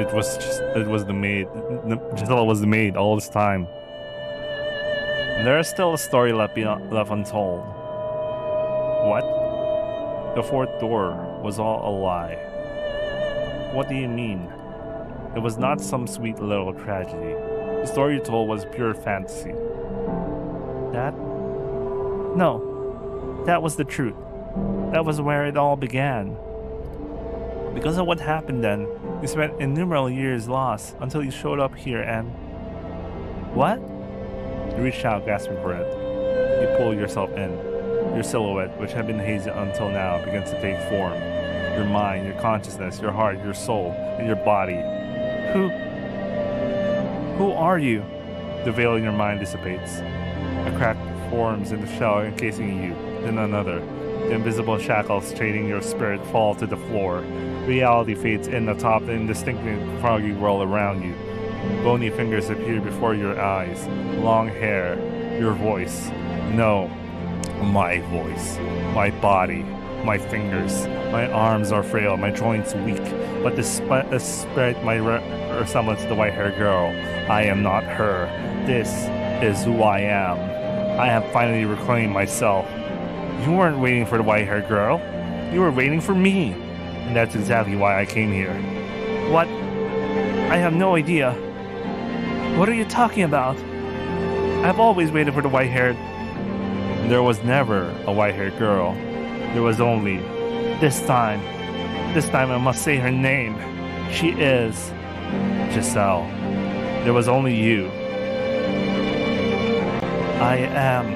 It was the maid. Gisela was the maid all this time. There is still a story left untold. What? The fourth door was all a lie. What do you mean? It was not some sweet little tragedy. The story you told was pure fantasy. That? No. That was the truth. That was where it all began. Because of what happened then, you spent innumerable years lost until you showed up here and... What? You reached out, gasping for it. You pull yourself in. Your silhouette, which had been hazy until now, begins to take form. Your mind, your consciousness, your heart, your soul, and your body. Who are you? The veil in your mind dissipates. A crack forms in the shell encasing you, then another. The invisible shackles chaining your spirit fall to the floor. Reality fades in atop the indistinctly foggy world around you. Bony fingers appear before your eyes. Long hair. Your voice. No. My voice. My body. My fingers. My arms are frail. My joints weak. But despite my resemblance to the white-haired girl, I am not her. This is who I am. I have finally reclaimed myself. You weren't waiting for the white-haired girl. You were waiting for me. And that's exactly why I came here. What? I have no idea. What are you talking about? I've always waited for the white-haired. There was never a white-haired girl. There was only this time. This time I must say her name. She is Giselle. There was only you. I am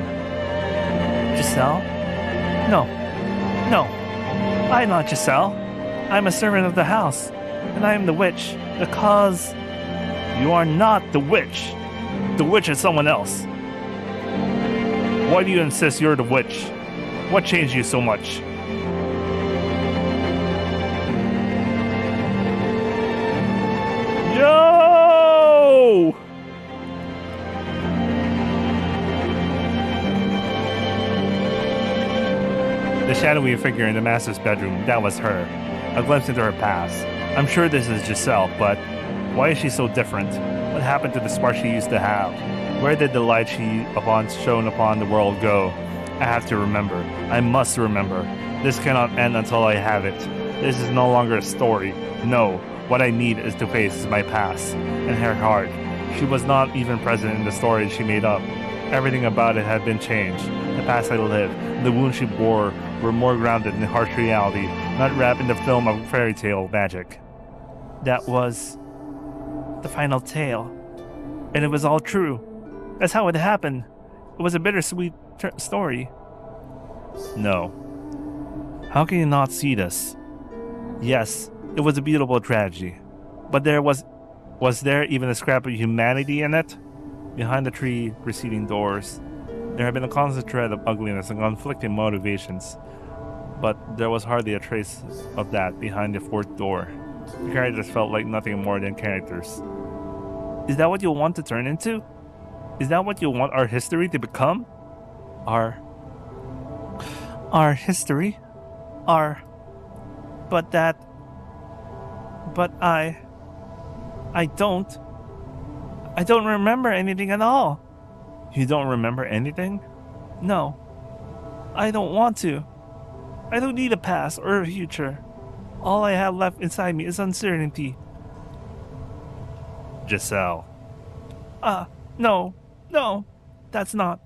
Giselle? No. I'm not Giselle. I'm a servant of the house, and I am the witch. The cause... You are not the witch. The witch is someone else. Why do you insist you're the witch? What changed you so much? Yo! The shadowy figure in the master's bedroom, that was her. A glimpse into her past. I'm sure this is Giselle, but why is she so different? What happened to the spark she used to have? Where did the light she shone upon the world go? I have to remember. I must remember. This cannot end until I have it. This is no longer a story. No, what I need is to face my past and her heart. She was not even present in the story she made up. Everything about it had been changed. The past I lived, the wounds she bore were more grounded in harsh reality, not wrapped in the film of fairy tale magic. That was the final tale. And it was all true. That's how it happened. It was a bittersweet story. No. How can you not see this? Yes, it was a beautiful tragedy. But was there even a scrap of humanity in it? Behind the three receding doors, there had been a constant thread of ugliness and conflicting motivations. But there was hardly a trace of that behind the fourth door. The characters felt like nothing more than characters. Is that what you want to turn into? Is that what you want our history to become? Our history? But I don't remember anything at all. You don't remember anything? No. I don't want to. I don't need a past or a future. All I have left inside me is uncertainty. Giselle. No. That's not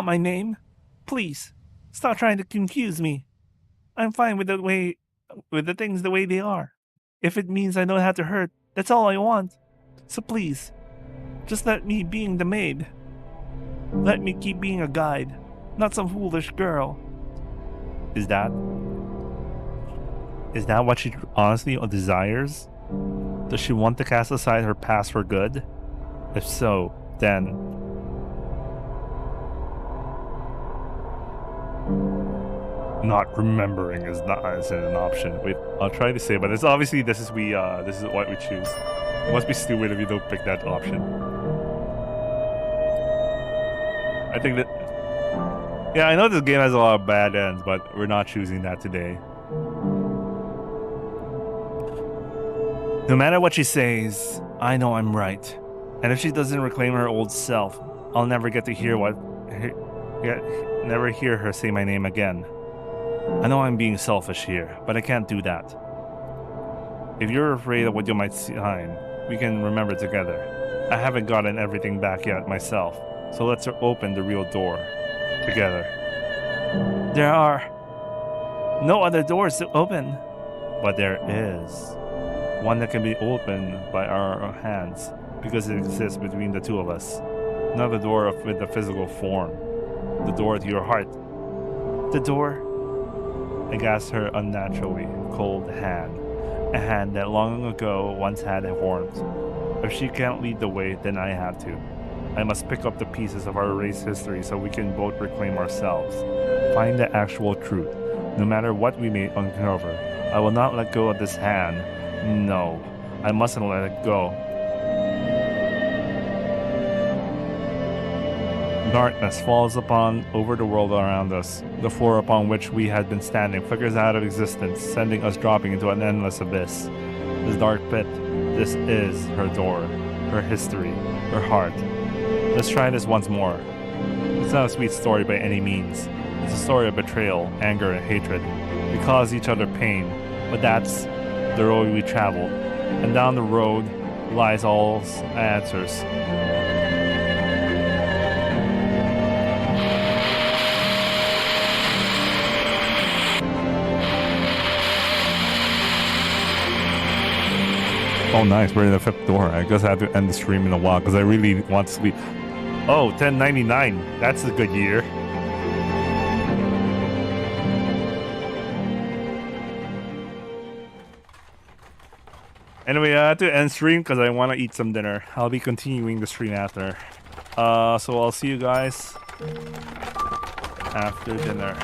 my name. Please, stop trying to confuse me. I'm fine with the things the way they are. If it means I don't have to hurt, that's all I want. So please, just let me being the maid. Let me keep being a guide, not some foolish girl. Is that what she honestly desires? Does she want to cast aside her past for good? If so, then... Not remembering is an option. Wait, I'll try to say, but it's obviously this is what we choose. It must be stupid if you don't pick that option. I think that... Yeah, I know this game has a lot of bad ends, but we're not choosing that today. No matter what she says, I know I'm right. And if she doesn't reclaim her old self, I'll never get to never hear her say my name again. I know I'm being selfish here, but I can't do that. If you're afraid of what you might find, we can remember together. I haven't gotten everything back yet myself, so let's open the real door together. There are no other doors to open. But there is one that can be opened by our hands because it exists between the two of us. Not the door with the physical form. The door to your heart. The door? I gasped her unnaturally cold hand. A hand that long ago once had warmth. If she can't lead the way, then I have to. I must pick up the pieces of our race history so we can both reclaim ourselves. Find the actual truth. No matter what we may uncover, I will not let go of this hand. No, I mustn't let it go. Darkness falls over the world around us. The floor upon which we had been standing flickers out of existence, sending us dropping into an endless abyss. This dark pit, this is her door, her history, her heart. Let's try this once more. It's not a sweet story by any means. It's a story of betrayal, anger, and hatred. We cause each other pain, but that's the road we traveled. And down the road lies all answers. Oh, nice. We're in the fifth door. I guess I have to end the stream in a while because I really want to sleep. Oh, 1099. That's a good year. Anyway, I have to end stream because I want to eat some dinner. I'll be continuing the stream after. So I'll see you guys after dinner.